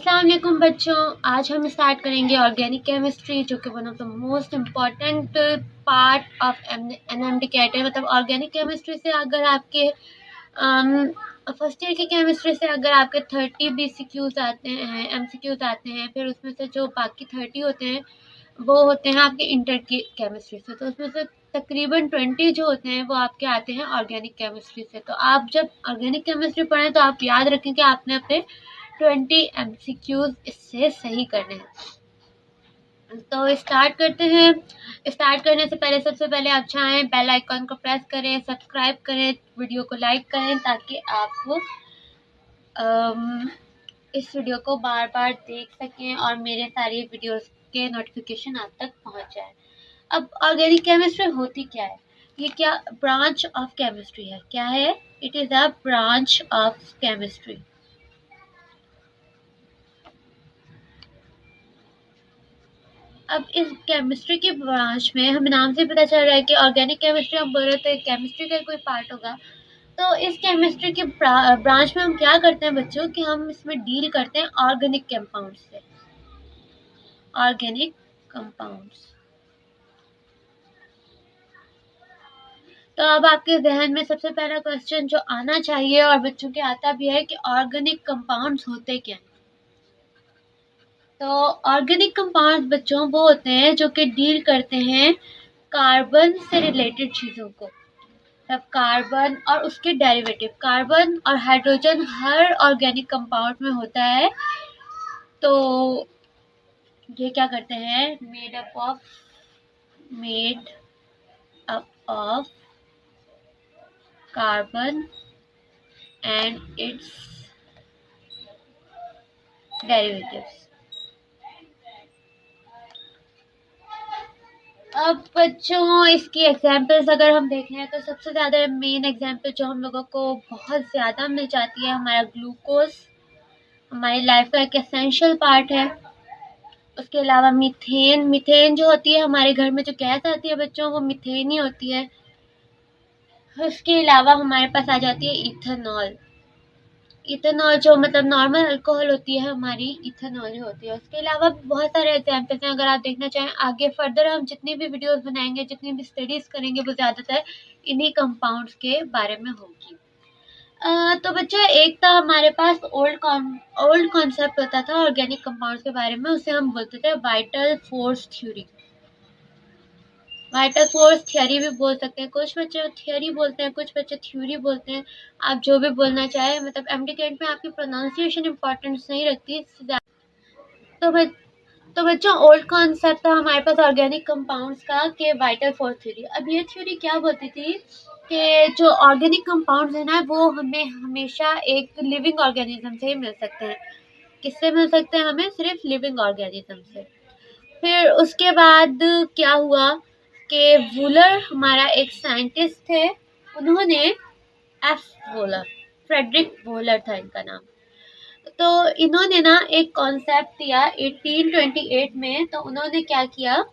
अस्सलाम वालेकुम बच्चों, आज हम स्टार्ट करेंगे ऑर्गेनिक केमिस्ट्री, जो कि one of the most important part of NMDCAT है। मतलब ऑर्गेनिक केमिस्ट्री से अगर आपके फर्स्ट ईयर की केमिस्ट्री से अगर आपके 30 BCQs आते हैं, MCQs आते हैं, फिर उसमें से जो बाकी 30 होते हैं वो होते हैं आपके इंटर की केमिस्ट्री से। तो उसमें से तकरीबन 20 जो होते हैं वो आपके आते हैं ऑर्गेनिक केमिस्ट्री से। तो आप जब ऑर्गेनिक केमिस्ट्री पढ़ें तो आप याद रखें कि आपने अपने 20 MCQs इससे सही करने हैं। तो स्टार्ट करते हैं। स्टार्ट करने से पहले सबसे पहले आप चाहें बेल आइकॉन को प्रेस करें, सब्सक्राइब करें, वीडियो को लाइक करें, ताकि आप इस वीडियो को बार बार देख सकें और मेरे सारी वीडियोस के नोटिफिकेशन आप तक पहुंच जाए। अब ऑर्गेनिक केमिस्ट्री होती क्या है? ये क्या ब्रांच ऑफ केमिस्ट्री है? क्या है? It is a branch of chemistry. अब इस केमिस्ट्री की ब्रांच में हमें नाम से पता चल रहा है कि ऑर्गेनिक केमिस्ट्री हम बोल रहे थे, केमिस्ट्री का कोई पार्ट होगा। तो इस केमिस्ट्री की ब्रांच में हम क्या करते हैं बच्चों, कि हम इसमें डील करते हैं ऑर्गेनिक कंपाउंड्स से। Organic compounds. तो अब आपके जहन में सबसे पहला क्वेश्चन जो आना चाहिए और बच्चों के आता भी है कि ऑर्गेनिक कंपाउंड्स होते क्या हैं। तो ऑर्गेनिक कंपाउंड्स बच्चों वो होते हैं जो कि डील करते हैं कार्बन से रिलेटेड चीज़ों को। तब कार्बन और उसके डेरिवेटिव, कार्बन और हाइड्रोजन हर ऑर्गेनिक कंपाउंड में होता है। तो ये क्या करते हैं, made up of carbon and it's derivatives. अब बच्चों इसकी एग्जाम्पल्स अगर हम देखें तो सबसे ज़्यादा मेन एग्जाम्पल जो हम लोगों को बहुत ज़्यादा मिल जाती है, हमारा ग्लूकोज हमारी लाइफ का एक एसेंशियल पार्ट है। उसके अलावा मीथेन जो होती है हमारे घर में जो गैस आती है बच्चों, वो मीथेन ही होती है। उसके अलावा हमारे पास आ जाती है इथेनॉल। इथेनॉल जो मतलब नॉर्मल अल्कोहल होती है हमारी, इथेनॉल होती है। उसके अलावा बहुत सारे एग्जाम्पल्स हैं। अगर आप देखना चाहें आगे फर्दर हम जितनी भी वीडियोस बनाएंगे, जितनी भी स्टडीज करेंगे, वो ज़्यादातर इन्हीं कंपाउंड्स के बारे में होगी। तो बच्चों एक था हमारे पास ओल्ड कॉन्सेप्ट होता था ऑर्गेनिक कंपाउंड्स के बारे में, उसे हम बोलते थे vital force theory. Vital force theory भी बोल सकते हैं, कुछ बच्चे थ्योरी बोलते हैं, कुछ बच्चे थ्योरी बोलते हैं। आप जो भी बोलना चाहे, मतलब एमडीकेट में आपकी प्रोनाउंसिएशन इंपॉर्टेंस नहीं रखती। तो बच्चों ओल्ड कॉन्सेप्ट था हमारे पास ऑर्गेनिक कंपाउंड्स का कि वाइटल फोर्स थ्योरी। अब ये थ्योरी क्या बोलती थी कि जो ऑर्गेनिक कंपाउंड्स है ना, वो हमें हमेशा एक लिविंग ऑर्गेनिज्म से ही मिल सकते हैं। किससे मिल सकते हैं? हमें सिर्फ लिविंग ऑर्गेनिज्म से। फिर उसके बाद क्या हुआ कि वूलर हमारा एक साइंटिस्ट थे, उन्होंने फ्रेडरिक वूलर था इनका नाम। तो इन्होंने ना एक कॉन्सेप्ट दिया 1828 में। तो उन्होंने क्या किया,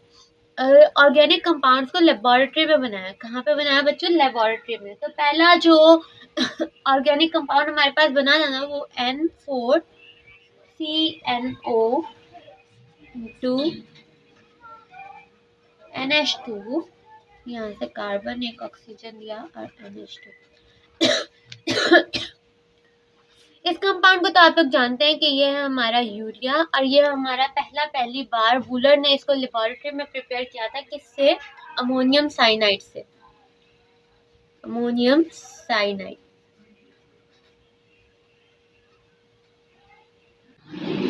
ऑर्गेनिक कंपाउंड्स को लेबोरेटरी में बनाया। कहाँ पे बनाया बच्चों? लेबोरेटरी में। तो पहला जो ऑर्गेनिक कंपाउंड हमारे पास बना था ना, वो N4CNO2 NH2, यहाँ से कार्बन एक ऑक्सीजन लिया और NH2। इस कंपाउंड को तो आप लोग जानते हैं कि ये है हमारा यूरिया, और ये हमारा पहली बार वूलर ने इसको लेबोरेटरी में प्रिपेयर किया था। किससे? अमोनियम साइनाइड से। Ammonium cyanide.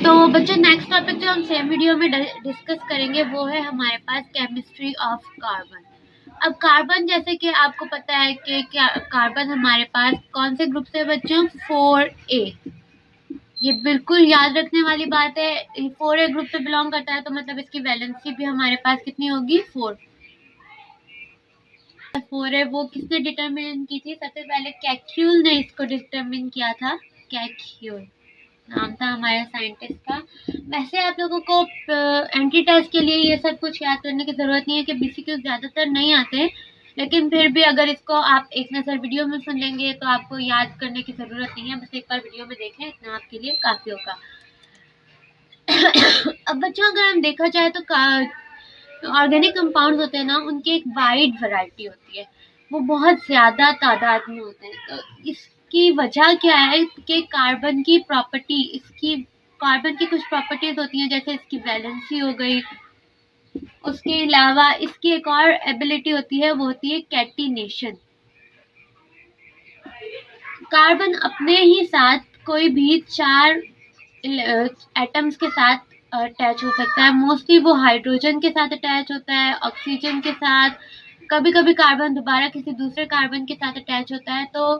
तो बच्चों नेक्स्ट टॉपिक जो हम सेम वीडियो में डिस्कस करेंगे वो है हमारे पास केमिस्ट्री ऑफ कार्बन। अब कार्बन, जैसे कि आपको पता है कि क्या कार्बन हमारे पास कौन से ग्रुप से बच्चों? 4A। ये बिल्कुल याद रखने वाली बात है। 4A ग्रुप से बिलोंग करता है, तो मतलब इसकी वैलेंसी भी हमारे पास कितनी होगी? 4। 4A वो किसने डिटरमिन की थी? सबसे पहले कैक्यूल ने इसको डिटरमिन किया था। कैक्यूल नाम था हमारे साइंटिस्ट का। वैसे आप लोगों को एंट्री टेस्ट के लिए ये सब कुछ याद करने की ज़रूरत नहीं है कि BCQ ज़्यादातर नहीं आते, लेकिन फिर भी अगर इसको आप एक नज़र वीडियो में सुन लेंगे तो आपको याद करने की ज़रूरत नहीं है। बस एक बार वीडियो में देखें, इतना आपके लिए काफ़ी होगा। अब बच्चों अगर हम देखा जाए तो ऑर्गेनिक कंपाउंड्स होते हैं ना, उनकी एक वाइड वैरायटी होती है, वो बहुत ज़्यादा तादाद में होते हैं। तो इसकी वजह क्या है कि कार्बन की प्रॉपर्टी, इसकी कार्बन की कुछ प्रॉपर्टीज होती हैं, जैसे इसकी वैलेंसी हो गई। उसके अलावा इसकी एक और एबिलिटी होती है, वो होती है कैटिनेशन। कार्बन अपने ही साथ कोई भी 4 एटम्स के साथ अटैच हो सकता है। मोस्टली वो हाइड्रोजन के साथ अटैच होता है, ऑक्सीजन के साथ, कभी कभी कार्बन दोबारा किसी दूसरे कार्बन के साथ अटैच होता है। तो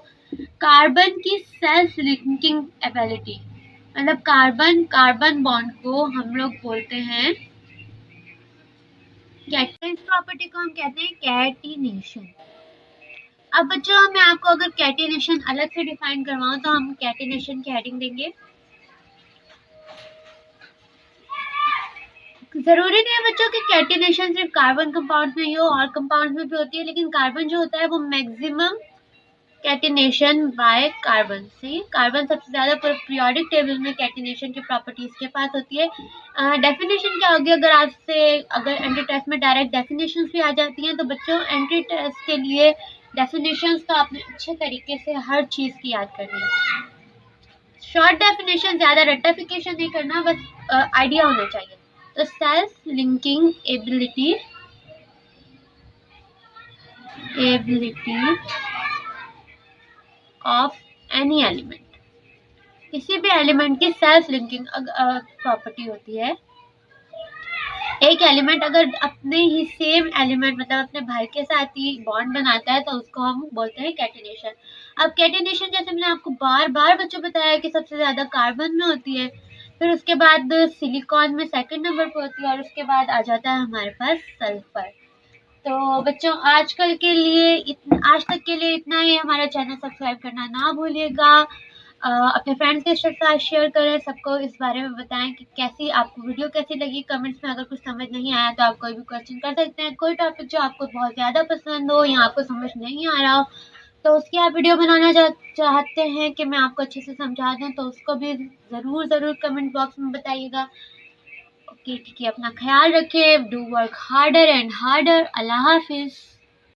कार्बन की सेल्फ लिंकिंग एबिलिटी, मतलब कार्बन कार्बन बॉन्ड को हम लोग बोलते हैं कैटिनेशन, प्रॉपर्टी को हम कहते हैं कैटिनेशन। अब बच्चों मैं आपको अगर कैटिनेशन अलग से डिफाइन करवाऊं तो हम कैटिनेशन की हेडिंग देंगे। जरूरी नहीं है बच्चों कि कैटिनेशन सिर्फ कार्बन कंपाउंड में ही हो, और कंपाउंड में भी होती है, लेकिन कार्बन जो होता है वो मैक्सिमम कैटिनेशन बाय कार्बन से, कार्बन सबसे ज्यादा पीरियोडिक टेबल में कैटिनेशन की प्रॉपर्टीज के पास होती है। डेफिनेशन क्या होगी, अगर आपसे अगर एंट्री टेस्ट में डायरेक्ट डेफिनेशन भी आ जाती हैं तो बच्चों एंट्री टेस्ट के लिए डेफिनेशन तो आपने अच्छे तरीके से हर चीज की याद करनी है। शॉर्ट डेफिनेशन, ज्यादा रट्टाफिकेशन नहीं करना, बस आइडिया होना चाहिए। तो self linking ability of any element, किसी भी एलिमेंट की सेल्फ लिंकिंग प्रॉपर्टी होती है। एक एलिमेंट अगर अपने ही सेम एलिमेंट, मतलब अपने भाई के साथ ही बॉन्ड बनाता है, तो उसको हम बोलते हैं कैटिनेशन। अब कैटिनेशन जैसे मैंने आपको बार बार बच्चों बताया कि सबसे ज्यादा कार्बन में होती है, फिर उसके बाद सिलिकॉन में सेकंड नंबर पर होती है, और उसके बाद आ जाता है हमारे पास सल्फर। तो बच्चों आज तक के लिए इतना ही। हमारा चैनल सब्सक्राइब करना ना भूलिएगा। अपने फ्रेंड्स के साथ शेयर करें, सबको इस बारे में बताएं कि कैसी आपको वीडियो कैसी लगी। कमेंट्स में अगर कुछ समझ नहीं आया तो आप कोई भी क्वेश्चन कर सकते हैं। कोई टॉपिक जो आपको बहुत ज़्यादा पसंद हो या आपको समझ नहीं आ रहा हो तो उसकी आप वीडियो बनाना चाहते हैं कि मैं आपको अच्छे से समझा दूं, तो उसको भी ज़रूर कमेंट बॉक्स में बताइएगा। ओके ठीक है, अपना ख्याल रखें। Do work harder and harder. अल्लाह हाफिज़।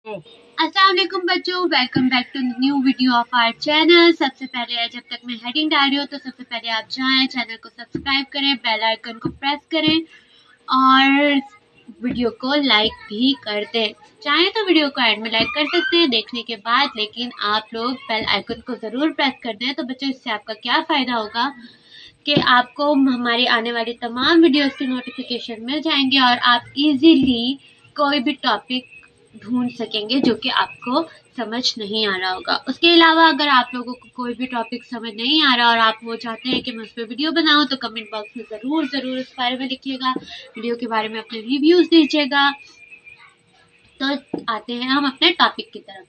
अस्सलाम वालेकुम बच्चों, welcome back to new video of our channel. सबसे पहले जब तक मैं हेडिंग डाल रही हूँ तो सबसे पहले आप जाएं, चैनल को सब्सक्राइब करें, बेल आइकन को प्रेस करें और वीडियो को लाइक भी कर दें। चाहे तो वीडियो को एंड में लाइक कर सकते हैं देखने के बाद, लेकिन आप लोग बेल आइकन को ज़रूर प्रेस कर दें। तो बच्चों इससे आपका क्या फ़ायदा होगा कि आपको हमारी आने वाली तमाम वीडियोस की नोटिफिकेशन मिल जाएंगे और आप इजीली कोई भी टॉपिक ढूंढ सकेंगे जो कि आपको समझ नहीं आ रहा होगा। उसके अलावा अगर आप लोगों को कोई भी टॉपिक समझ नहीं आ रहा और आप वो चाहते हैं कि मैं उस पर वीडियो बनाऊं तो कमेंट बॉक्स में ज़रूर उस बारे में लिखिएगा, वीडियो के बारे में अपने रिव्यूज़ दीजिएगा। तो आते हैं हम अपने टॉपिक की तरफ।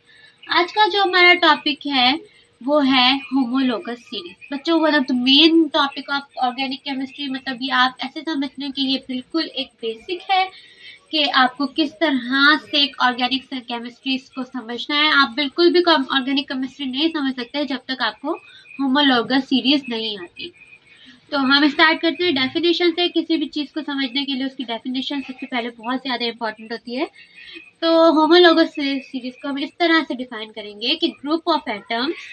आज का जो हमारा टॉपिक है वो है होमोलोगस सीरीज। बच्चों one of the main topic of organic chemistry, मतलब ये आप ऐसे समझ लें कि ये बिल्कुल एक बेसिक है कि आपको किस तरह से एक ऑर्गेनिक केमिस्ट्री को समझना है। आप बिल्कुल भी ऑर्गेनिक केमिस्ट्री नहीं समझ सकते जब तक आपको होमोलोगस सीरीज नहीं आती। तो हम स्टार्ट करते हैं डेफिनेशन से। किसी भी चीज़ को समझने के लिए उसकी डेफिनेशन सबसे पहले बहुत ज़्यादा इंपॉर्टेंट होती है। तो होमोलोगस सीरीज को हम इस तरह से डिफाइन करेंगे कि group of atoms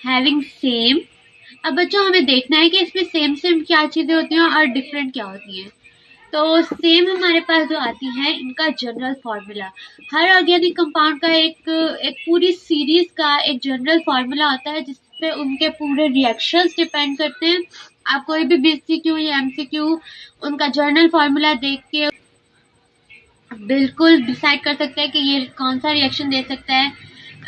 having same. अब बच्चों हमें देखना है कि इसमें सेम क्या चीज़ें होती हैं और डिफरेंट क्या होती हैं। तो सेम हमारे पास जो आती हैं इनका जनरल फार्मूला, हर ऑर्गेनिक कंपाउंड का एक पूरी सीरीज का एक जनरल फार्मूला होता है जिसपे उनके पूरे रिएक्शंस डिपेंड करते हैं। आप कोई भी बीसीक्यू या एमसीक्यू उनका जनरल फार्मूला देख के बिल्कुल डिसाइड कर सकते हैं कि ये कौन सा रिएक्शन दे सकता है,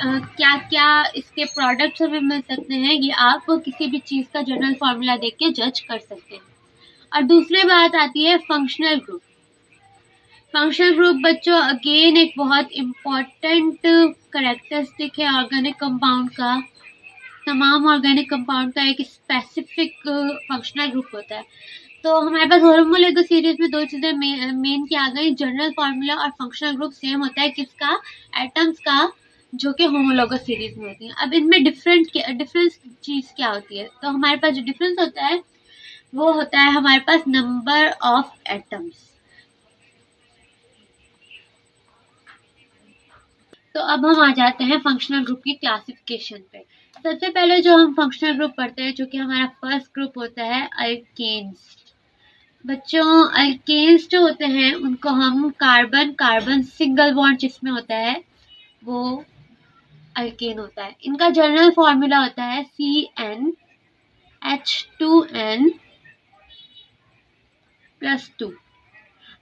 क्या क्या इसके प्रोडक्ट्स हमें मिल सकते हैं, ये आप किसी भी चीज़ का जनरल फार्मूला देख के जज कर सकते हैं। और दूसरी बात आती है फंक्शनल ग्रुप। फंक्शनल ग्रुप बच्चों अगेन एक बहुत इम्पॉर्टेंट करेक्टरिस्टिक है ऑर्गेनिक कंपाउंड का। तमाम ऑर्गेनिक कंपाउंड का एक स्पेसिफिक फंक्शनल ग्रुप होता है। तो हमारे पास होमोलोगस सीरीज में दो चीज़ें मेन क्या आ गई, जनरल फार्मूला और फंक्शनल ग्रुप सेम होता है किसका, एटम्स का। जो कि होमोलोगस सीरीज में होती हैं। अब इनमें डिफरेंस चीज़ क्या होती है, तो हमारे पास जो डिफरेंस होता है वो होता है हमारे पास नंबर ऑफ एटम्स। तो अब हम आ जाते हैं फंक्शनल ग्रुप की क्लासिफिकेशन पे। सबसे पहले जो हम फंक्शनल ग्रुप पढ़ते हैं, जो कि हमारा फर्स्ट ग्रुप होता है अल्केन्स। बच्चों, अल्केन्स जो होते हैं उनको हम कार्बन कार्बन सिंगल बॉन्ड जिसमें होता है वो अल्केन होता है। इनका जनरल फॉर्मूला होता है CnH2n+2।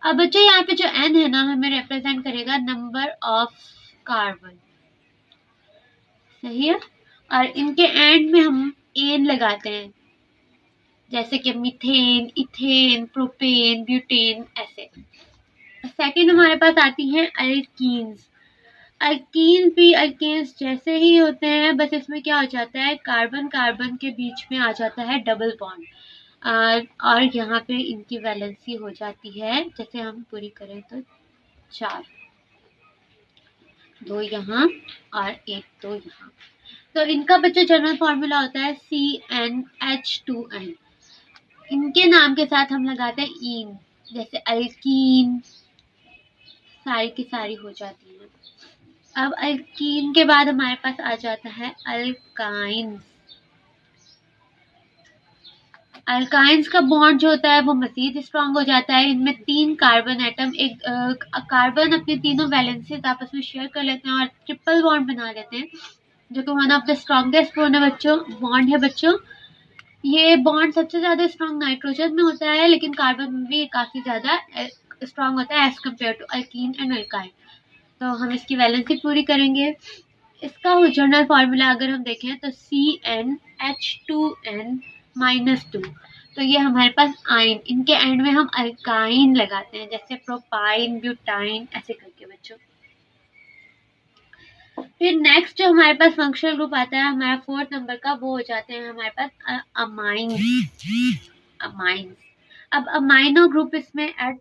अब बच्चों यहाँ पे जो n है ना, हमें रिप्रेजेंट करेगा नंबर ऑफ कार्बन, सही है। और इनके एंड में हम एन लगाते हैं, जैसे कि मीथेन, इथेन, प्रोपेन, ब्यूटेन, ऐसे। सेकंड हमारे पास आती हैं अल्कीन्स। अल्कीन भी अल्केन्स जैसे ही होते हैं, बस इसमें क्या हो जाता है, कार्बन कार्बन के बीच में आ जाता है डबल बॉन्ड, और यहाँ पे इनकी वैलेंसी हो जाती है, जैसे हम पूरी करें तो 4, 2 यहाँ और 1 2 यहाँ। तो इनका बच्चों जनरल फॉर्मूला होता है CnH2n। इनके नाम के साथ हम लगाते हैं ईन, जैसे अल्कीन, सारी की सारी हो जाती है। अब अल्कीन के बाद हमारे पास आ जाता है अल्काइंस। अल्काइंस का बॉन्ड जो होता है वो मजीद स्ट्रांग हो जाता है। इनमें 3 कार्बन एटम, एक कार्बन अपने तीनों वैलेंसीज आपस में शेयर कर लेते हैं और ट्रिपल बॉन्ड बना लेते हैं, जो कि one of the strongest bond है बच्चों। ये बॉन्ड सबसे ज्यादा स्ट्रांग नाइट्रोजन में होता है, लेकिन कार्बन में भी काफी ज्यादा स्ट्रांग होता है as compared to alkene and alkyne. तो हम इसकी वैलेंसी पूरी करेंगे। इसका जनरल फार्मूला अगर हम देखें तो CnH2n-2। तो ये हमारे पास आइन, इनके एंड में हम अल्काइन लगाते हैं, जैसे प्रोपाइन, ब्यूटाइन, ऐसे करके बच्चों। फिर नेक्स्ट जो हमारे पास फंक्शनल ग्रुप आता है हमारा 4th नंबर का, वो हो जाते हैं हमारे पास अमाइंस। अमाइंस, अब अमाइनो ग्रुप इसमें ऐड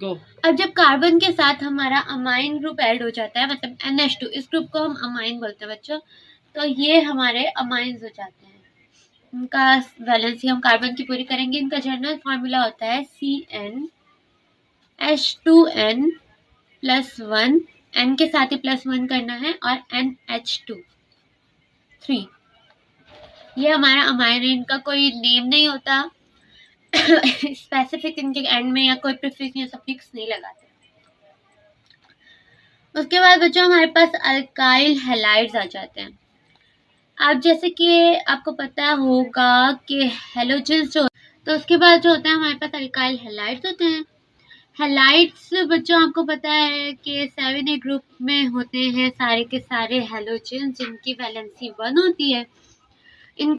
गो। अब जब कार्बन के साथ हमारा अमाइन ग्रुप ऐड हो जाता है, मतलब NH2, इस ग्रुप को हम अमाइन बोलते हैं बच्चों। तो ये हमारे अमाइंस हो जाते हैं। इनका वैलेंसी हम कार्बन की पूरी करेंगे। इनका जनरल फार्मूला होता है CnH2n+1, n के साथ ही +1 करना है, और NH2 3। ये हमारा अमाइन है, इनका कोई नेम नहीं होता स्पेसिफिक, इनके एंड में या कोई प्रीफिक्स या सफिक्स नहीं लगाते। उसके बाद बच्चों हमारे पास अल्काइल हैलाइड्स आ जाते हैं। अब जैसे कि आपको पता होगा कि हेलोजन्स जो, तो उसके बाद जो होता है हमारे पास अल्काइल हैलाइड्स होते हैं। हैलाइड्स बच्चों आपको पता है कि 7A ग्रुप में होते हैं सारे के सारे हेलोजन्स, जिनकी वैलेंसी 1 होती है। इन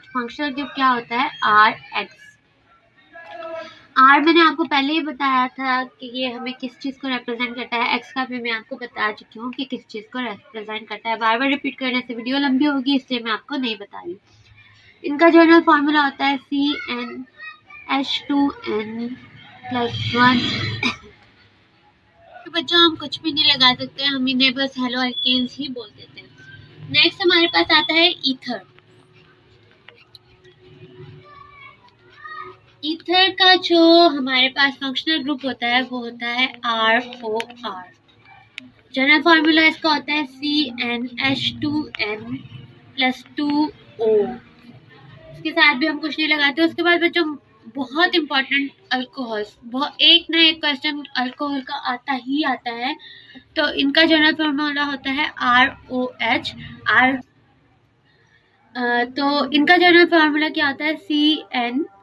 फंक्शनल ग्रुप क्या होता है, RH। आर मैंने आपको पहले ही बताया था कि ये हमें किस चीज़ को रिप्रेजेंट करता है। एक्स का भी मैं आपको बता चुकी हूँ कि किस चीज़ को रिप्रेजेंट करता है। बार बार रिपीट करने से वीडियो लंबी होगी, इसलिए मैं आपको नहीं बता रही। इनका जनरल फॉर्मूला होता है CnH2n+1। तो बच्चों हम कुछ भी नहीं लगा सकते, हम इन्हें बस हेलो अल्केन्स ही बोल देते हैं। नेक्स्ट हमारे पास आता है ईथर। ईथर का जो हमारे पास फंक्शनल ग्रुप होता है वो होता है ROR। जनरल फार्मूला इसका होता है CnH2n+2O। इसके साथ भी हम कुछ नहीं लगाते। उसके बाद बच्चों बहुत इंपॉर्टेंट अल्कोहल्स, बहुत एक ना एक क्वेश्चन अल्कोहल का आता ही आता है। तो इनका जनरल फार्मूला होता है ROH। तो इनका जनरल फार्मूला क्या होता है, CnH2n+1OH।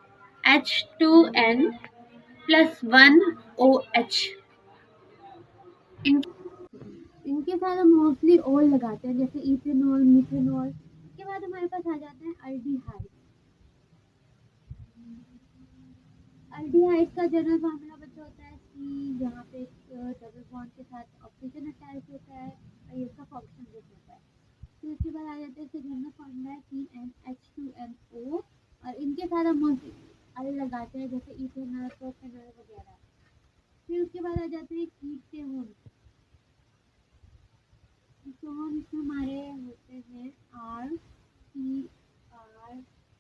इनके साथ हम मोस्टली ओल लगाते हैं, जैसे इथेनॉल, मिथेनॉल। इसके बाद हमारे पास आ जाते हैं अल्डिहाइड। अल्डिहाइड का जनरल फार्मूला बच्चा होता है कि यहाँ पे डबल बॉन्ड के साथ ऑक्सीजन अटैच होता है और ये इसका फंक्शन ग्रुप होता है। तो इसके बाद आ जाता है इसका जनरल फार्मूला है CnH2NO, और इनके साथ हम अल लगाते हैं, जैसे इथेनॉल, उसके बाद आ जाते हैं कीटोन। कीटोन हमारे होते हैं R,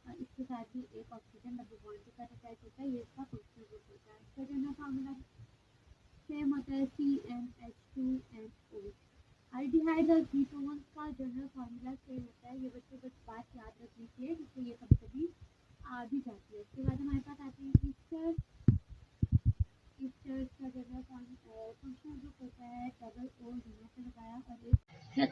और इसके साथ ही एक ऑक्सीजन डबल बॉन्ड के साथ अटैच होता है। ये इसका फंक्शनल ग्रुप होता है। इसका जनरल फार्मूला सेम होता है CnH2nO। एल्डिहाइड और कीटोन्स का जनरल फार्मूला सेम होता है। ये बच्चों को बात याद रखनी चाहिए क्योंकि ये कभी कभी आ भी जाती है। इसके बाद हमारे पास आते हैं ईस्टर। ईस्टर्स का जनरल फंक्शनल ग्रुप होता है डबल ओ यहाँ पे लगाया और एक।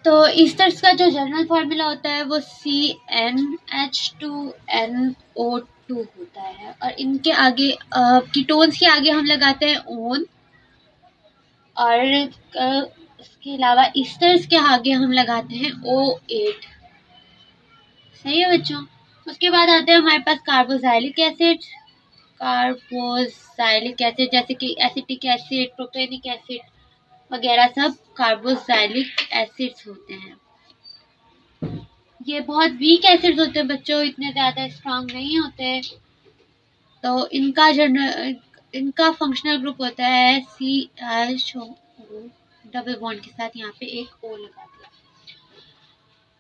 तो ईस्टर्स का जो जनरल फार्मूला होता है वो CnH2nO2 होता है। और इनके आगे कीटोन्स के आगे हम लगाते हैं ओन, और इसके अलावा ईस्टर्स के आगे हम लगाते हैं O8। सही है बच्चों। उसके बाद आते हैं हमारे पास कार्बोक्सिलिक एसिड। कार्बोक्सिलिक एसिड जैसे कि एसिटिक एसिड, प्रोपेनिक एसिड वगैरह सब कार्बोक्सिलिक एसिड्स होते हैं। ये बहुत वीक एसिड्स होते हैं बच्चों, इतने ज़्यादा स्ट्रांग नहीं होते। तो इनका फंक्शनल ग्रुप होता है CHO डबल बॉन्ड के साथ यहाँ पे एक O लगा दिया।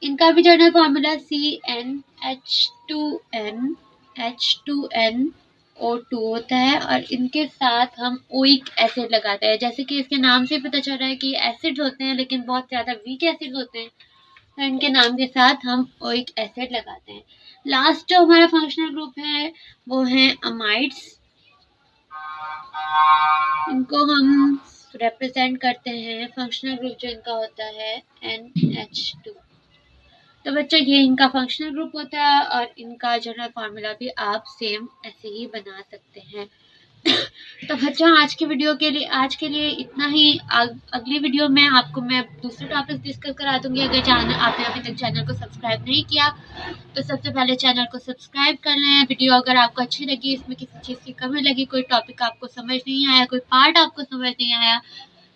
इनका भी जनरल फार्मूला CnH2nO2 होता है, और इनके साथ हम ओइक एसिड लगाते हैं। जैसे कि इसके नाम से पता चल रहा है कि एसिड होते हैं लेकिन बहुत ज़्यादा वीक एसिड होते हैं, तो इनके नाम के साथ हम ओइक एसिड लगाते हैं। लास्ट जो हमारा फंक्शनल ग्रुप है वो है अमाइड्स। इनको हम रिप्रेजेंट करते हैं, फंक्शनल ग्रुप जो इनका होता है NH2। तो बच्चों ये इनका फंक्शनल ग्रुप होता है, और इनका जनरल फार्मूला भी आप सेम ऐसे ही बना सकते हैं। तो बच्चों आज के लिए इतना ही। अगली वीडियो में आपको मैं दूसरे टॉपिक डिस्कस करा दूंगी। अगर आपने अभी तक चैनल को सब्सक्राइब नहीं किया तो सबसे पहले चैनल को सब्सक्राइब कर लें। वीडियो अगर आपको अच्छी लगी, इसमें किसी चीज़ की कमी लगी, कोई टॉपिक आपको समझ नहीं आया, कोई पार्ट आपको समझ नहीं आया,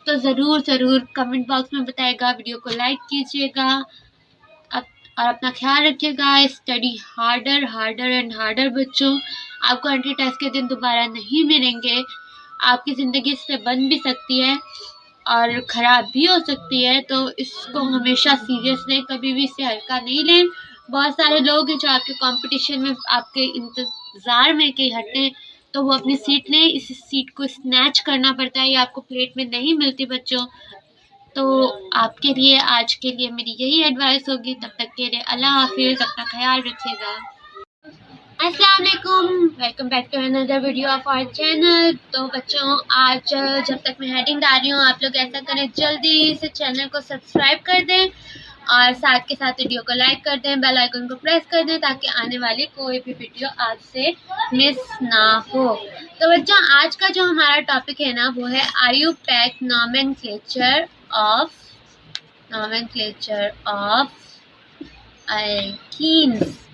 तो ज़रूर कमेंट बॉक्स में बताइएगा। वीडियो को लाइक कीजिएगा और अपना ख्याल रखिएगा। स्टडी हार्डर एंड हार्डर बच्चों। आपको एंट्री टेस्ट के दिन दोबारा नहीं मिलेंगे। आपकी ज़िंदगी इससे बन भी सकती है और ख़राब भी हो सकती है, तो इसको हमेशा सीरियस लें, कभी भी इसे हल्का नहीं लें। बहुत सारे लोग हैं जो आपके कंपटीशन में आपके इंतज़ार में कहीं हटें तो वो अपनी सीट लें। इस सीट को स्नैच करना पड़ता है, ये आपको प्लेट में नहीं मिलती बच्चों। तो आपके लिए आज के लिए मेरी यही एडवाइस होगी। तब तक के लिए अल्लाह हाफिज़, अपना ख्याल रखिएगा। अस्सलाम वालेकुम, welcome back to another video of our channel. तो बच्चों आज जब तक मैं हेडिंग डाल रही हूँ आप लोग ऐसा करें, जल्दी से चैनल को सब्सक्राइब कर दें और साथ के साथ वीडियो को लाइक कर दें, बेल आइकन को प्रेस कर दें ताकि आने वाली कोई भी वीडियो आपसे मिस ना हो। तो बच्चों आज का जो हमारा टॉपिक है ना वो है IUPAC नॉमेनक्लेचर ऑफ अल्कीन्स।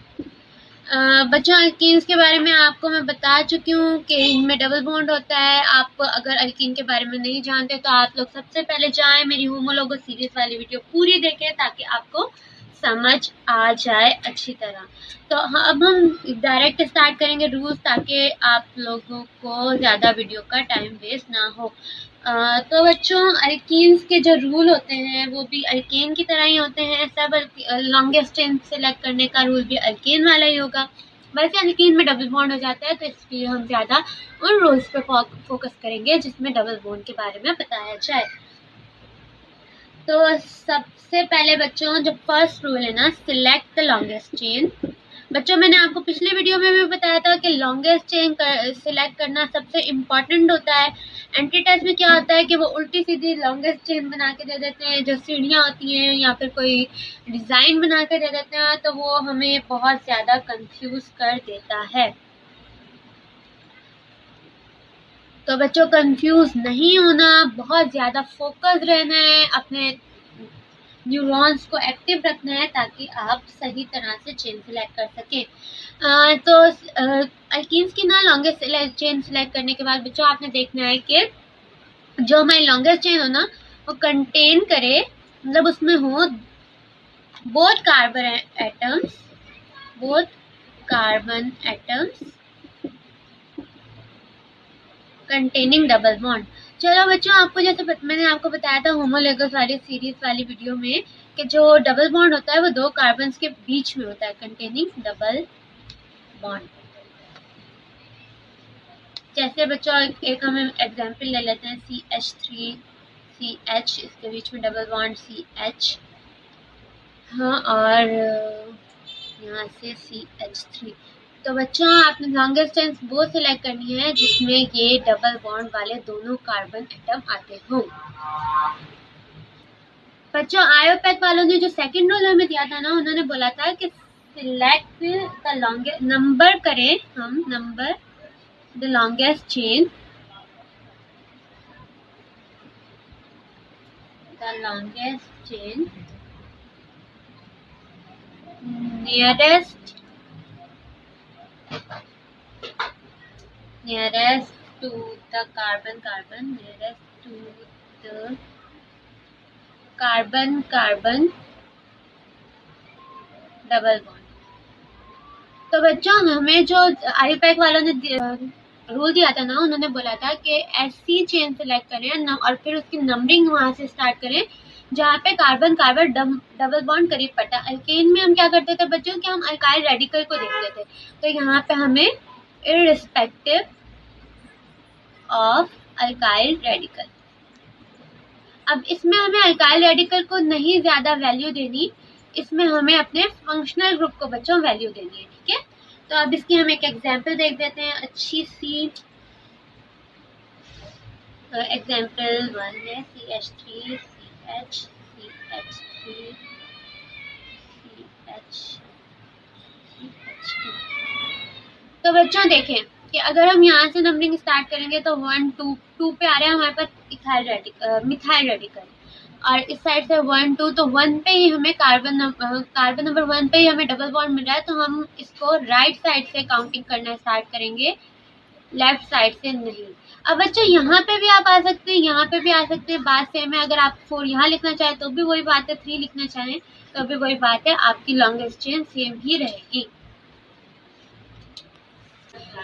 बच्चों अल्कीन्स के बारे में आपको मैं बता चुकी हूँ कि इनमें डबल बॉन्ड होता है। आप अगर अल्कीन के बारे में नहीं जानते तो आप लोग सबसे पहले जाएं मेरी होमोलोगो सीरीज वाली वीडियो पूरी देखें ताकि आपको समझ आ जाए अच्छी तरह। तो अब हम डायरेक्ट स्टार्ट करेंगे रूल्स, ताकि आप लोगों को ज़्यादा वीडियो का टाइम वेस्ट ना हो। तो बच्चों अल्कीन्स के जो रूल होते हैं वो भी अल्केन की तरह ही होते हैं। सब लॉन्गेस्ट चेन सेलेक्ट करने का रूल भी अल्केन वाला ही होगा। वैसे अल्कीन में डबल बॉन्ड हो जाता है तो इसलिए हम ज़्यादा उन रूल्स पे फोकस करेंगे जिसमें डबल बॉन्ड के बारे में बताया जाए। तो सबसे पहले बच्चों जो फर्स्ट रूल है ना, सिलेक्ट द लॉन्गेस्ट चेन। बच्चों मैंने आपको पिछले वीडियो में भी बताया था कि लॉन्गेस्ट चेन सिलेक्ट करना सबसे इम्पॉर्टेंट होता है। एंट्री टेस्ट में क्या होता है कि वो उल्टी सीधी लॉन्गेस्ट चेन बना के दे देते हैं, जो सीढ़ियाँ होती हैं या फिर कोई डिज़ाइन बना के दे देते हैं, तो वो हमें बहुत ज़्यादा कंफ्यूज कर देता है। तो बच्चों कंफ्यूज नहीं होना, बहुत ज़्यादा फोकस रहना है, अपने न्यूरॉन्स को एक्टिव रखना है ताकि आप सही तरह से चेन सिलेक्ट कर सकें। तो अल्कीन्स की ना लॉन्गेस्ट चेन सिलेक्ट करने के बाद बच्चों आपने देखना है कि जो हमारी लॉन्गेस्ट चेन हो ना वो कंटेन करे, मतलब उसमें हो both carbon atoms containing double bond. चलो बच्चों, आपको जैसे मैंने आपको बताया था होमोलोगस वाली सीरीज वाली वीडियो में कि जो डबल बॉन्ड होता है वो दो कार्बन्स के बीच में होता है, कंटेनिंग डबल बॉन्ड। जैसे बच्चों एक हम एग्जांपल ले लेते हैं, CH3 CH, इसके बीच में डबल बॉन्ड CH, हाँ, और यहाँ से CH3। तो बच्चों आपने लॉन्गेस्ट चेन वो सिलेक्ट करनी है जिसमें ये डबल बॉन्ड वाले दोनों कार्बन एटम आते हों। बच्चों आयोपैक वालों ने जो सेकंड रूल हमें दिया था ना, उन्होंने बोला था कि सिलेक्ट द लॉन्गेस्ट, नंबर करें हम, number the longest chain, the longest chain nearest to the carbon, nearest to the carbon double bond. तो बच्चों हमें जो आईपैक वालों ने रूल दिया था ना, उन्होंने बोला था कि ऐसी चेन सेलेक्ट करें और फिर उसकी नंबरिंग वहां से स्टार्ट करें जहाँ पे कार्बन डबल बॉन्ड करीब पड़ता है। अल्केन में हम क्या करते थे बच्चों कि हम अल्काइल रेडिकल को देखते थे, तो यहाँ पे हमें इररिस्पेक्टिव ऑफ अल्काइल रेडिकल, अब इसमें हमें अल्काइल रेडिकल को नहीं ज्यादा वैल्यू देनी, इसमें हमें अपने फंक्शनल ग्रुप को बच्चों वैल्यू देनी है, ठीक है। तो अब इसकी हम एक एग्जांपल देख देते हैं, अच्छी सी एग्जांपल 1 है, CH3 CH CH3 CH2। तो बच्चों देखें कि अगर हम यहाँ से नंबरिंग स्टार्ट करेंगे तो 1 2 2 पे आ रहा है हमारे पास मिथाइल रेडिकल, और इस साइड से 1 2, तो 1 पे ही हमें कार्बन नंबर 1 पे ही हमें डबल बॉन्ड मिल रहा है, तो हम इसको राइट साइड से काउंटिंग करना स्टार्ट करेंगे, लेफ्ट साइड से नहीं। अब बच्चों यहाँ पे भी आप आ सकते हैं, यहाँ पे भी आ सकते हैं, बात सेम है। अगर आप 4 यहाँ लिखना चाहें तो भी वही बात है, 3 लिखना चाहें तो भी वही बात है, आपकी लॉन्गेस्ट चेन सेम ही रहेगी।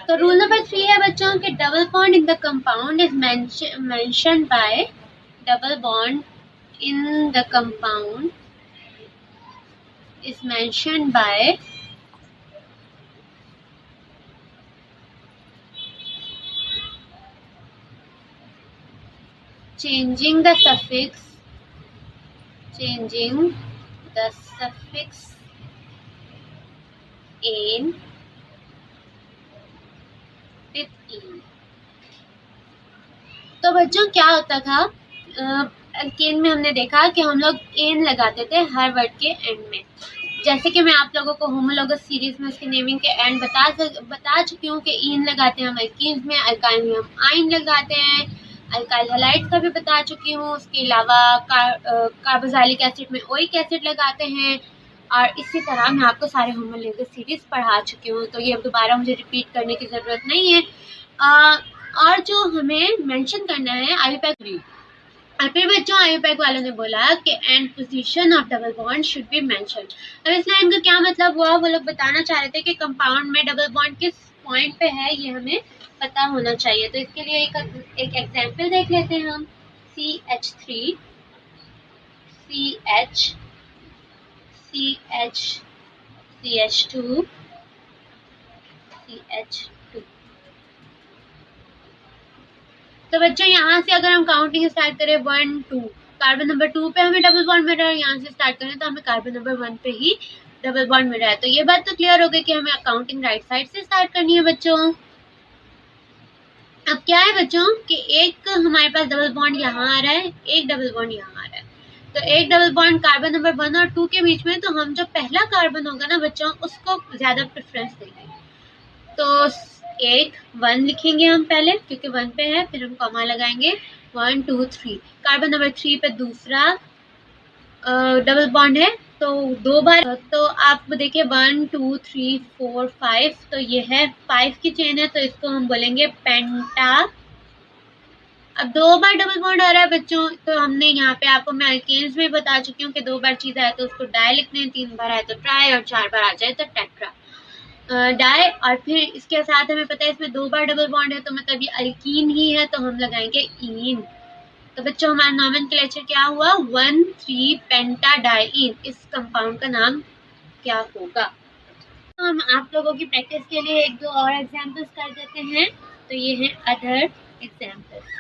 तो रूल नंबर 3 है बच्चों कि double bond in the compound is mention by, double bond in the compound is mentioned by changing the suffix "ane" with "e"। तो बच्चों क्या होता था, अल्केन में हमने देखा कि हम लोग एन लगाते थे हर वर्ड के एंड में, जैसे कि मैं आप लोगों को होमोलोगस सीरीज में उसके नेमिंग के एंड बता चुकी हूँ कि इन लगाते हैं हम अल्कीन्स में, अल्काइल में हम आइन लगाते हैं, अल्काइल हैलाइड्स का भी बता चुकी हूँ। उसके अलावा कार्बोक्सिलिक एसिड में ओइक एसिड लगाते हैं, और इसी तरह मैं आपको सारे होमोलोगस सीरीज पढ़ा चुकी हूँ, तो ये अब दोबारा मुझे रिपीट करने की ज़रूरत नहीं है। और जो हमें मेंशन करना है आईपैक, और फिर बच्चों आईपैक वालों ने बोला कि and position of double bond should be mention. अब इस लाइन का क्या मतलब हुआ, वो लोग बताना चाह रहे थे कि कंपाउंड में डबल बॉन्ड किस पॉइंट पे है ये हमें पता होना चाहिए। तो इसके लिए एक एग्जांपल देख लेते हैं हम, CH3 CH CH CH2 CH2। तो बच्चों यहाँ से अगर हम काउंटिंग स्टार्ट करें 1 2, कार्बन नंबर 2 पे हमें डबल बॉन्ड मिल रहा है, यहाँ से स्टार्ट करें तो हमें कार्बन नंबर 1 पे ही डबल बॉन्ड मिल रहा है। तो ये बात तो क्लियर हो गई कि हमें काउंटिंग राइट साइड से स्टार्ट करनी है बच्चों। अब क्या है बच्चों कि एक हमारे पास डबल बॉन्ड यहाँ आ रहा है, एक डबल बॉन्ड यहाँ आ रहा है, तो एक डबल बॉन्ड कार्बन नंबर 1 और 2 के बीच में, तो हम जो पहला कार्बन होगा ना बच्चों उसको ज्यादा प्रेफरेंस देंगे। तो 1 लिखेंगे हम पहले क्योंकि 1 पे है, फिर हम कॉमा लगाएंगे 1 2 3, कार्बन नंबर 3 पे दूसरा डबल बॉन्ड है तो 2 बार, तो आप देखिए 1 2 3 4 5, तो ये है 5 की चेन है, तो इसको हम बोलेंगे पेंटा। अब 2 बार डबल बॉन्ड आ रहा है बच्चों, तो हमने यहाँ पे आपको मैं अल्केन्स में बता चुकी हूँ कि 2 बार चीज आए तो उसको डाई लिखते हैं, 3 बार आए तो ट्राई, और 4 बार आ जाए तो टेट्रा। डाई, और फिर इसके साथ हमें पता है इसमें 2 बार डबल बॉन्ड है, तो मतलब ये अल्कीन ही है, तो हम लगाएंगे ईन। तो बच्चों हमारा नॉमेनक्लेचर क्या हुआ, 1,3 पेंटाडाइईन। इस कंपाउंड का नाम क्या होगा। तो हम आप लोगों की प्रैक्टिस के लिए 1-2 और एग्जांपल्स कर देते हैं। तो ये हैं अदर एग्जांपल्स।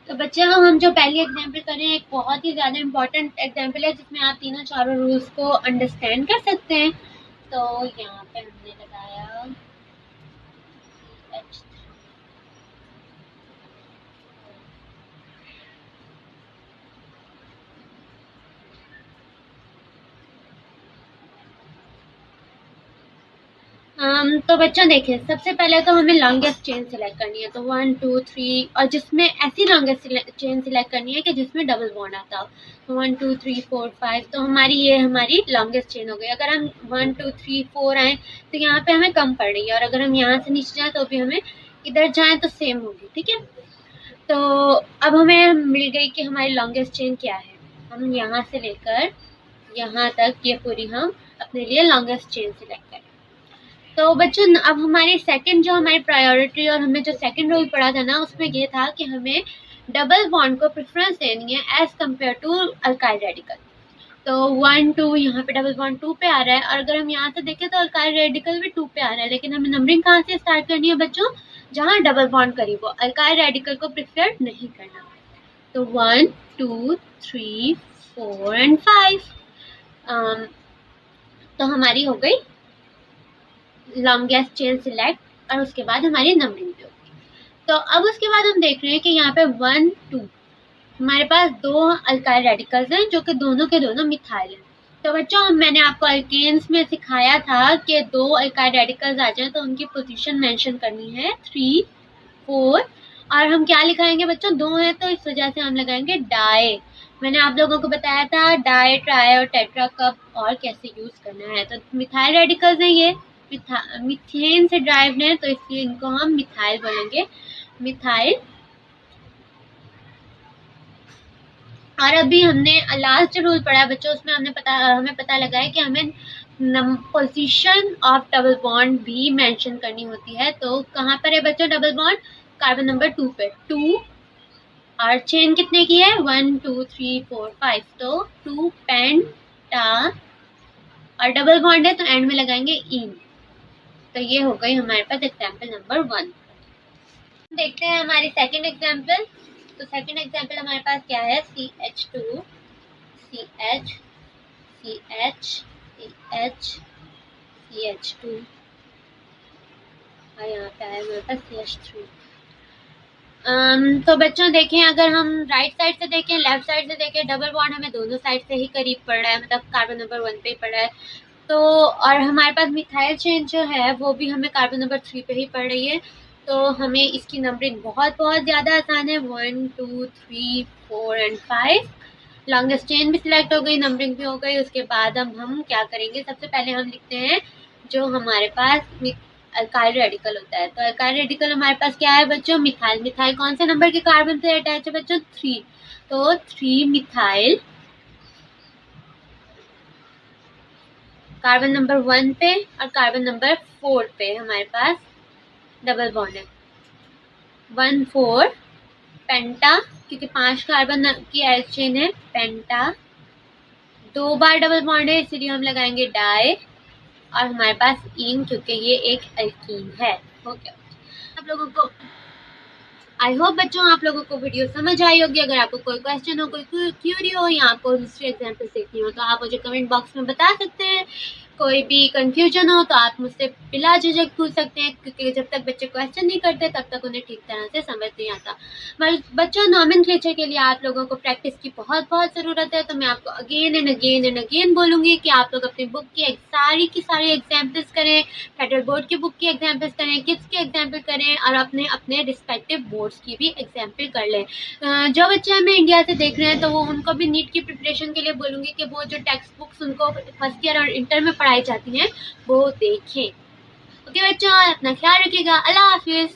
तो बच्चों हम जो पहली एग्जांपल कर रहे हैं एक बहुत ही ज़्यादा इम्पोर्टेंट एग्जांपल है, जिसमें आप तीनों चारों रूल्स को अंडरस्टैंड कर सकते हैं। तो यहाँ पे हमने लगाया H3। तो बच्चों देखिए, सबसे पहले तो हमें लॉन्गेस्ट चेन सिलेक्ट करनी है, तो 1 2 3, और जिसमें ऐसी लॉन्गेस्ट चेन सिलेक्ट करनी है कि जिसमें डबल बॉन्ड आता हो। तो 1 2 3 4 5, तो ये हमारी लॉन्गेस्ट चेन हो गई। अगर हम 1 2 3 4 आए तो यहाँ पे हमें कम पड़ रही है, और अगर हम यहाँ से नीचे जाए तो भी हमें इधर जाए तो सेम होगी, ठीक है। तो अब हमें मिल गई कि हमारी लॉन्गेस्ट चेन क्या है। हम यहाँ से लेकर यहाँ तक ये पूरी हम अपने लिए लॉन्गेस्ट चेन सिलेक्ट करें। तो बच्चों अब हमारी सेकंड जो हमारी प्रायोरिटी और हमें जो सेकंड रूल पढ़ा था ना, उसमें ये था कि हमें डबल बॉन्ड को प्रेफरेंस देनी है as compared to alkyl radical. तो 1 2 यहाँ पे डबल बॉन्ड 2 पे आ रहा है, और अगर हम यहाँ से देखें तो अल्काइल रेडिकल भी 2 पे आ रहा है, लेकिन हमें नंबरिंग कहाँ से स्टार्ट करनी है बच्चों, जहाँ डबल बॉन्ड करीब हो, अल्काइल रेडिकल को प्रेफर नहीं करना। तो 1 2 3 4 एंड 5, तो हमारी हो गई लॉन्गेस्ट चेन सिलेक्ट, और उसके बाद हमारी नंबरिंग भी होगी। तो अब उसके बाद हम देख रहे हैं कि यहाँ पे 1 2 हमारे पास 2 अल्काइल रेडिकल्स हैं, जो कि दोनों के दोनों मिथाइल हैं। तो बच्चों मैंने आपको अल्केन्स में सिखाया था कि 2 अल्काइल रेडिकल्स आ जाए तो उनकी पोजीशन मेंशन करनी है 3 4, और हम क्या लिखाएंगे बच्चों, 2 है तो इस वजह से हम लगाएंगे डाई। मैंने आप लोगों को बताया था डाई, ट्राई और टेट्रा कब और कैसे यूज करना है। तो मिथाइल रेडिकल्स हैं, ये मिथेन से ड्राइव्ड है, तो इसलिए इनको हम मिथाइल बोलेंगे, मिथाइल। और अभी हमने लास्ट रूल पढ़ा बच्चों, उसमें हमें पता लगा है कि हमें पोजीशन ऑफ डबल बॉन्ड भी मेंशन करनी होती है। तो कहाँ पर है बच्चों डबल बॉन्ड, कार्बन नंबर 2 पे, 2, और चेन कितने की है 1 2 3 4 5, तो 2 पेंटा, और डबल बॉन्ड है तो एंड में लगाएंगे इन। तो ये हो गई हमारे पास एग्जाम्पल नंबर 1। देखते हैं हमारी सेकंड एग्जाम्पल। तो सेकंड एग्जाम्पल हमारे पास क्या है, CH2 CH CH CH CH2, और यहाँ पे आया हमारे पास CH3। तो बच्चों देखें, अगर हम राइट साइड से देखें, लेफ्ट साइड से देखें, डबल बॉन्ड हमें दोनों साइड से ही करीब पड़ रहा है, मतलब कार्बन नंबर 1 पे ही पड़ रहा है। तो और हमारे पास मिथाइल चेन जो है वो भी हमें कार्बन नंबर 3 पे ही पड़ रही है। तो हमें इसकी नंबरिंग बहुत ज़्यादा आसान है, 1 2 3 4 एंड 5। लॉन्गेस्ट चेन भी सिलेक्ट हो गई, नंबरिंग भी हो गई। उसके बाद हम क्या करेंगे, सबसे पहले हम लिखते हैं जो हमारे पास अल्काइल रेडिकल होता है। तो अल्काइल रेडिकल हमारे पास क्या है बच्चों, मिथाइल। मिथाइल कौन से नंबर के कार्बन से अटैच है बच्चों, 3। तो 3 मिथाइल, कार्बन नंबर 1 पे और कार्बन नंबर 4 पे हमारे पास डबल बॉन्ड है, 1 4 पेंटा, क्योंकि 5 कार्बन की एल्क चेन है, पेंटा। 2 बार डबल बॉन्ड है इसलिए हम लगाएंगे डाई, और हमारे पास इन, क्योंकि ये एक एल्कीन है। ओके, आप लोगों को आई होप बच्चों आप लोगों को वीडियो समझ आई होगी। अगर आपको कोई क्वेश्चन हो, कोई क्यूरी हो, या आपको दूसरी एग्जाम्पल देखनी हो, तो आप मुझे कमेंट बॉक्स में बता सकते हैं। कोई भी कंफ्यूजन हो तो आप मुझसे बिला झिझक पूछ सकते हैं, क्योंकि जब तक बच्चे क्वेश्चन नहीं करते तब तक उन्हें ठीक तरह से समझ नहीं आता। बच्चों नॉमेनक्लेचर के लिए आप लोगों को प्रैक्टिस की बहुत ज़रूरत है। तो मैं आपको अगेन एंड अगेन बोलूँगी कि आप लोग अपनी बुक की सारी एग्जाम्पल्स करें, फेडरल बोर्ड की बुक की एग्जाम्पल्स करें, किड्स की एग्जाम्पल करें, और अपने रिस्पेक्टिव बोर्ड्स की भी एग्जाम्पल कर लें। जो बच्चे हमें इंडिया से देख रहे हैं तो वो उनको भी नीट की प्रिपरेशन के लिए बोलूँगी कि वो जो टेक्स्ट बुक्स उनको फर्स्ट ईयर और इंटर में पढ़ाई जाती हैं वो देखें। ओके बच्चों, अपना ख्याल रखिएगा। अल्लाह हाफिज़।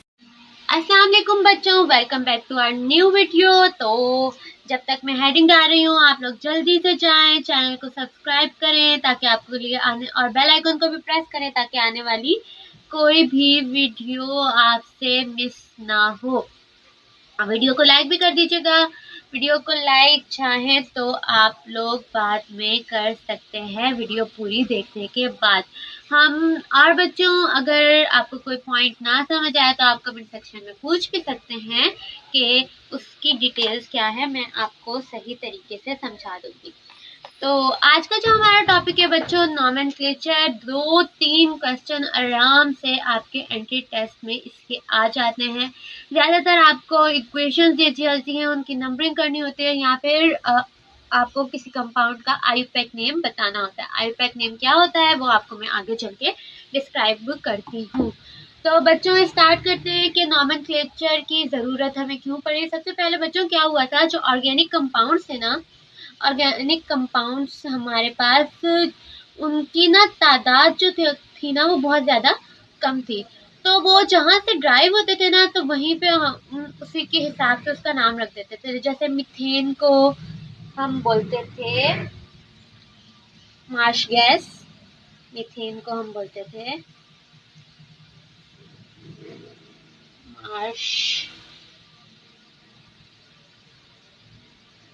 अस्सलाम वालेकुम बच्चों, welcome back to our new video. तो जब तक मैं हेडिंग डाल रही हूँ आप लोग जल्दी से जाएं, चैनल को सब्सक्राइब करें ताकि आपको लिए आने और बेल आइकन को भी प्रेस करें ताकि आने वाली कोई भी वीडियो आपसे मिस ना हो। वीडियो को लाइक भी कर दीजिएगा। वीडियो को लाइक चाहें तो आप लोग बाद में कर सकते हैं वीडियो पूरी देखने के बाद। हम और बच्चों, अगर आपको कोई पॉइंट ना समझ आए तो आप कमेंट सेक्शन में पूछ भी सकते हैं कि उसकी डिटेल्स क्या है, मैं आपको सही तरीके से समझा दूंगी। तो आज का जो हमारा टॉपिक है बच्चों, नॉमेनक्लेचर। 2-3 क्वेश्चन आराम से आपके एंट्री टेस्ट में इसके आ जाते हैं। ज़्यादातर आपको इक्वेशंस दी जाती हैं, उनकी नंबरिंग करनी होती है या फिर आपको किसी कंपाउंड का आईयूपैक नेम बताना होता है। आईयूपैक नेम क्या होता है वो आपको मैं आगे चल के डिस्क्राइब करती हूँ। तो बच्चों स्टार्ट करते हैं कि नॉमेनक्लेचर की ज़रूरत हमें क्यों पड़ी। सबसे पहले बच्चों क्या हुआ था, जो ऑर्गेनिक कंपाउंड्स है ना, ऑर्गेनिक कंपाउंड्स हमारे पास उनकी ना तादाद जो थी ना वो बहुत ज़्यादा कम थी। तो वो जहाँ से ड्राइव होते थे ना तो वहीं पे हम उसी के हिसाब से उसका नाम रख देते थे। जैसे मीथेन को हम बोलते थे मार्श गैस, मीथेन को हम बोलते थे मार्श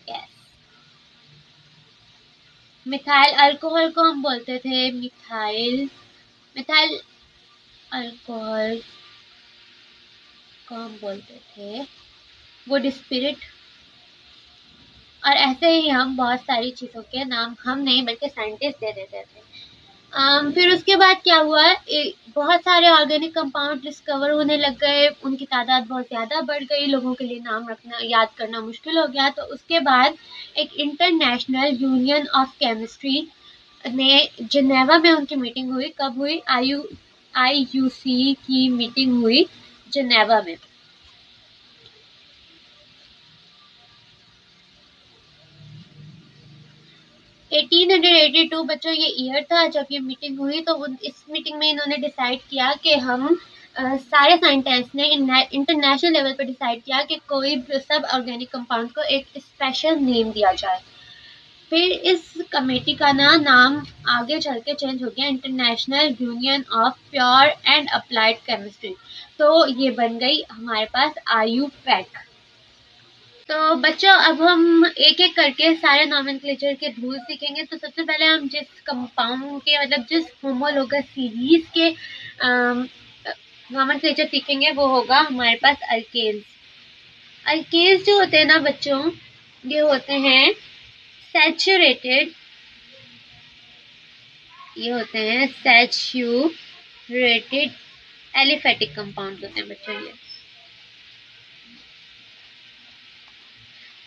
गैस। मिथाइल अल्कोहल को हम बोलते थे मिथाइल अल्कोहल को हम बोलते थे वुड स्पिरिट। और ऐसे ही हम बहुत सारी चीज़ों के नाम हम नहीं बल्कि साइंटिस्ट दे देते थे। फिर उसके बाद क्या हुआ, बहुत सारे ऑर्गेनिक कंपाउंड डिस्कवर होने लग गए, उनकी तादाद बहुत ज़्यादा बढ़ गई, लोगों के लिए नाम रखना याद करना मुश्किल हो गया। तो उसके बाद एक इंटरनेशनल यूनियन ऑफ केमिस्ट्री ने जिनेवा में उनकी मीटिंग हुई। कब हुई? IUC की मीटिंग हुई जिनेवा में। 1882 बच्चों ये ईयर था जब ये मीटिंग हुई। तो इस मीटिंग में इन्होंने डिसाइड किया कि हम सारे साइंटिस्ट ने इंटरनेशनल लेवल पर डिसाइड किया कि कोई सब ऑर्गेनिक कंपाउंड को एक स्पेशल नेम दिया जाए। फिर इस कमेटी का नाम आगे चल के चेंज हो गया, international union of pure and applied chemistry. तो ये बन गई हमारे पास IUPAC। तो बच्चों अब हम एक एक करके सारे नॉमेनक्लेचर के रूल सीखेंगे। तो सबसे पहले हम जिस कंपाउंड के मतलब जिस होमोलोगस सीरीज के नॉमेनक्लेचर सीखेंगे वो होगा हमारे पास अल्केन्स। अल्केन्स जो होते हैं ना बच्चों, ये होते हैं सैचुरेटेड, ये होते हैं सैचुरेटेड एलिफेटिक कंपाउंड होते हैं बच्चों। ये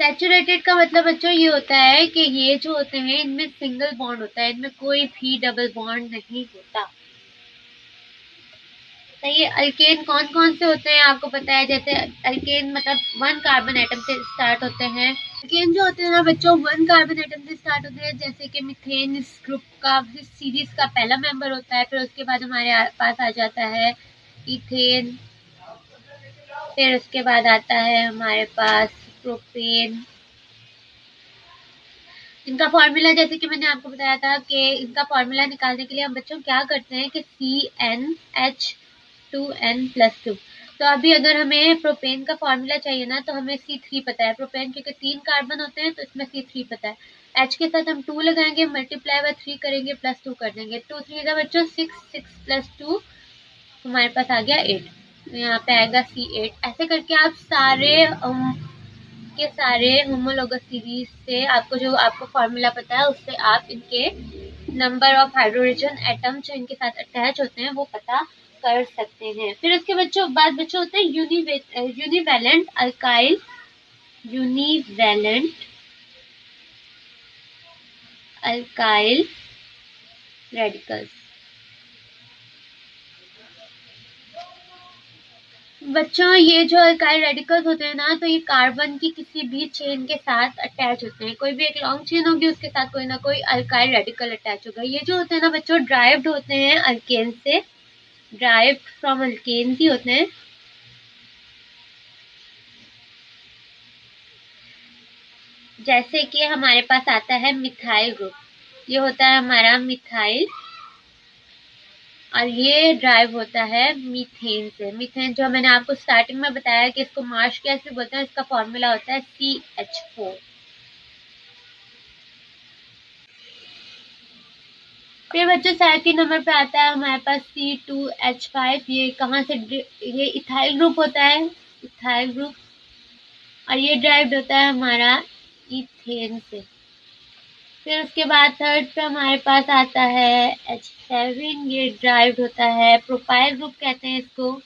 सैचुरेटेड का मतलब बच्चों ये होता है कि ये जो होते हैं इनमें सिंगल बॉन्ड होता है, इनमें कोई भी डबल बॉन्ड नहीं होता। तो ये अल्केन कौन कौन से होते हैं आपको पता है? जैसे अल्केन मतलब 1 कार्बन एटम से स्टार्ट होते हैं। अल्केन जो होते हैं ना बच्चों 1 कार्बन एटम से स्टार्ट होते हैं, जैसे कि मीथेन इस ग्रुप का इस सीरीज का पहला मेंबर होता है। फिर उसके बाद हमारे पास आ जाता है इथेन, फिर उसके बाद आता है हमारे पास प्रोपेन। इनका फॉर्मूला जैसे कि मैंने आपको बताया था कि इनका फॉर्मूला निकालने के लिए हम बच्चों क्या करते हैं कि CnH2n+2। तो अभी अगर हमें प्रोपेन का फॉर्मूला चाहिए ना तो हमें C3 पता है। प्रोपेन क्योंकि 3 कार्बन होते हैं तो इसमें C3 पता है। H के साथ हम 2 लगाएंगे, मल्टीप्लाई बाय 3 करेंगे, +2 कर देंगे। 2 3 का बच्चों 6, 6 + 2 हमारे पास आ गया 8। तो यहाँ पे आएगा C8। ऐसे करके आप सारे के सारे होमोलोगस सीरीज से आपको जो आपको फॉर्मूला पता है उससे आप इनके नंबर ऑफ हाइड्रोजन एटम जो इनके साथ अटैच होते हैं वो पता कर सकते हैं। फिर उसके बाद बच्चों होते हैं यूनिवैलेंट अल्काइल, यूनिवैलेंट अल्काइल रेडिकल्स। बच्चों ये जो अल्काइल रेडिकल्स होते हैं ना तो ये कार्बन की किसी भी चेन के साथ अटैच होते हैं। कोई भी एक लॉन्ग चेन होगी उसके साथ कोई ना कोई अल्काइल रेडिकल अटैच होगा। ये जो होते हैं ना बच्चों ड्राइव्ड होते हैं अल्केन से, ड्राइव्ड फ्रॉम अल्केन ही होते हैं। जैसे कि हमारे पास आता है मिथाइल ग्रुप, ये होता है हमारा मिथाइल, और ये ड्राइव होता है मीथेन से। मीथेन जो मैंने आपको स्टार्टिंग में बताया कि इसको मार्श गैस भी बोलते हैं, इसका फॉर्मूला होता है CH4। फिर बच्चों 3 नंबर पे आता है हमारे पास C2H5। ये कहाँ से, ये इथाइल ग्रुप होता है, इथाइल ग्रुप, और ये ड्राइव्ड होता है हमारा इथेन से। फिर उसके बाद थर्ड पे हमारे पास आता है H7। ये ड्राइव्ड होता है प्रोपाइल ग्रुप कहते हैं इसको,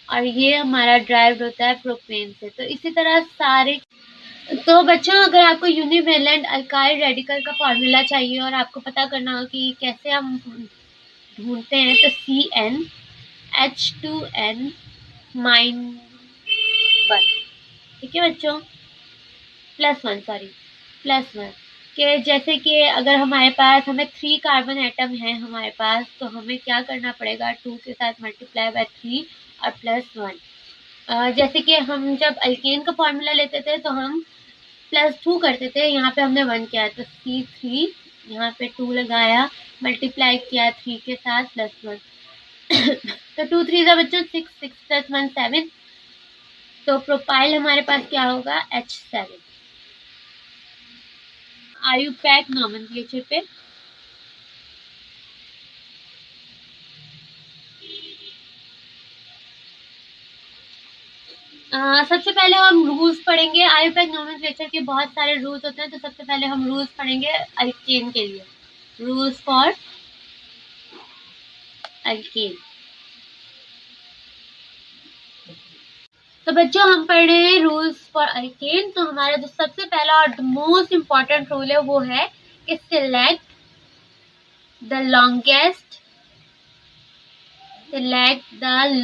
और ये हमारा ड्राइव्ड होता है प्रोपेन से। तो इसी तरह सारे, तो बच्चों अगर आपको यूनिवेलेंट अल्काइल रेडिकल का फॉर्मूला चाहिए और आपको पता करना हो कि कैसे हम ढूंढते हैं, तो CnH2n-1, ठीक है बच्चों, +1, सॉरी, +1, कि जैसे कि अगर हमारे पास हमें 3 कार्बन एटम है हमारे पास, तो हमें क्या करना पड़ेगा, 2 के साथ मल्टीप्लाई बाय 3 और +1। जैसे कि हम जब अल्केन का फॉर्मूला लेते थे तो हम +2 करते थे, यहाँ पे हमने 1 किया, तो C3, यहाँ पे 2 लगाया, मल्टीप्लाई किया 3 के साथ +1, तो 2 3 जा बच्चों 6, 6 + 1 7, तो प्रोपाइल हमारे पास क्या होगा, H7। आयुपैक नोमेनक्लेचर पे सबसे पहले हम रूल्स पढ़ेंगे। आयुपैक नोमेनक्लेचर के बहुत सारे रूल्स होते हैं, तो सबसे पहले हम रूल्स पढ़ेंगे अल्केन के लिए, रूल्स फॉर अल्केन। तो बच्चों हम पढ़ रहे हैं रूल्स फॉर अल्केन। तो हमारा जो सबसे पहला और मोस्ट इम्पॉर्टेंट रूल है वो है कि सिलेक्ट द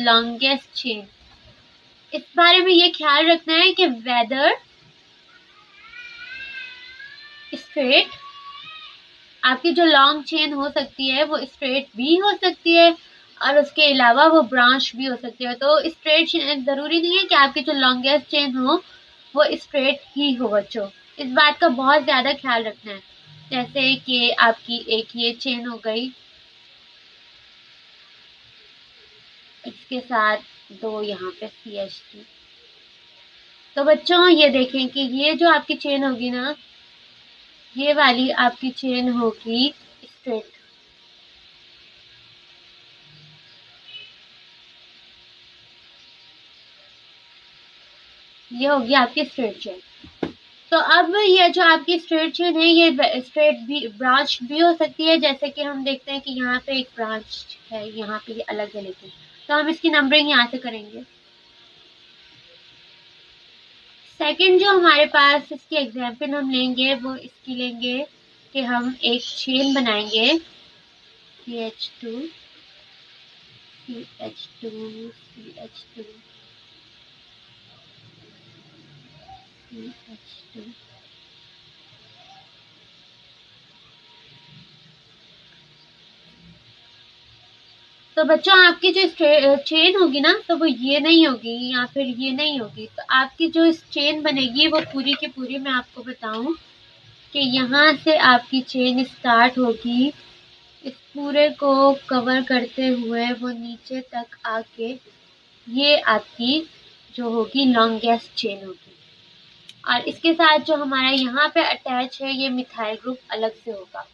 लॉन्गेस्ट चेन। इस बारे में ये ख्याल रखना है कि वेदर स्ट्रेट, आपकी जो लॉन्ग चेन हो सकती है वो स्ट्रेट भी हो सकती है, और उसके अलावा वो ब्रांच भी हो सकती है। तो स्ट्रेट जरूरी नहीं है कि आपकी जो लॉन्गेस्ट चेन हो वो स्ट्रेट ही हो बच्चों, इस बात का बहुत ज्यादा ख्याल रखना है। जैसे कि आपकी एक ये चेन हो गई, इसके साथ 2 यहाँ पे CH2। तो बच्चों ये देखें कि ये जो आपकी चेन होगी ना, ये वाली आपकी चेन होगी स्ट्रेट, ये होगी आपकी स्ट्रेट चेन। तो अब ये जो आपकी स्ट्रेट चेन है ये स्ट्रेट भी ब्रांच भी हो सकती है, जैसे कि हम देखते हैं कि यहाँ पे एक ब्रांच है, यहाँ पे ये अलग है, लेकिन तो हम इसकी नंबरिंग यहाँ से करेंगे। सेकंड जो हमारे पास इसकी एग्जाम्पल हम लेंगे वो इसकी लेंगे कि हम एक चेन बनाएंगे CH2 CH2 CH2 CH2। तो बच्चों आपकी जो चेन होगी ना, तो वो ये नहीं होगी या फिर ये नहीं होगी। तो आपकी जो चेन बनेगी वो पूरी की पूरी, मैं आपको बताऊं कि यहाँ से आपकी चेन स्टार्ट होगी, इस पूरे को कवर करते हुए वो नीचे तक आके ये आपकी जो होगी लॉन्गेस्ट चेन होगी, और इसके साथ जो हमारा यहाँ पे अटैच है ये मिथाइल ग्रुप अलग से होगा।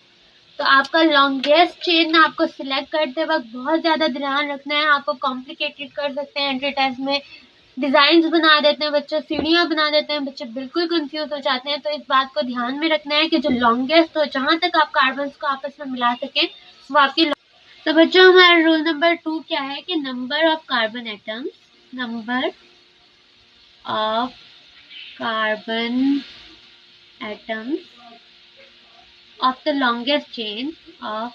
तो आपका लॉन्गेस्ट चेन आपको सिलेक्ट करते वक्त बहुत ज्यादा ध्यान रखना है। आपको कॉम्प्लिकेटेड कर सकते हैं एंट्री टेस्ट में, डिजाइन बना देते हैं बच्चे, सीढ़ियां बना देते हैं बच्चे, बिल्कुल कंफ्यूज हो जाते हैं। तो इस बात को ध्यान में रखना है कि जो लॉन्गेस्ट हो, जहां तक आप कार्बन को आपस में मिला सके वो आपकी। तो बच्चों हमारा रूल नंबर 2 क्या है कि number of carbon atoms, number of carbon atoms of the longest chain of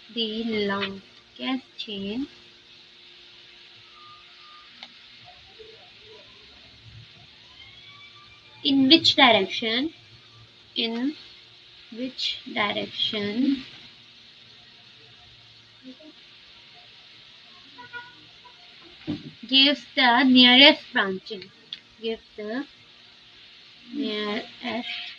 the longest chain in which direction, in which direction gives the nearest branching, gives the nearest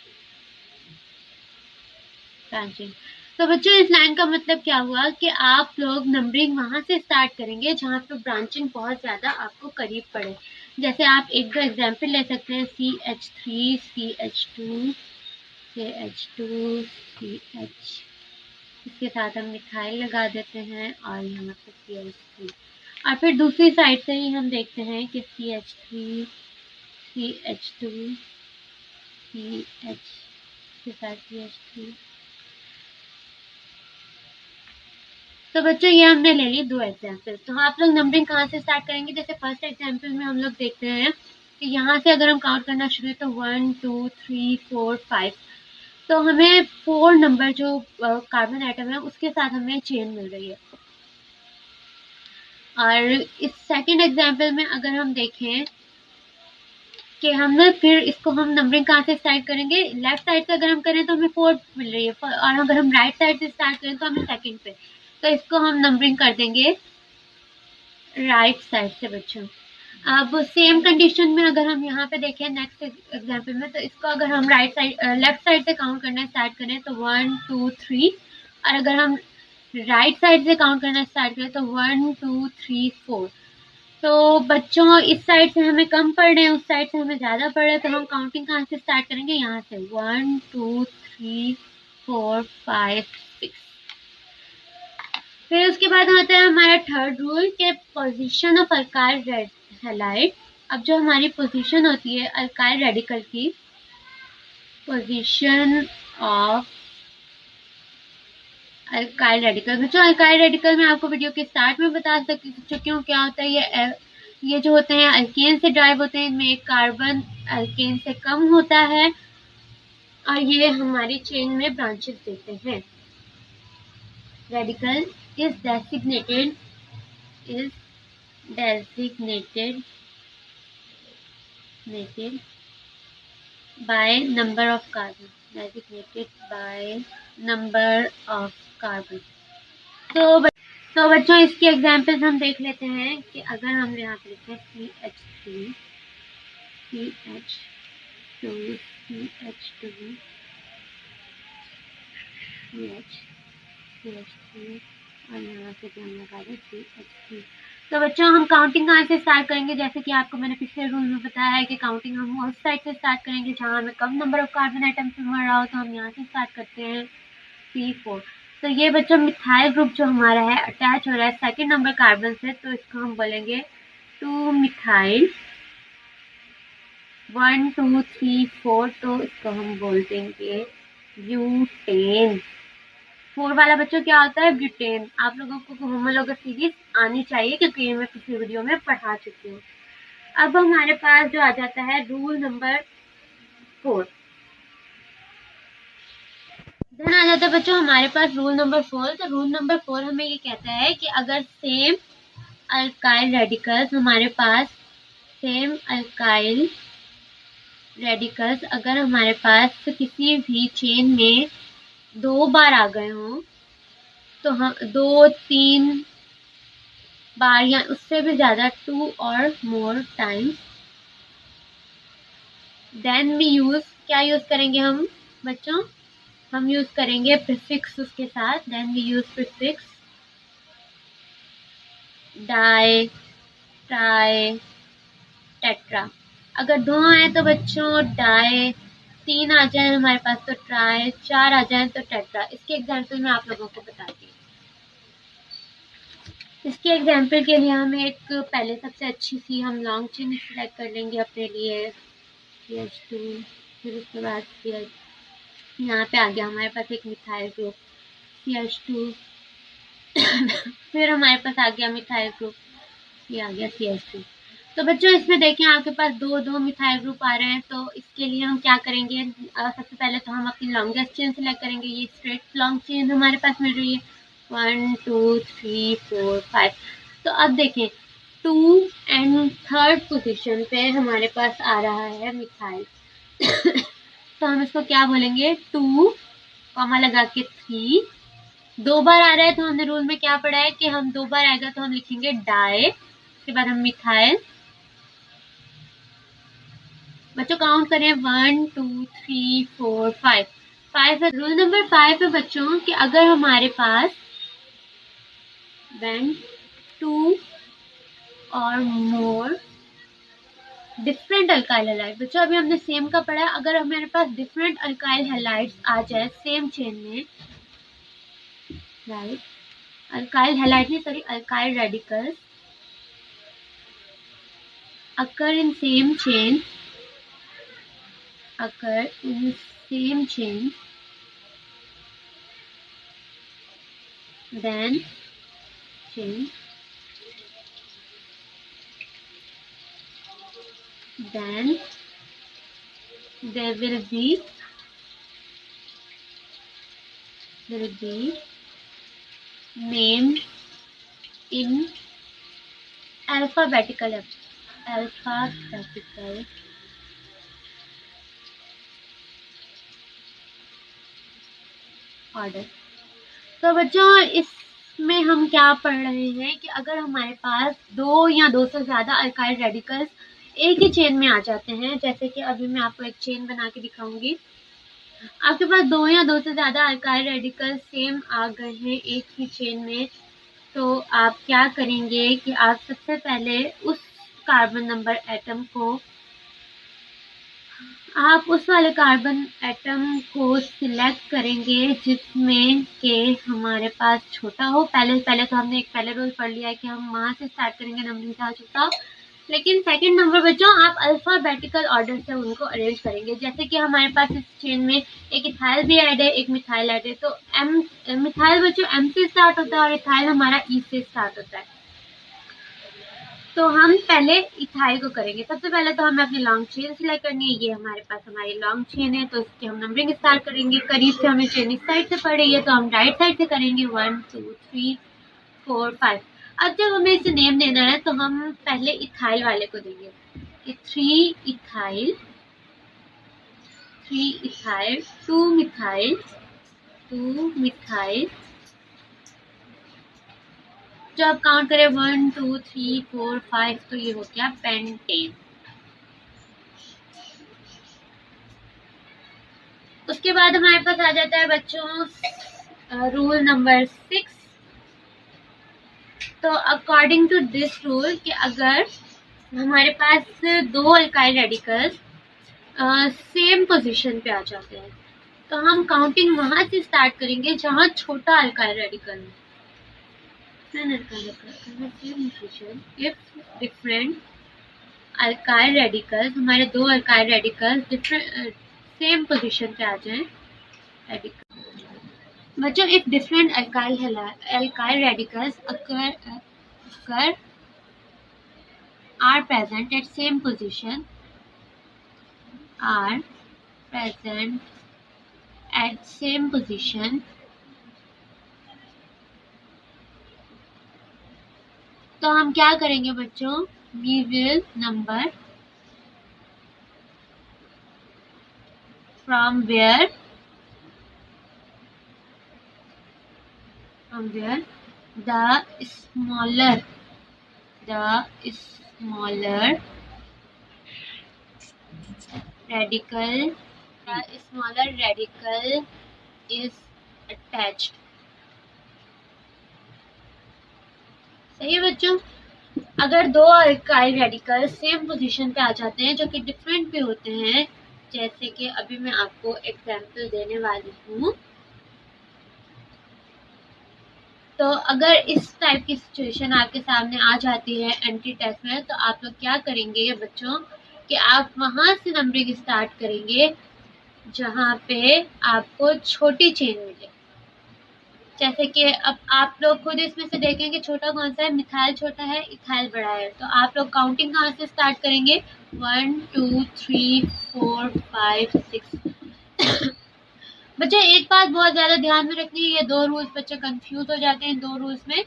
branching. तो बच्चों इस line का मतलब क्या हुआ कि आप लोग नंबरिंग वहां से स्टार्ट करेंगे जहां पे ब्रांचिंग बहुत ज्यादा आपको करीब पड़े। जैसे आप एक दो एग्जाम्पल ले सकते हैं, CH3, CH2, CH2, CH, इसके साथ हम मिथाइल लगा देते हैं और यहाँ पे CH3। और फिर दूसरी साइड से ही हम देखते हैं कि CH3, CH2, CH के साथ CH3। तो बच्चों ये हमने ले ली दो एग्जाम्पल। तो आप लोग नंबरिंग कहाँ से स्टार्ट करेंगे? जैसे फर्स्ट एग्जाम्पल में हम लोग देखते हैं कि यहाँ से अगर हम काउंट करना शुरू तो 1 2 3 4 5, तो हमें 4 नंबर जो कार्बन एटम है उसके साथ हमें चेन मिल रही है। और इस सेकंड एग्जाम्पल में अगर हम देखें कि हमने फिर इसको हम नंबरिंग कहाँ से स्टार्ट करेंगे, लेफ्ट साइड से अगर हम करें तो हमें 4 मिल रही है, और अगर हम राइट साइड से स्टार्ट करें तो हमें सेकंड पे, तो इसको हम नंबरिंग कर देंगे राइट साइड से बच्चों। अब सेम कंडीशन में अगर हम यहाँ पे देखें नेक्स्ट एग्जाम्पल में, तो इसको अगर हम राइट साइड लेफ्ट साइड से काउंट करना स्टार्ट करें तो 1 2 3, और अगर हम राइट साइड से काउंट करना स्टार्ट करें तो 1 2 3 4। तो बच्चों इस साइड से हमें कम पड़ रहे हैं, उस साइड से हमें ज्यादा पड़ रहे हैं, तो हम काउंटिंग कहाँ से स्टार्ट करेंगे? यहाँ से 1 2 3 4 5 6। फिर उसके बाद आता है हमारा थर्ड रूल के पोजीशन ऑफ अल्काइल हैलाइड। अब जो हमारी पोजीशन होती है अल्काइल रेडिकल की, पोजीशन ऑफ अल्काइल रेडिकल, बच्चों अल्काइल रेडिकल में आपको वीडियो के स्टार्ट में बता चुकी हूँ क्या होता है। ये जो होते हैं अल्केन से ड्राइव होते हैं, इनमें एक कार्बन अल्केन से कम होता है और ये हमारी चेन में ब्रांचेस देते हैं। Radical is designated by number of carbon, designated by number of carbon। तो बच्चों इसकी एग्जाम्पल्स हम देख लेते हैं कि अगर हम यहाँ पे लिखें CH3, CH2, CH2, CH3 और यहाँ से भी हम लगा दें CH3। तो बच्चों हम काउंटिंग कहाँ से स्टार्ट करेंगे? जैसे कि आपको मैंने पिछले रूल में बताया है कि काउंटिंग हम उस साइड से स्टार्ट करेंगे जहाँ हमें कम नंबर ऑफ कार्बन आइटम से मिल रहा हो, तो हम यहाँ से स्टार्ट करते हैं C4। तो ये बच्चों मिथाइल ग्रुप जो हमारा है अटैच हो रहा है सेकंड नंबर कार्बन से, तो इसको हम बोलेंगे 2 मिथाइल 1 2 3 4, तो इसको हम बोल देंगे ब्यूटेन। 4 वाला बच्चों क्या होता है? ब्यूटेन। आप लोगों को होमोलॉगस सीरीज आनी चाहिए क्योंकि ये मैं पिछली वीडियो में पढ़ा चुकी हूँ। अब हमारे पास जो आ जाता है रूल नंबर 4, देन आ जाता है बच्चों हमारे पास रूल नंबर 4। तो रूल नंबर 4 हमें ये कहता है कि अगर सेम अल्काइल रेडिकल्स हमारे पास, सेम अल्काइल रेडिकल्स अगर हमारे पास किसी भी चेन में 2 बार आ गए हों, तो हम 2 3 बार या उससे भी ज्यादा 2 और more times, then we use, क्या यूज करेंगे हम बच्चों? हम यूज करेंगे प्रीफिक्स उसके साथ। Then we use prefix di, tri, tetra. अगर 2 आए तो बच्चों डाई, 3 आ जाए हमारे पास तो ट्राई, 4 आ जाए तो टेट्रा। इसके एग्जाम्पल मैं आप लोगों को बताती हूँ। इसके एग्जाम्पल के लिए हमें एक पहले सबसे अच्छी सी हम लॉन्ग चेन सिलेक्ट कर लेंगे अपने लिए, CH2। फिर उसके बाद यहाँ पे आ गया हमारे पास एक मिथाइल ग्रुप CH2। फिर हमारे पास आ गया मिथाइल ग्रुप, ये आ गया CH2। तो बच्चों इसमें देखें आपके पास दो मिथाइल ग्रुप आ रहे हैं, तो इसके लिए हम क्या करेंगे? सबसे पहले तो हम अपनी लॉन्गेस्ट चेन सिलेक्ट करेंगे। ये स्ट्रेट लॉन्ग चेन हमारे पास मिल रही है 1 2 3 4 5। तो अब देखें 2 एंड थर्ड पोजीशन पे हमारे पास आ रहा है मिथाइल। तो हम इसको क्या बोलेंगे? 2 कॉमा लगा के 3। 2 बार आ रहा है तो हमने रूल में क्या पढ़ा है कि हम 2 बार आएगा तो हम लिखेंगे डाई, उसके बाद हम मिथाइल, बच्चों काउंट करें 1 2 3 4 5। 5 है। रूल नंबर 5 है बच्चों कि अगर हमारे पास when 2 और मोर डिफरेंट अल्काइल हैलाइड, बच्चों अभी हमने सेम का पढ़ा है, अगर हमारे पास डिफरेंट अल्काइल हैलाइड्स आ जाए सेम चेन में, राइट, अल्काइल हैलाइड नहीं sorry alkyl radicals occur in same chain, then chain then there will be name in alphabetical order। तो बच्चों इसमें हम क्या पढ़ रहे हैं कि अगर हमारे पास दो या दो से ज्यादा अल्काइल रेडिकल्स एक ही चेन में आ जाते हैं, जैसे कि अभी मैं आपको एक चेन बना के दिखाऊंगी, आपके पास दो या दो से ज्यादा अल्काइल रेडिकल्स सेम आ गए हैं एक ही चेन में, तो आप क्या करेंगे कि आप सबसे पहले उस कार्बन नंबर एटम को, आप उस वाले कार्बन एटम को सिलेक्ट करेंगे जिसमें के हमारे पास छोटा हो। पहले तो हमने एक पहले रूल पढ़ लिया है कि हम वहां से स्टार्ट करेंगे नंबरिंग का छोटा, लेकिन सेकंड नंबर बच्चों आप अल्फाबेटिकल ऑर्डर से उनको अरेंज करेंगे। जैसे कि हमारे पास इस चेन में एक इथाइल भी ऐड है, एक मिथाइल ऐड है, तो एम मिथाइल बच्चों एम से स्टार्ट होता है और इथाइल हमारा ई से स्टार्ट होता है। तो हम पहले इथाइल को करेंगे। सबसे पहले तो हमें अपनी लॉन्ग चेन सिलेक्ट करनी है। ये हमारे पास हमारी लॉन्ग चेन है, तो इसकी हम नंबरिंग स्टार्ट करेंगे। करीब से हमें चेन इस साइड से पड़ रही है, तो हम राइट साइड से करेंगे 1 2 3 4 5। अब जब हमें इसे नेम देना है तो हम पहले इथाइल वाले को देंगे कि 3 इथाइल 2 मिथाइल 2 मिथाइल। जब आप काउंट करें 1 2 3 4 5, तो ये हो गया पेंटेन। उसके बाद हमारे पास आ जाता है बच्चों रूल नंबर 6। तो अकॉर्डिंग टू दिस रूल कि अगर हमारे पास दो अल्काइल रेडिकल्स सेम पोजीशन पे आ जाते हैं, तो हम काउंटिंग वहां से स्टार्ट करेंगे जहां छोटा अल्काइल रेडिकल है। इफ डिफरेंट अल्काइल रेडिकल्स, हमारे दो alkyl radicals different same position पे आ जाएं, बच्चों if different alkyl radicals are present at same position, तो हम क्या करेंगे बच्चों, we will number from where the smaller radical is attached। सही है बच्चों। अगर दो अल्काइल रेडिकल सेम पोजीशन पे आ जाते हैं जो कि डिफरेंट भी होते हैं, जैसे कि अभी मैं आपको एग्जांपल देने वाली हूँ, तो अगर इस टाइप की सिचुएशन आपके सामने आ जाती है एंटी टेस्ट में, तो आप लोग क्या करेंगे बच्चों कि आप वहां से नंबरिंग स्टार्ट करेंगे जहां पे आपको छोटी चेन मिले। जैसे कि अब आप लोग खुद इसमें से देखेंगे छोटा कौन सा है, मिथाइल छोटा है, इथाइल बड़ा है, तो आप लोग काउंटिंग कहाँ से स्टार्ट करेंगे 1 2 3 4 5 6। बच्चे एक बात बहुत ज्यादा ध्यान में रखनी है, ये दो रूल्स बच्चे कंफ्यूज हो जाते हैं दो रूल्स में,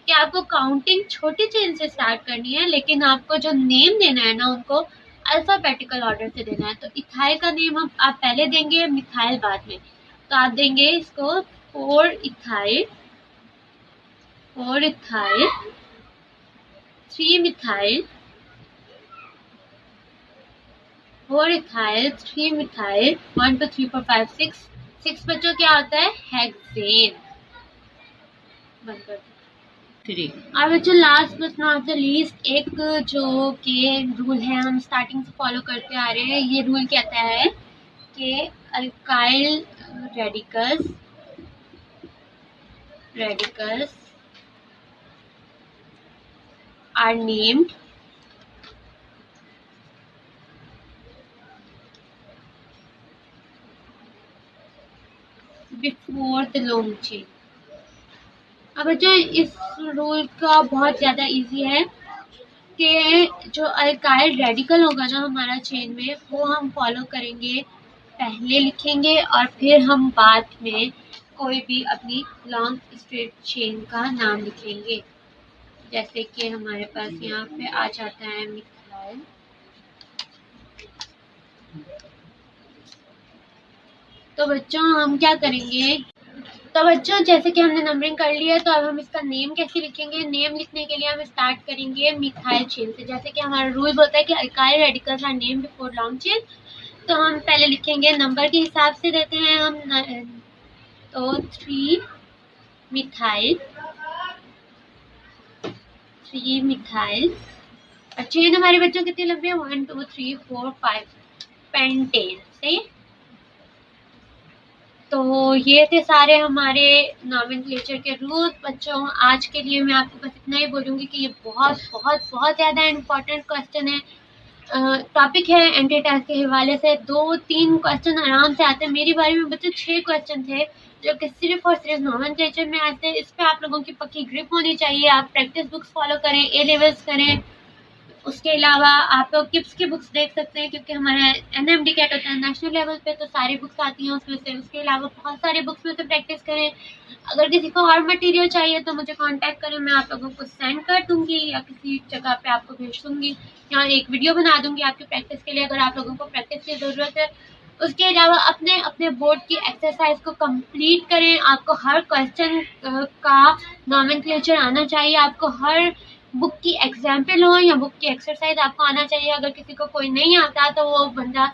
कि आपको काउंटिंग छोटी चेन से स्टार्ट करनी है, लेकिन आपको जो नेम देना है ना उनको अल्फाबेटिकल ऑर्डर से देना है। तो इथाइल का नेम हम आप पहले देंगे, मिथाइल बाद में। तो आप देंगे इसको 4 इथाइल 3 मिथाइल 4 इथाइल 3 मिथाइल 1 2 3 4 5 6 6 बच्चों क्या होता है हेक्सेन। बंद कर थ्री। और बच्चों last but not the least एक जो के रूल है हम स्टार्टिंग से फॉलो करते आ रहे हैं, ये रूल कहता है कि alkyl radicals are named before the long chain। अब बच्चों इस रूल का बहुत ज़्यादा इजी है कि जो अल्काइल रेडिकल होगा ना हमारा चेन में, वो हम फॉलो करेंगे, पहले लिखेंगे और फिर हम बाद में कोई भी अपनी लॉन्ग स्ट्रेट चेन का नाम लिखेंगे। जैसे कि हमारे पास यहाँ पे आ जाता है मिथाइल, तो बच्चों हम क्या करेंगे, तो बच्चों जैसे कि हमने नंबरिंग कर लिया, तो अब हम इसका नेम कैसे लिखेंगे। नेम लिखने के लिए हम स्टार्ट करेंगे मिथाइल चेन से। जैसे कि हमारा रूल बोलता है कि alkyl radicals are name before long chain, तो हम पहले लिखेंगे नंबर के हिसाब से देते हैं हम, तो 3 मिथाइल और चेन हमारे बच्चों कितनी लंबी है 1 2 3 4 5 पेंटेन। सही। तो ये थे सारे हमारे नॉमेनक्लेचर के रूल। बच्चों आज के लिए मैं आपको बस इतना ही बोलूँगी कि ये बहुत बहुत बहुत ज़्यादा इम्पोर्टेंट क्वेश्चन है, टॉपिक है। एंटी टैक्स के हवाले से 2-3 क्वेश्चन आराम से आते हैं। मेरी बारी में बच्चों 6 क्वेश्चन थे जो कि सिर्फ और सिर्फ नॉमेनक्लेचर में आते हैं। इस पे आप लोगों की पक्की ग्रिप होनी चाहिए। आप प्रैक्टिस बुक्स फॉलो करें, ए लेवल्स करें। उसके अलावा आप लोग किप्स की बुक्स देख सकते हैं, क्योंकि हमारा एनएमडी कैट होता है नेशनल लेवल पे, तो सारी बुक्स आती हैं उसमें से। उसके अलावा बहुत सारी बुक्स में से प्रैक्टिस करें। अगर किसी को और मटेरियल चाहिए तो मुझे कांटेक्ट करें, मैं आप लोगों को सेंड कर दूंगी या किसी जगह पे आपको भेज दूंगी, या एक वीडियो बना दूंगी आपकी प्रैक्टिस के लिए, अगर आप लोगों को प्रैक्टिस की ज़रूरत है। उसके अलावा अपने अपने बोर्ड की एक्सरसाइज को कंप्लीट करें। आपको हर क्वेश्चन का नॉमेनक्लेचर आना चाहिए, आपको हर बुक की एग्जाम्पल हो या बुक की एक्सरसाइज आपको आना चाहिए। अगर किसी को कोई नहीं आता तो वो बंदा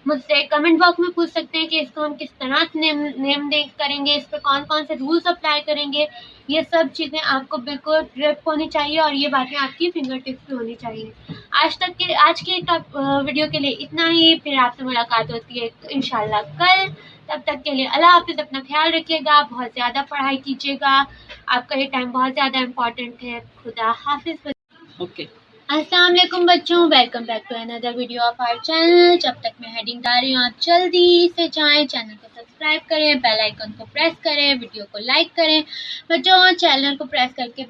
मुझसे कमेंट बॉक्स में पूछ सकते हैं कि इसको हम किस तरह से नेम देख करेंगे, इस पर कौन कौन से रूल्स अप्लाई करेंगे। ये सब चीज़ें आपको बिल्कुल ग्रिप होनी चाहिए और ये बातें आपकी फिंगर टिप्स पे होनी चाहिए। आज के वीडियो के लिए इतना ही। फिर आपसे मुलाकात होती है इंशाल्लाह कल। तब तक के लिए अल्लाह हाफिज़। अपना ख्याल रखिएगा, बहुत ज़्यादा पढ़ाई कीजिएगा, आपका ये टाइम बहुत ज़्यादा इम्पोर्टेंट है। खुदा हाफिज़। ओके। अस्सलाम वालेकुम बच्चों, welcome back to another video of our channel. जब तक मैं हेडिंग डाल रही हूँ आप जल्दी से जाएं, चैनल को सब्सक्राइब करें, बेल आइकन को प्रेस करें, वीडियो को लाइक करें। बच्चों चैनल को प्रेस करके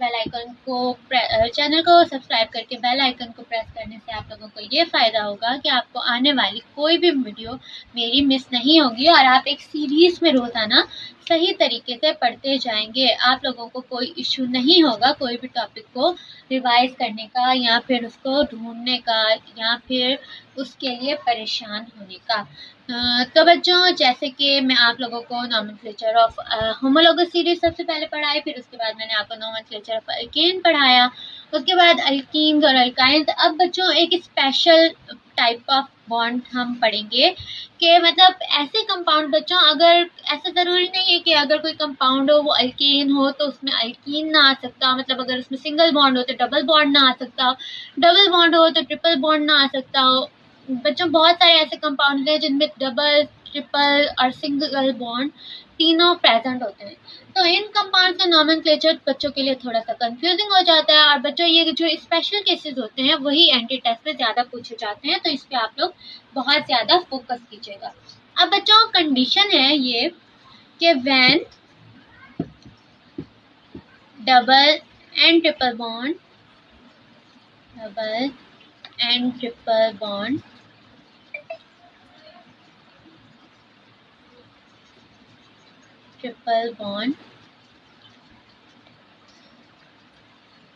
चैनल को सब्सक्राइब करके बेल आइकन को प्रेस करने से आप लोगों को ये फ़ायदा होगा कि आपको आने वाली कोई भी वीडियो मेरी मिस नहीं होगी और आप एक सीरीज़ में रोज़ाना सही तरीके से पढ़ते जाएंगे। आप लोगों को कोई इशू नहीं होगा कोई भी टॉपिक को रिवाइज करने का या फिर उसको ढूंढने का या फिर उसके लिए परेशान होने का। तो बच्चों जैसे कि मैं आप लोगों को नॉमेनक्लेचर ऑफ होमोलॉगस सीरीज सबसे पहले पढ़ाई, फिर उसके बाद मैंने आपको नॉमेनक्लेचर ऑफ अल्केन पढ़ाया, उसके बाद अल्कीन्स और अल्काइन्स। अब बच्चों एक स्पेशल टाइप ऑफ बॉन्ड हम पढ़ेंगे कि मतलब ऐसे कंपाउंड बच्चों, अगर ऐसा ज़रूरी नहीं है कि अगर कोई कंपाउंड हो वो अल्केन हो तो उसमें अल्कीन ना आ सकता, मतलब अगर उसमें सिंगल बॉन्ड हो तो डबल बॉन्ड ना आ सकता हो, डबल बॉन्ड हो तो ट्रिपल बॉन्ड ना आ सकता हो। बच्चों बहुत सारे ऐसे कंपाउंड हैं जिनमें डबल, ट्रिपल और सिंगल बॉन्ड तीनों प्रेजेंट होते हैं। तो इन कंपाउंड का नॉमेनक्लेचर बच्चों के लिए थोड़ा सा कंफ्यूजिंग हो जाता है, और बच्चों ये जो स्पेशल केसेस होते हैं वही एंटी टेस्ट में ज़्यादा पूछे जाते हैं, तो इस पर आप लोग बहुत ज़्यादा फोकस कीजिएगा। अब बच्चों कंडीशन है ये कि when double and triple bond double and triple bond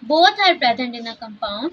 both are present in a compound,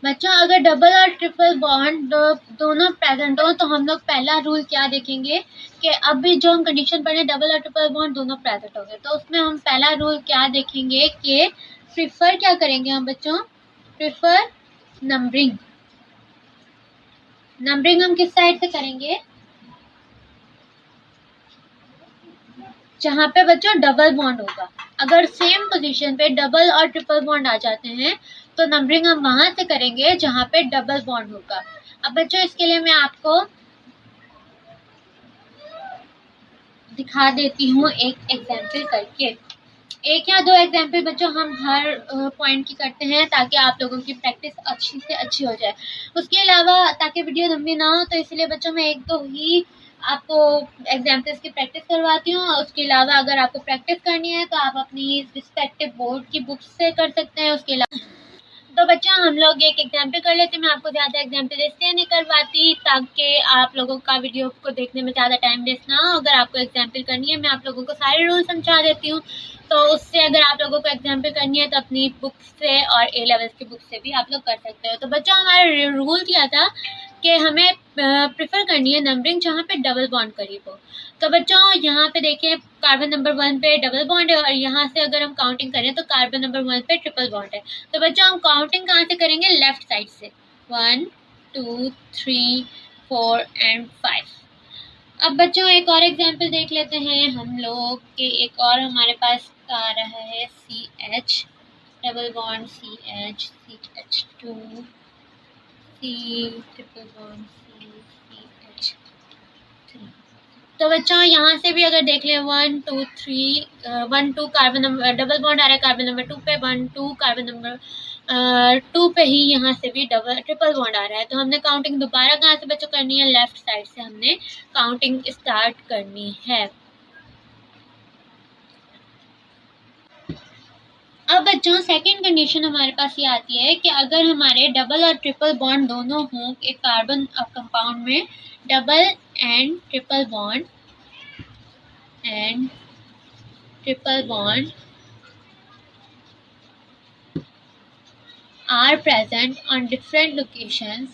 बच्चों अगर डबल और ट्रिपल बॉन्ड दोनों प्रेजेंट हो तो हम लोग पहला रूल क्या देखेंगे कि अभी जो हम कंडीशन पढ़े डबल और ट्रिपल बॉन्ड दोनों प्रेजेंट हो गए, तो उसमें हम पहला रूल क्या देखेंगे कि प्रिफर क्या करेंगे हम बच्चों, प्रिफर नंबरिंग। नंबरिंग हम किस साइड से करेंगे, जहाँ पे बच्चों डबल बॉन्ड होगा। अगर सेम पोजीशन पे डबल और ट्रिपल बॉन्ड आ जाते हैं तो नंबरिंग हम वहां से करेंगे जहाँ पे डबल बॉन्ड होगा। अब बच्चों इसके लिए मैं आपको दिखा देती हूँ एक एग्जाम्पल करके। एक या दो एग्जाम्पल बच्चों हम हर पॉइंट की करते हैं ताकि आप लोगों की प्रैक्टिस अच्छी से अच्छी हो जाए। उसके अलावा ताकि वीडियो लंबी ना हो तो इसलिए बच्चों मैं एक दो ही आपको एग्जाम्पल्स की प्रैक्टिस करवाती हूँ। उसके अलावा अगर आपको प्रैक्टिस करनी है तो आप अपनी रिस्पेक्टिव बोर्ड की बुक्स से कर सकते हैं। उसके अलावा तो बच्चों हम लोग एक एग्जाम्पल कर लेते हैं। मैं आपको ज़्यादा एग्जाम्पल इसलिए नहीं करवाती ताकि आप लोगों का वीडियो को देखने में ज़्यादा टाइम वेस्ट ना हो। अगर आपको एग्जाम्पल करनी है मैं आप लोगों को सारे रूल समझा देती हूँ, तो उससे अगर आप लोगों को एग्जाम्पल करनी है तो अपनी बुक से और ए लेवल्स की बुक से भी आप लोग कर सकते हो। तो बच्चों हमारा रूल क्या था कि हमें प्रेफर करनी है नंबरिंग जहाँ पे डबल बॉन्ड करीब हो। तो बच्चों यहाँ पे देखिए कार्बन नंबर 1 पे डबल बॉन्ड है और यहाँ से अगर हम काउंटिंग करें तो कार्बन नंबर 1 पे ट्रिपल बॉन्ड है। तो बच्चों हम काउंटिंग कहाँ से करेंगे, लेफ्ट साइड से, 1 2 3 4 एंड 5। अब बच्चों एक और एग्जाम्पल देख लेते हैं हम लोग कि एक और हमारे पास आ रहा है CH double bond CH2 C triple bond CH3। तो बच्चों यहाँ से भी अगर देख ले 1 2 3 1 2 कार्बन नंबर डबल बॉन्ड आ रहा है कार्बन नंबर 2 पे, 1 2 कार्बन नंबर 2 पे ही यहाँ से भी डबल ट्रिपल बॉन्ड आ रहा है। तो हमने काउंटिंग दोबारा कहाँ से बच्चों करनी है, लेफ्ट साइड से हमने काउंटिंग स्टार्ट करनी है। अब बच्चों सेकंड कंडीशन हमारे पास ये आती है कि अगर हमारे डबल और ट्रिपल बॉन्ड दोनों हों एक कार्बन कंपाउंड में, double and triple bond are present on different locations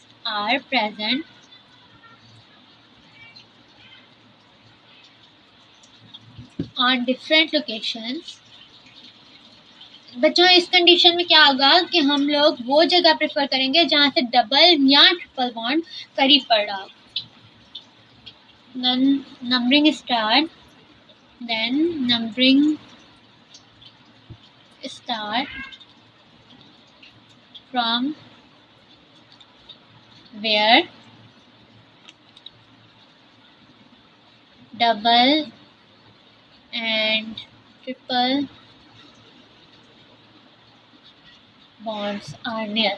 बच्चों इस कंडीशन में क्या होगा कि हम लोग वो जगह प्रेफर करेंगे जहां से डबल या ट्रिपल बॉन्ड करीब पड़ रहा हो। Numbering start from where double and triple bonds are near।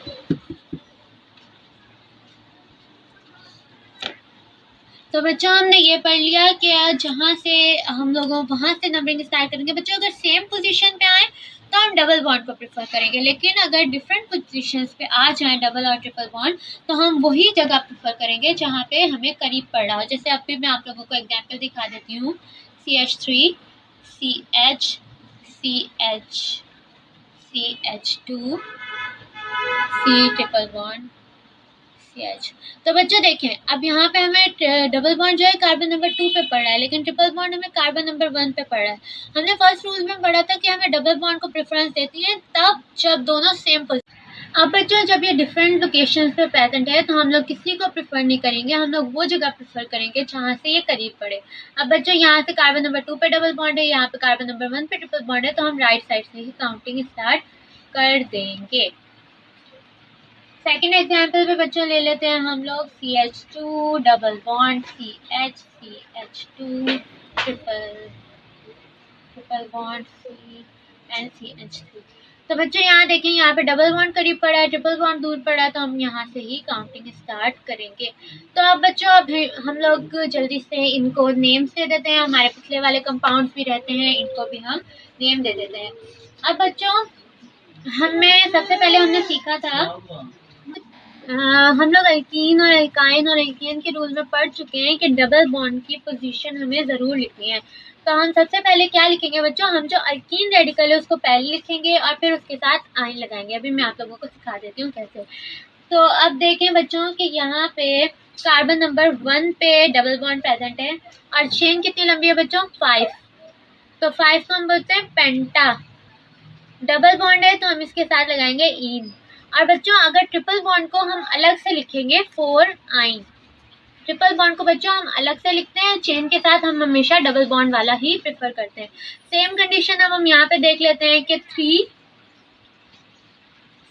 तो बच्चों हमने ये पढ़ लिया कि जहाँ से हम लोग वहाँ से नंबरिंग स्टार्ट करेंगे। बच्चों अगर सेम पोजीशन पे आए तो हम डबल बॉन्ड को प्रेफर करेंगे, लेकिन अगर डिफरेंट पोजीशंस पे आ जाए डबल और ट्रिपल बॉन्ड तो हम वही जगह प्रेफर करेंगे जहाँ पे हमें करीब पड़ रहा हो। जैसे अभी मैं आप लोगों को एग्जाम्पल दिखा देती हूँ, CH3 CH CH2 C triple bond CH। तो बच्चों देखें अब यहाँ पे हमें डबल बॉन्ड जो है कार्बन नंबर 2 पे पड़ रहा है, लेकिन ट्रिपल बॉन्ड हमें कार्बन नंबर 1 पे पड़ रहा है। हमने फर्स्ट रूल में पढ़ा था कि हमें डबल बॉन्ड को प्रेफरेंस देती है तब जब दोनों सेम। अब बच्चों जब ये डिफरेंट लोकेशन पे प्रेजेंट है तो हम लोग किसी को प्रेफर नहीं करेंगे, हम लोग वो जगह प्रेफर करेंगे जहाँ से ये करीब पड़े। अब बच्चों यहाँ से कार्बन नंबर 2 पे डबल बॉन्ड है, यहाँ पे कार्बन नंबर 1 पे ट्रिपल बॉन्ड है, तो हम राइट साइड से ही काउंटिंग स्टार्ट कर देंगे। सेकेंड एग्जाम्पल पे बच्चों ले लेते हैं हम लोग CH2 double bond CH2 triple bond CH3। तो बच्चों यहाँ देखें यहाँ पे डबल बॉन्ड करीब पड़ा है, ट्रिपल बॉन्ड दूर पड़ा है, तो हम यहाँ से ही काउंटिंग स्टार्ट करेंगे। तो अब बच्चों अब हम लोग जल्दी से इनको नेम्स दे देते हैं। हमारे पिछले वाले कंपाउंड्स भी रहते हैं, इनको भी हम नेम दे देते हैं। अब बच्चों हमें सबसे पहले हमने सीखा था हम लोग अल्कीन और अल्काइन और एल्केन के रूल में पढ़ चुके हैं कि डबल बॉन्ड की पोजीशन हमें ज़रूर लिखनी है। तो हम सबसे पहले क्या लिखेंगे बच्चों, हम जो अल्कीन रेडिकल है उसको पहले लिखेंगे और फिर उसके साथ आयन लगाएंगे। अभी मैं आप लोगों को सिखा देती हूँ कैसे। तो अब देखें बच्चों कि यहाँ पे कार्बन नंबर 1 पे डबल बॉन्ड प्रेजेंट है और चेन कितनी लंबी है बच्चों 5। तो 5 को हम बोलते हैं पेंटा। डबल बॉन्ड है तो हम इसके साथ लगाएंगे इन। और बच्चों अगर ट्रिपल बॉन्ड को हम अलग से लिखेंगे 4 आइन। ट्रिपल बॉन्ड को बच्चों हम अलग से लिखते हैं, चेन के साथ हम हमेशा डबल बॉन्ड वाला ही प्रेफर करते हैं। सेम कंडीशन अब हम यहाँ पे देख लेते हैं कि 3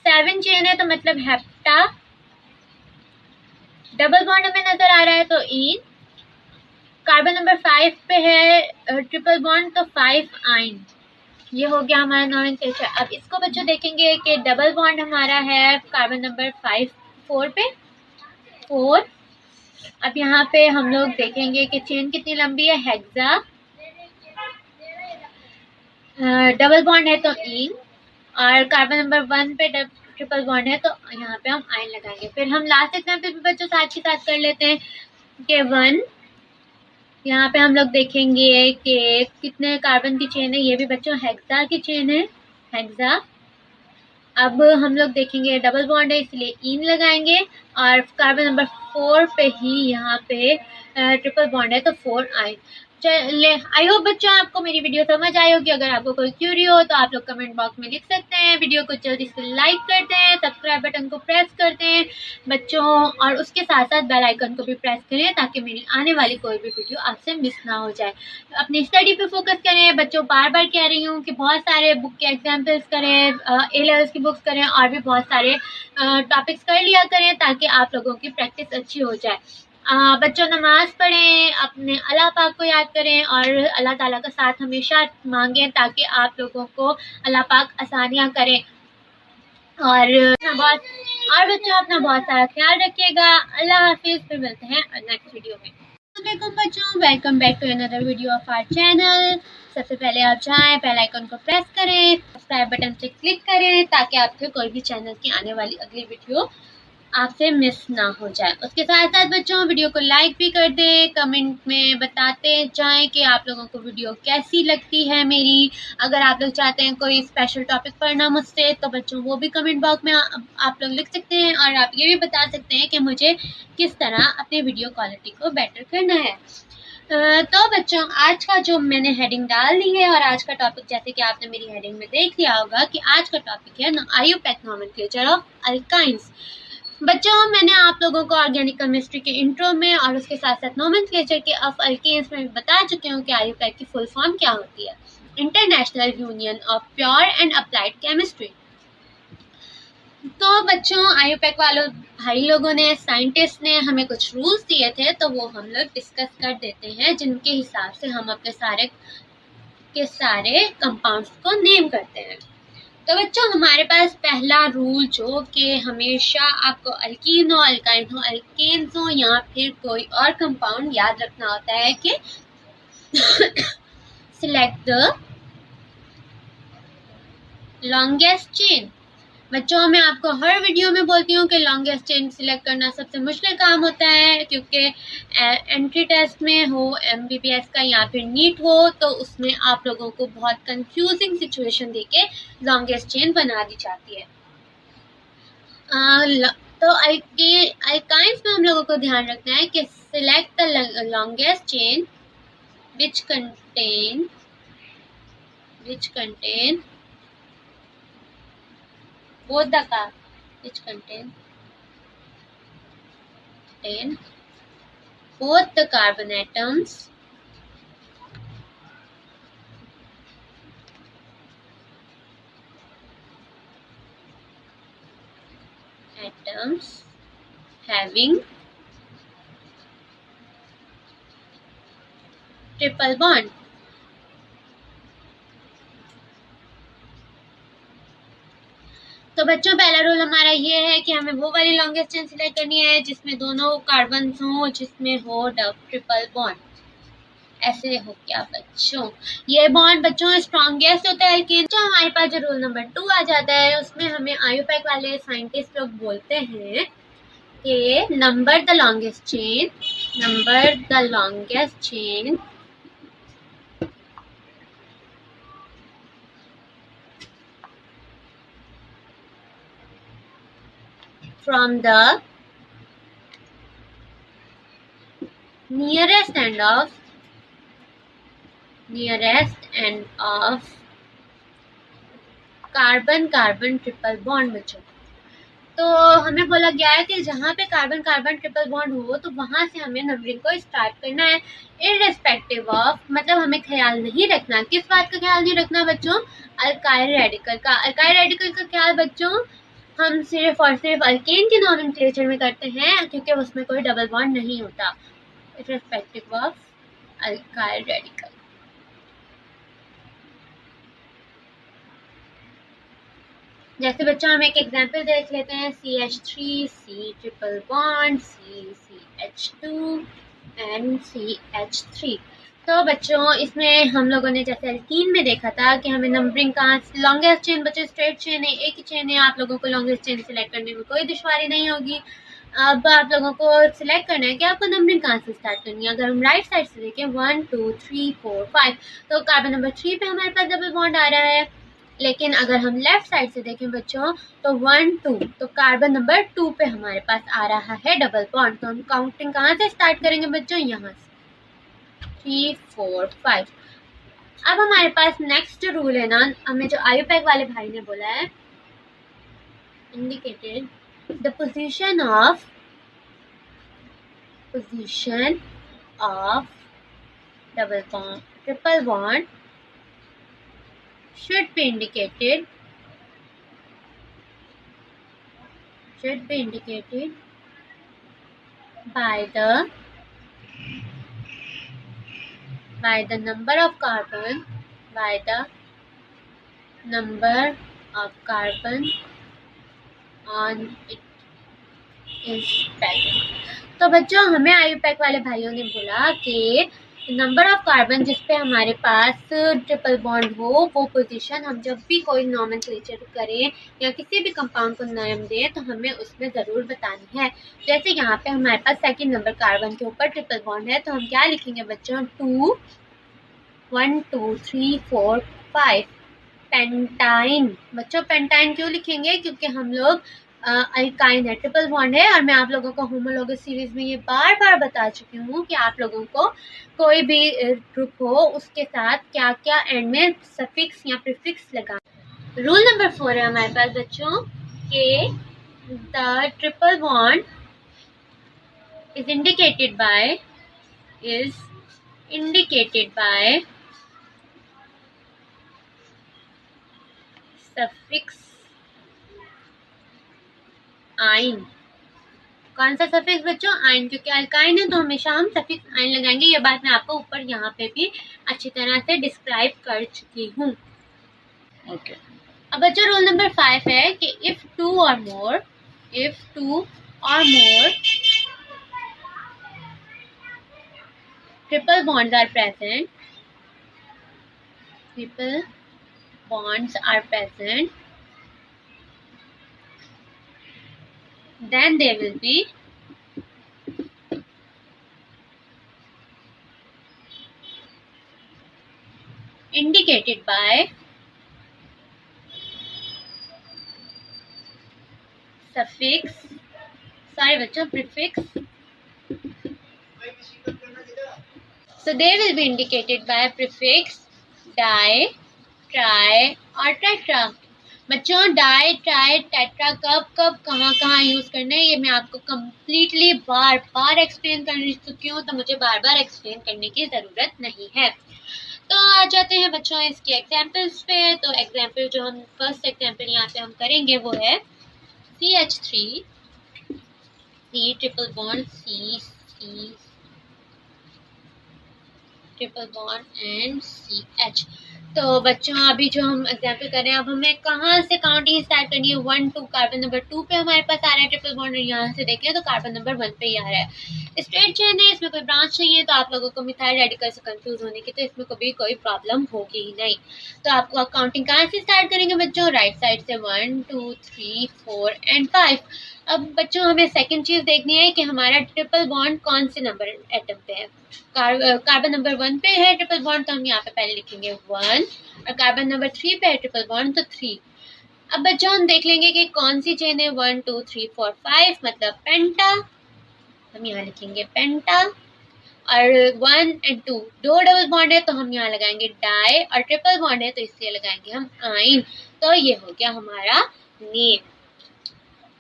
7 चेन है तो मतलब हेप्टा। डबल बॉन्ड हमें नजर आ रहा है तो इन। कार्बन नंबर 5 पे है ट्रिपल बॉन्ड तो 5 आइन। ये हो गया हमारा नोमेनक्लेचर। अब इसको बच्चों देखेंगे कि डबल बॉन्ड हमारा है कार्बन नंबर 4 पे 4। अब यहाँ पे हम लोग देखेंगे कि चेन कितनी लंबी है हेक्सा। डबल बॉन्ड है तो इन और कार्बन नंबर 1 पे ट्रिपल बॉन्ड है तो यहाँ पे हम आइन लगाएंगे। फिर हम लास्ट एग्जाम्पल भी बच्चों साथ ही साथ कर लेते हैं कि 1। यहाँ पे हम लोग देखेंगे कि कितने कार्बन की चेन है, ये भी बच्चों हेक्सा की चेन है हेक्सा। अब हम लोग देखेंगे डबल बॉन्ड है इसलिए इन लगाएंगे और कार्बन नंबर 4 पे ही यहाँ पे ट्रिपल बॉन्ड है तो 4 आइन। चले आई होप बच्चों आपको मेरी वीडियो समझ आई होगी। अगर आपको कोई क्यूरी हो तो आप लोग कमेंट बॉक्स में लिख सकते हैं। वीडियो को जल्दी से लाइक कर दें, सब्सक्राइब बटन को प्रेस कर दें बच्चों, और उसके साथ साथ बेल आइकन को भी प्रेस करें ताकि मेरी आने वाली कोई भी वीडियो आपसे मिस ना हो जाए। अपनी स्टडी पे फोकस करें बच्चों। बार बार कह रही हूँ कि बहुत सारे बुक के एग्जाम्पल्स करें, ए लेवल्स की बुक्स करें और भी बहुत सारे टॉपिक्स कर लिया करें ताकि आप लोगों की प्रैक्टिस अच्छी हो जाए। बच्चों नमाज पढ़ें, अपने अल्लाह पाक को याद करें और अल्लाह ताला का साथ हमेशा मांगें ताकि आप लोगों को अल्लाह पाक आसानियाँ करें। और बच्चों अपना बहुत सारा ख्याल रखिएगा। अल्लाह हाफिज़। फिर मिलते हैं नेक्स्ट वीडियो में। अस्सलाम बच्चों, welcome back to another video of our channel. सबसे पहले आप जाएं बेल आइकन को प्रेस करें, सब्सक्राइब बटन से क्लिक करें ताकि आपके कोई भी चैनल की आने वाली अगली वीडियो आपसे मिस ना हो जाए। उसके साथ साथ बच्चों वीडियो को लाइक भी कर दें, कमेंट में बताते जाएं कि आप लोगों को वीडियो कैसी लगती है मेरी। अगर आप लोग चाहते हैं कोई स्पेशल टॉपिक पढ़ना मुझसे तो बच्चों वो भी कमेंट बॉक्स में आप लोग लिख सकते हैं और आप ये भी बता सकते हैं कि मुझे किस तरह अपनी वीडियो क्वालिटी को बेटर करना है। तो बच्चों आज का जो मैंने हेडिंग डाल दी है और आज का टॉपिक जैसे कि आपने मेरी हेडिंग में देख लिया होगा कि आज का टॉपिक है आईयूपैक नोमेनक्लेचर ऑफ अल्काइंस। बच्चों मैंने आप लोगों को ऑर्गेनिक केमिस्ट्री के इंट्रो में और उसके साथ साथ नोमेनक्लेचर के ऑफ अल्केन्स में बता चुकी हूँ कि आईयूपैक की फुल फॉर्म क्या होती है, international union of pure and applied chemistry. तो बच्चों आईयूपैक वालों भाई लोगों ने, साइंटिस्ट ने हमें कुछ रूल्स दिए थे तो वो हम लोग डिस्कस कर देते हैं जिनके हिसाब से हम अपने सारे कंपाउंड्स को नेम करते हैं। तो बच्चों हमारे पास पहला रूल जो कि हमेशा आपको अल्कीन हो, अल्काइन हो, अल्केन्स हो या फिर कोई और कंपाउंड याद रखना होता है कि सिलेक्ट द लॉन्गेस्ट चेन। बच्चों मैं आपको हर वीडियो में बोलती हूँ कि लॉन्गेस्ट चेन सिलेक्ट करना सबसे मुश्किल काम होता है क्योंकि एंट्री टेस्ट में हो, एमबीबीएस का या फिर नीट हो तो उसमें आप लोगों को बहुत कंफ्यूजिंग सिचुएशन देके लॉन्गेस्ट चेन बना दी जाती है। तो अल्काइंस में हम लोगों को ध्यान रखना है कि select the longest chain which contain both the which contain both the carbon atoms having triple bond। तो बच्चों पहला रूल हमारा ये है कि हमें वो वाली लॉन्गेस्ट चेन सिलेक्ट करनी है जिसमें दोनों कार्बन हो, जिसमें हो ट्रिपल बॉन्ड। ऐसे हो गया बच्चों। ये बॉन्ड बच्चों स्ट्रॉन्गेस्ट होता है अल्केन। तो हमारे पास जो रूल नंबर 2 आ जाता है उसमें हमें आईयूपैक वाले साइंटिस्ट लोग बोलते हैं कि number the longest chain from the nearest end of carbon carbon triple bond. बच्चों तो हमें बोला गया है कि जहाँ पे कार्बन कार्बन ट्रिपल बॉन्ड हो तो वहां से हमें नंबरिंग को स्टार्ट करना है, इररिस्पेक्टिव ऑफ, मतलब हमें ख्याल नहीं रखना, किस बात का ख्याल नहीं रखना बच्चों, अल्काइल रेडिकल का। अल्काइल रेडिकल का ख्याल बच्चों हम सिर्फ और सिर्फ अल्केन के नॉमेनक्लेचर में करते हैं क्योंकि उसमें कोई डबल बॉन्ड नहीं होता, इररिस्पेक्टिव ऑफ अल्काइल रेडिकल। जैसे बच्चों हम एक एग्जांपल देख लेते हैं, CH3 C triple bond CH2 and CH3। तो बच्चों इसमें हम लोगों ने जैसे एल्कीन में देखा था कि हमें नंबरिंग का लॉन्गेस्ट चेन, बच्चों स्ट्रेट चेन है, एक ही चेन है, आप लोगों को लॉन्गेस्ट चेन सिलेक्ट करने में कोई दुश्वारी नहीं होगी। अब आप लोगों को सिलेक्ट करना है कि आपको नंबरिंग कहाँ से स्टार्ट करनी है। अगर हम राइट साइड से देखें 1 2 3 4 5 तो कार्बन नंबर 3 पे हमारे पास डबल बॉन्ड आ रहा है। लेकिन अगर हम लेफ्ट साइड से देखें बच्चों तो 1 2 तो कार्बन नंबर 2 पे हमारे पास आ रहा है डबल बॉन्ड। तो हम काउंटिंग कहाँ से स्टार्ट करेंगे बच्चों, यहाँ से 3 4 5। अब हमारे पास नेक्स्ट रूल है ना, हमें जो आयुपैक वाले भाई ने बोला है, indicated the position of double bond triple bond should be indicated by the number of carbon on its packet। तो बच्चों हमें आयुपैक वाले भाइयों ने बोला कि नंबर ऑफ कार्बन जिस पे हमारे पास ट्रिपल बॉन्ड हो वो पोजीशन हम जब भी कोई नॉमेनक्लेचर करें या किसी भी कंपाउंड को नाम दें तो हमें उसमें ज़रूर बतानी है। जैसे यहाँ पे हमारे पास सेकंड नंबर कार्बन के ऊपर ट्रिपल बॉन्ड है तो हम क्या लिखेंगे बच्चों, 2 1 2 3 4 5 पेंटाइन। बच्चों पेंटाइन क्यों लिखेंगे, क्योंकि हम लोग अल्काइन है, ट्रिपल बॉन्ड है। और मैं आप लोगों को होमोलॉगस सीरीज में ये बार बार बता चुकी हूँ कि आप लोगों को कोई भी ग्रुप हो उसके साथ क्या क्या एंड में सफिक्स या प्रीफिक्स लगाना। रूल नंबर 4 है हमारे पास बच्चों के the triple bond is indicated by suffix आइन। कौन सा सफिक्स बच्चों, आइन, क्योंकि अल्काइन है तो हमेशा हम सफिक्स आइन लगाएंगे। ये बात मैं आपको ऊपर यहाँ पे भी अच्छी तरह से डिस्क्राइब कर चुकी हूँ। ओके अब बच्चों रूल नंबर 5 है कि if two or more triple bonds are present then they will be indicated by prefix। So they will be indicated by prefix di, tri और tetra। बच्चों डाई ट्राई टेट्रा कब कब कहाँ कहाँ यूज करना है ये मैं आपको कम्प्लीटली बार बार एक्सप्लेन कर चुकी हूँ, तो मुझे बार बार एक्सप्लेन करने की ज़रूरत नहीं है। तो आ जाते हैं बच्चों इसके एग्जाम्पल्स पे। तो एग्जाम्पल जो हम फर्स्ट एग्जाम्पल यहाँ पे हम करेंगे वो है CH3 C triple bond C triple bond and CH। तो बच्चों अभी जो हम एग्जाम्पल कर रहे हैं, अब हमें कहाँ से काउंटिंग स्टार्ट करनी है, 1 2 कार्बन नंबर 2 पे हमारे पास आ रहा है ट्रिपल बॉन्ड, और यहाँ से देखें तो कार्बन नंबर 1 पे ही आ रहा है। स्ट्रेट चेन है, इसमें कोई ब्रांच नहीं है, तो आप लोगों को मिथाइल रेडिकल से कंफ्यूज होने की तो इसमें कभी कोई प्रॉब्लम होगी ही नहीं। तो आपको काउंटिंग कहाँ से स्टार्ट करेंगे बच्चों, राइट साइड से 1 2 3 4 एंड 5। अब बच्चों हमें सेकंड चीज देखनी है कि हमारा ट्रिपल बॉन्ड कौन से नंबर एटम पे है। कार्बन नंबर 1 पे है ट्रिपल बॉन्ड तो हम यहाँ पे पहले लिखेंगे 1, और कार्बन नंबर 3 पे है ट्रिपल बॉन्ड तो 3। अब बच्चों हम देख लेंगे कि कौन सी चेन है 1 2 3 4 5 मतलब पेंटा, हम यहाँ लिखेंगे पेंटा। और 1 और 2 दो डबल बॉन्ड है तो हम यहाँ लगाएंगे डाई, और ट्रिपल बॉन्ड है तो इसलिए लगाएंगे हम आइन। तो ये हो गया हमारा नेम।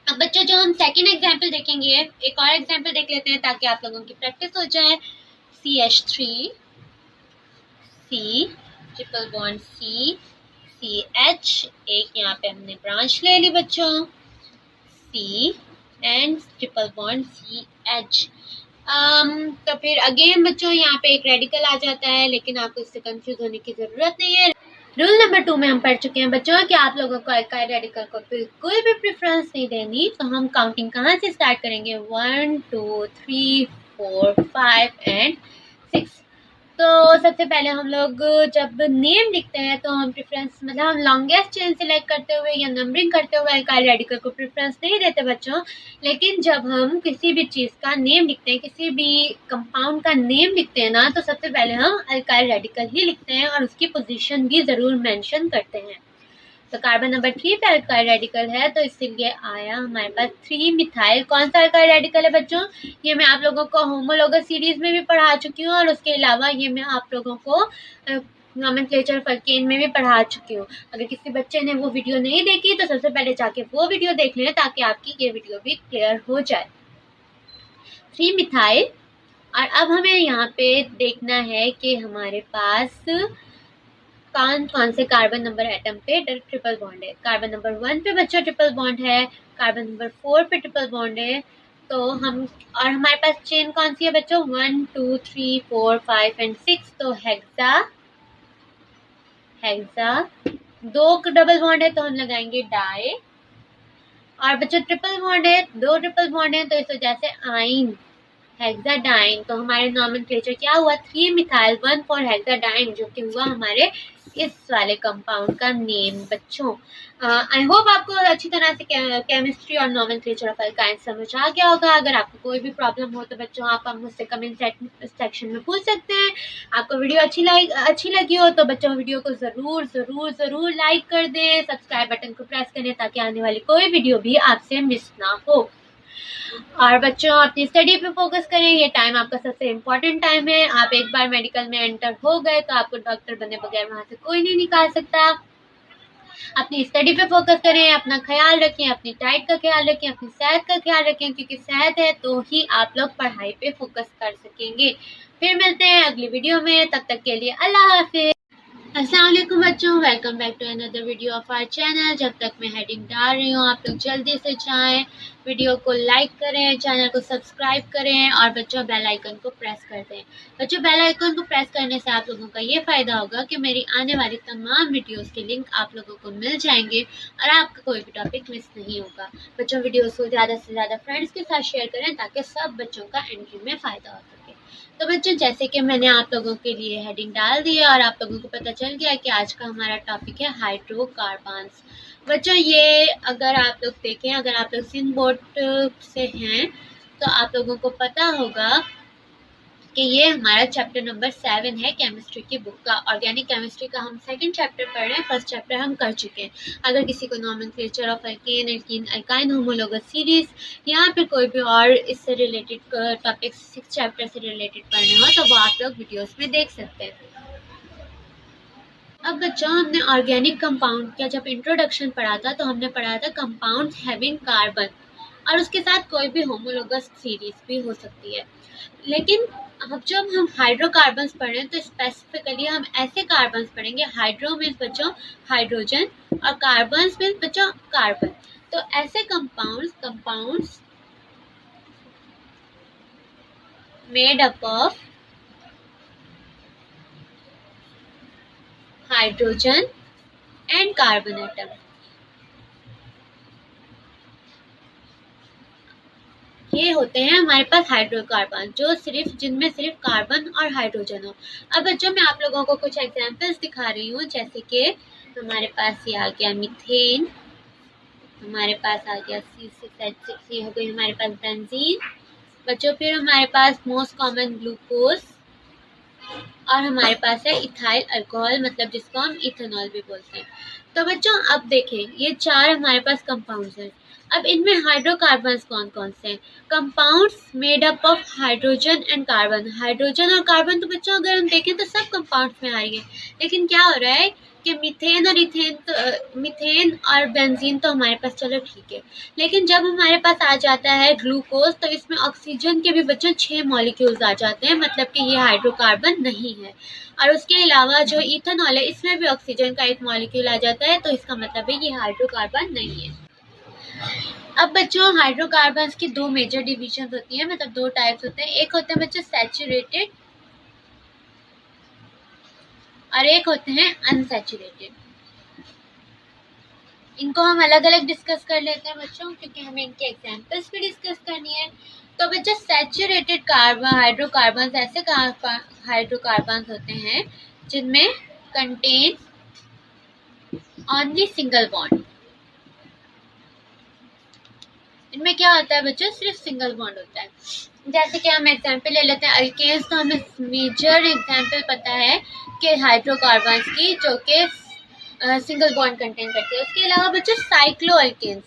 अब बच्चों जो हम सेकंड एग्जांपल देखेंगे, एक और एग्जांपल देख लेते हैं ताकि आप लोगों की प्रैक्टिस हो जाए। CH3 C triple bond C CH, एक यहाँ पे हमने ब्रांच ले ली बच्चों C and triple bond CH। तो फिर अगेन बच्चों यहाँ पे एक रेडिकल आ जाता है, लेकिन आपको इससे कंफ्यूज होने की जरूरत नहीं है। रूल नंबर 2 में हम पढ़ चुके हैं बच्चों कि आप लोगों को अल्काइल रेडिकल को बिल्कुल भी प्रेफरेंस नहीं देनी। तो हम काउंटिंग कहाँ से स्टार्ट करेंगे 1 2 3 4 5 एंड 6। तो सबसे पहले हम लोग जब नेम लिखते हैं तो हम प्रेफरेंस मतलब हम लॉन्गेस्ट चेन सिलेक्ट करते हुए या नंबरिंग करते हुए अल्काइल रेडिकल को प्रेफरेंस नहीं देते बच्चों। लेकिन जब हम किसी भी चीज़ का नेम लिखते हैं, किसी भी कंपाउंड का नेम लिखते हैं ना, तो सबसे पहले हम अल्काइल रेडिकल ही लिखते हैं और उसकी पोजीशन भी ज़रूर मेंशन करते हैं। तो कार्बन नंबर 3 पे अल्काइल रेडिकल है तो इसलिए आया हमारे पास 3 मिथाइल। कौन सा अल्काइल रेडिकल है बच्चों? ये मैं आप लोगों को होमोलोगस सीरीज में भी पढ़ा चुकी हूँ, और उसके अलावा ये मैं आप लोगों को नोमेनक्लेचर ऑफ अल्केन में भी पढ़ा चुकी हूँ। अगर किसी बच्चे ने वो वीडियो नहीं देखी तो सबसे पहले जाके वो वीडियो देख लें ताकि आपकी ये वीडियो भी क्लियर हो जाए। 3 मिथाइल। और अब हमें यहाँ पे देखना है कि हमारे पास कौन से कार्बन नंबर एटम पे ट्रिपल बॉन्ड है। कार्बन नंबर 1 पे बच्चों ट्रिपल बॉन्ड है, कार्बन नंबर 4 पे ट्रिपल बॉन्ड है। तो हम और हमारे पास चेन कौन सी है बच्चों 1 2 3 4 5 एंड 6। तो हेक्सा दो डबल बॉन्ड है तो हम लगाएंगे डाई। और बच्चों ट्रिपल बॉन्ड है, दो ट्रिपल बॉन्ड है तो इस वजह से आइन हेक्साडाइन। तो हमारे नॉमेनक्लेचर क्या हुआ 3 मिथाइल 1 4 हेक्साडाइन, जो कि हुआ हमारे इस वाले कंपाउंड का नेम बच्चों। आई होप आपको अच्छी तरह से केमिस्ट्री और नॉमेनक्लेचर ऑफ अल्काइन समझ आ गया होगा। अगर आपको कोई भी प्रॉब्लम हो तो बच्चों आप मुझसे कमेंट सेक्शन में पूछ सकते हैं। आपको वीडियो अच्छी लगी हो तो बच्चों वीडियो को ज़रूर ज़रूर ज़रूर लाइक कर दें, सब्सक्राइब बटन को प्रेस करें ताकि आने वाली कोई वीडियो भी आपसे मिस ना हो। और बच्चों अपनी स्टडी पे फोकस करें, ये टाइम आपका सबसे इम्पोर्टेंट टाइम है। आप एक बार मेडिकल में एंटर हो गए तो आपको डॉक्टर बने बगैर वहाँ से कोई नहीं निकाल सकता। अपनी स्टडी पे फोकस करें, अपना ख्याल रखें, अपनी डाइट का ख्याल रखें, अपनी सेहत का ख्याल रखें, क्योंकि सेहत है तो ही आप लोग पढ़ाई पे फोकस कर सकेंगे। फिर मिलते हैं अगली वीडियो में, तब तक के लिए अल्लाह हाफिज। अस्सलाम वालेकुम बच्चों, welcome back to another video of our channel. जब तक मैं हेडिंग डाल रही हूँ आप लोग जल्दी से जाएं, वीडियो को लाइक करें, चैनल को सब्सक्राइब करें और बच्चों बेल आइकन को प्रेस कर दें। बच्चों बेल आइकन को प्रेस करने से आप लोगों का ये फ़ायदा होगा कि मेरी आने वाली तमाम वीडियोस के लिंक आप लोगों को मिल जाएंगे और आपका कोई भी टॉपिक मिस नहीं होगा। बच्चों वीडियोस को ज़्यादा से ज़्यादा फ्रेंड्स के साथ शेयर करें ताकि सब बच्चों का एंट्री में फ़ायदा हो सके। तो बच्चों जैसे कि मैंने आप लोगों के लिए हेडिंग डाल दी है और आप लोगों को पता चल गया कि आज का हमारा टॉपिक है हाइड्रोकार्बन्स। बच्चों ये अगर आप लोग देखें, अगर आप लोग सिंध बोर्ड से हैं तो आप लोगों को पता होगा कि ये हमारा चैप्टर नंबर 7 है केमिस्ट्री की बुक का। ऑर्गेनिक केमिस्ट्री का हम सेकंड चैप्टर पढ़ रहे हैं, फर्स्ट चैप्टर हम कर चुके हैं। अगर किसी को nomenclature of alkane, alkene, alkyne, homologous series या फिर कोई भी और इससे रिलेटेड टॉपिक 6 चैप्टर से रिलेटेड पढ़ने हो तो वो आप लोग वीडियोस में देख सकते हैं। अब बच्चों हमने ऑर्गेनिक कंपाउंड का जब इंट्रोडक्शन पढ़ा था तो हमने पढ़ा था कंपाउंड हैविंग कार्बन, और उसके साथ कोई भी होमोलोगस सीरीज भी हो सकती है। लेकिन अब जब हम हाइड्रोकार्बन्स पढ़ रहे हैं तो स्पेसिफिकली हम ऐसे कार्बन्स पढ़ेंगे। हाइड्रो मीन्स बच्चों हाइड्रोजन और कार्बन्स मीन्स बच्चों कार्बन। तो ऐसे compounds made up of hydrogen and carbon atom, ये होते हैं हमारे पास हाइड्रोकार्बन, जो जिनमें सिर्फ कार्बन और हाइड्रोजन हो। अब बच्चों मैं आप लोगों को कुछ एग्जांपल्स दिखा रही हूँ, जैसे कि हमारे पास ये आ गया मीथेन, हमारे पास आ गया C6H6, ये हो गई हमारे पास बेंजीन बच्चों। फिर हमारे पास मोस्ट कॉमन ग्लूकोज, और हमारे पास है इथाइल अल्कोहल, मतलब जिसको हम इथेनॉल भी बोलते हैं। तो बच्चों अब देखें, ये 4 हमारे पास कंपाउंड्स हैं। अब इनमें हाइड्रोकार्बन्स कौन-कौन से हैं? Compounds made up of hydrogen and carbon. Hydrogen और कार्बन तो बच्चों अगर हम देखें तो सब कंपाउंड्स में आएंगे, लेकिन क्या हो रहा है कि मीथेन और इथेन तो मीथेन और बेंजीन तो हमारे पास चलो ठीक है, लेकिन जब हमारे पास आ जाता है ग्लूकोज तो इसमें ऑक्सीजन के भी बच्चों 6 मॉलिक्यूल्स आ जाते हैं, मतलब कि ये हाइड्रोकार्बन नहीं है। और उसके अलावा जो इथेनॉल है इसमें भी ऑक्सीजन का एक मॉलिक्यूल आ जाता है, तो इसका मतलब है ये हाइड्रोकार्बन नहीं है। अब बच्चों हाइड्रोकार्बन्स की 2 मेजर डिविजन होती है, मतलब 2 टाइप्स होते हैं। एक होते हैं बच्चों सैचुरेटेड और एक होते हैं अनसैचुरेटेड। इनको हम अलग अलग डिस्कस कर लेते हैं बच्चों, क्योंकि हमें इनके एग्जाम्पल्स भी डिस्कस करनी है। तो बच्चों सैचुरेटेड कार्बन हाइड्रोकार्बन ऐसे हाइड्रोकार्बन होते हैं जिनमें कंटेन ओनली सिंगल बॉन्ड। इनमें क्या होता है बच्चों, सिर्फ सिंगल बॉन्ड होता है। जैसे कि हम एग्जाम्पल ले लेते हैं अल्केन्स, तो हमें मेजर एग्जाम्पल पता है कि हाइड्रोकार्बन्स की जो कि सिंगल बॉन्ड कंटेन करते हैं। उसके अलावा बच्चों साइक्लोअल्केन्स।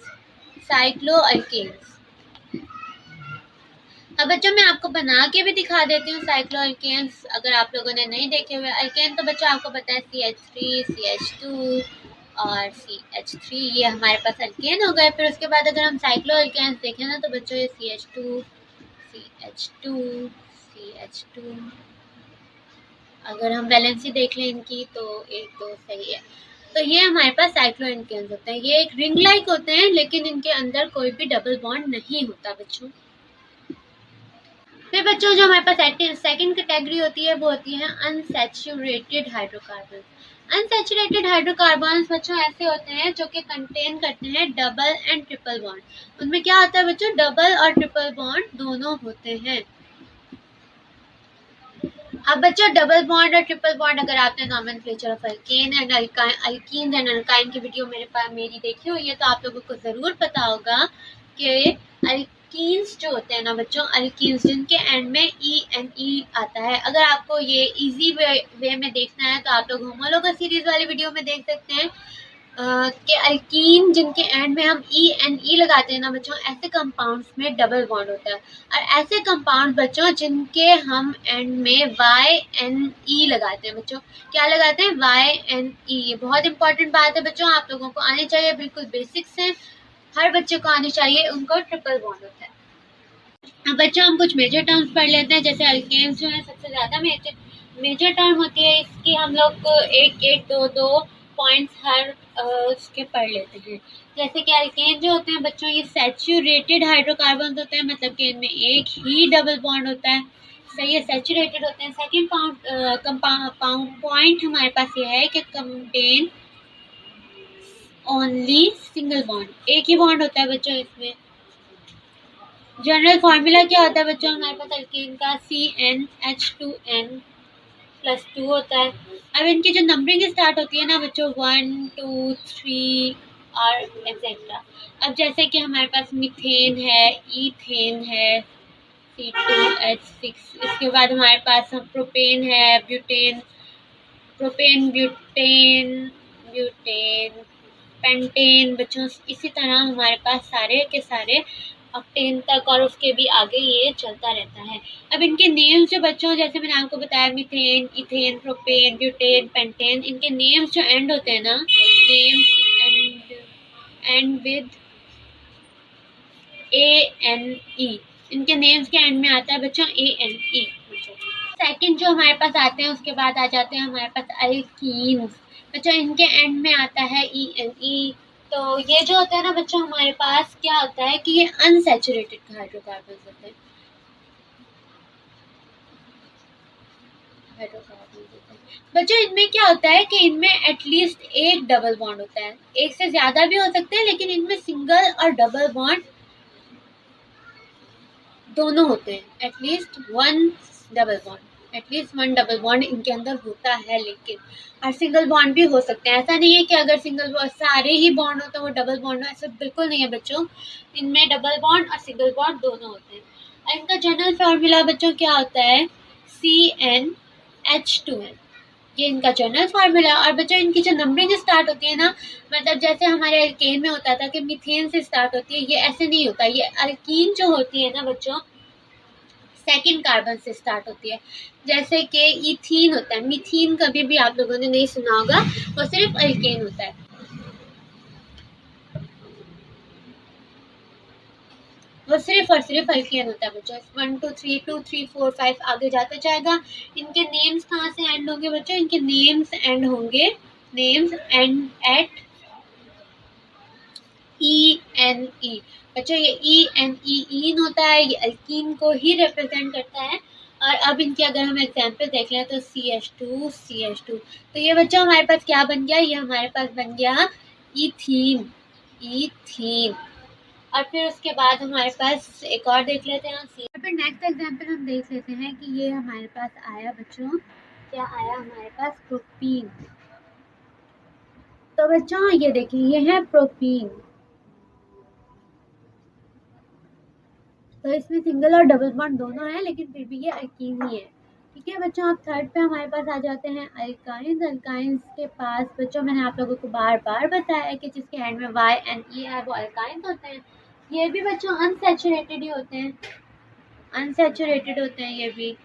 अब बच्चों मैं आपको बना के भी दिखा देती हूँ साइक्लोअल्केन्स, अगर आप लोगों ने नहीं देखे हुए। अल्केन तो बच्चों आपको पता है CH3 CH2 और CH3, ये हमारे पास अल्केन हो गए। फिर उसके बाद अगर हम साइक्लोअल्केन्स देखें ना तो बच्चों ये CH2 CH2 CH2, अगर हम वैलेंसी देख लें इनकी तो 1 2 सही है। तो ये हमारे पास साइक्लोअल्केन्स होते हैं। ये एक रिंग लाइक होते हैं, लेकिन इनके अंदर कोई भी डबल बॉन्ड नहीं होता बच्चों। फिर बच्चों जो हमारे पास सेकंड कैटेगरी होती है वो होती है अनसैचुरेटेड हाइड्रोकार्बन। अनसैचुरेटेड हाइड्रोकार्बन्स बच्चों ऐसे होते हैं जो कि कंटेन करते हैं डबल एंड ट्रिपल बॉन्ड। उनमें क्या होता है बच्चों, डबल और ट्रिपल बॉन्ड दोनों होते हैं। अब बच्चों डबल बॉन्ड और ट्रिपल बॉन्ड, अगर आपने nomenclature of alkane and alkyne and alkyne की वीडियो मेरी देखी हुई है तो आप लोगों को जरूर पता होगा कि अल्कीन्स जो होते हैं ना बच्चों, अल्कीन्स जिनके एंड में E आता है। अगर आपको ये इजी वे में देखना है तो आप लोग होमोलोगस सीरीज वाली वीडियो में देख सकते हैं कि अल्कीन जिनके एंड में हम E लगाते हैं ना बच्चों, ऐसे कंपाउंड्स में डबल बॉन्ड होता है। और ऐसे कंपाउंड बच्चों जिनके हम एंड में YNE लगाते हैं बच्चों, क्या लगाते हैं, YNE। ये बहुत इंपॉर्टेंट बात है बच्चों, आप लोगों को आनी चाहिए, बिल्कुल बेसिक्स है, हर बच्चे को आनी चाहिए। उनको ट्रिपल बॉन्ड होता है। अब बच्चों हम कुछ मेजर टर्म्स पढ़ लेते हैं। जैसे अल्केन्स जो है सबसे ज्यादा मेजर टर्म होती है, इसकी हम लोग एक एक दो दो पॉइंट्स हर उसके पढ़ लेते हैं। जैसे कि अल्केन जो होते हैं बच्चों, ये सैचुरेटेड हाइड्रोकार्बन होते हैं, मतलब कि इनमें एक ही डबल बॉन्ड होता है। सही है, सैचुरेटेड होते हैं। सेकेंड पॉइंट हमारे पास ये है कि कंटेन ओनली सिंगल बॉन्ड, एक ही बॉन्ड होता है बच्चों इसमें। जनरल फॉर्मूला क्या होता है बच्चों हमारे पास अल्केन का, CnH2n+2 होता है। अब इनकी जो नंबरिंग स्टार्ट होती है ना बच्चों, 1 2 3 और एक्सेट्रा। अब जैसे कि हमारे पास मीथेन है, ईथेन है, C2H6। इसके बाद हमारे पास प्रोपेन है, ब्यूटेन, ब्यूटेन पेंटेन बच्चों। इसी तरह हमारे पास सारे के सारे ऑक्टेन तक और उसके भी आगे ये चलता रहता है। अब इनके नेम्स जो बच्चों, जैसे मैंने आपको बताया methane, ethane, propane, butane, pentane, इनके नेम्स जो एंड होते हैं ना, नेम्स एंड विद ANE, इनके नेम्स के एंड में आता है बच्चों ANE। सेकंड जो हमारे पास आते हैं उसके बाद आ जाते हैं हमारे पास अल्कीन्स बच्चों, इनके एंड में आता है ENE। तो ये जो होता है ना बच्चों, हमारे पास क्या होता है कि ये अनसैचुरेटेड हाइड्रोकार्बन होते हैं। बच्चों इनमें क्या होता है कि इनमें एटलीस्ट एक डबल बॉन्ड होता है, एक से ज्यादा भी हो सकते हैं, लेकिन इनमें सिंगल और डबल बॉन्ड दोनों होते हैं। एटलीस्ट वन डबल बॉन्ड इनके अंदर होता है, लेकिन और सिंगल बॉन्ड भी हो सकते हैं। ऐसा नहीं है कि अगर सारे ही बॉन्ड हो तो वो डबल बॉन्ड हो, ऐसा बिल्कुल नहीं है बच्चों। इनमें डबल बॉन्ड और सिंगल बॉन्ड दोनों होते हैं। इनका जनरल फॉर्मूला बच्चों क्या होता है, CnH2n। ये इनका जनरल फार्मूला। और बच्चों इनकी जो नंबरिंग स्टार्ट होती है ना, मतलब जैसे हमारे अल्केन में होता था कि मीथेन से स्टार्ट होती है, ये ऐसे नहीं होता। ये अल्कीन जो होती है ना बच्चों, सेकंड कार्बन से स्टार्ट होती है। जैसे कि इथीन होता है, मीथीन कभी भी आप लोगों ने नहीं सुना होगा, वो सिर्फ अल्केन होता है। वो सिर्फ और सिर्फ अल्केन होता है बच्चों। 1 2 3 2 3 4 5 आगे जाता जाएगा। इनके नेम्स कहाँ से एंड होंगे बच्चों? इनके नेम्स एंड होंगे, नेम्स एंड एट E-N-E। बच्चों ये E-N-E ईन होता है, ये अल्कीन को ही रिप्रेजेंट करता है। और अब इनके अगर हम एग्जाम्पल देख लें तो CH2 CH2, तो ये बच्चों हमारे पास क्या बन गया? ये हमारे पास बन गया इथीन, इथीन। और फिर उसके बाद हमारे पास एक और देख लेते हैं फिर नेक्स्ट एग्जाम्पल हम देख लेते हैं कि ये हमारे पास आया बच्चों, क्या आया हमारे पास? प्रोपीन। तो बच्चों ये देखिए, ये है प्रोपीन। तो इसमें सिंगल और डबल बॉन्ड दोनों है, लेकिन फिर भी ये अल्कीन ही है। ठीक है बच्चों, अब थर्ड पे हमारे पास आ जाते हैं अल्काइंस। अल्काइंस के पास बच्चों मैंने आप लोगों को बार बार बताया है कि जिसके एंड में Y-N-E है वो अल्काइंस होते हैं। ये भी बच्चों अनसैचुरेटेड ही होते हैं, अनसैचुरेटेड होते हैं ये भी।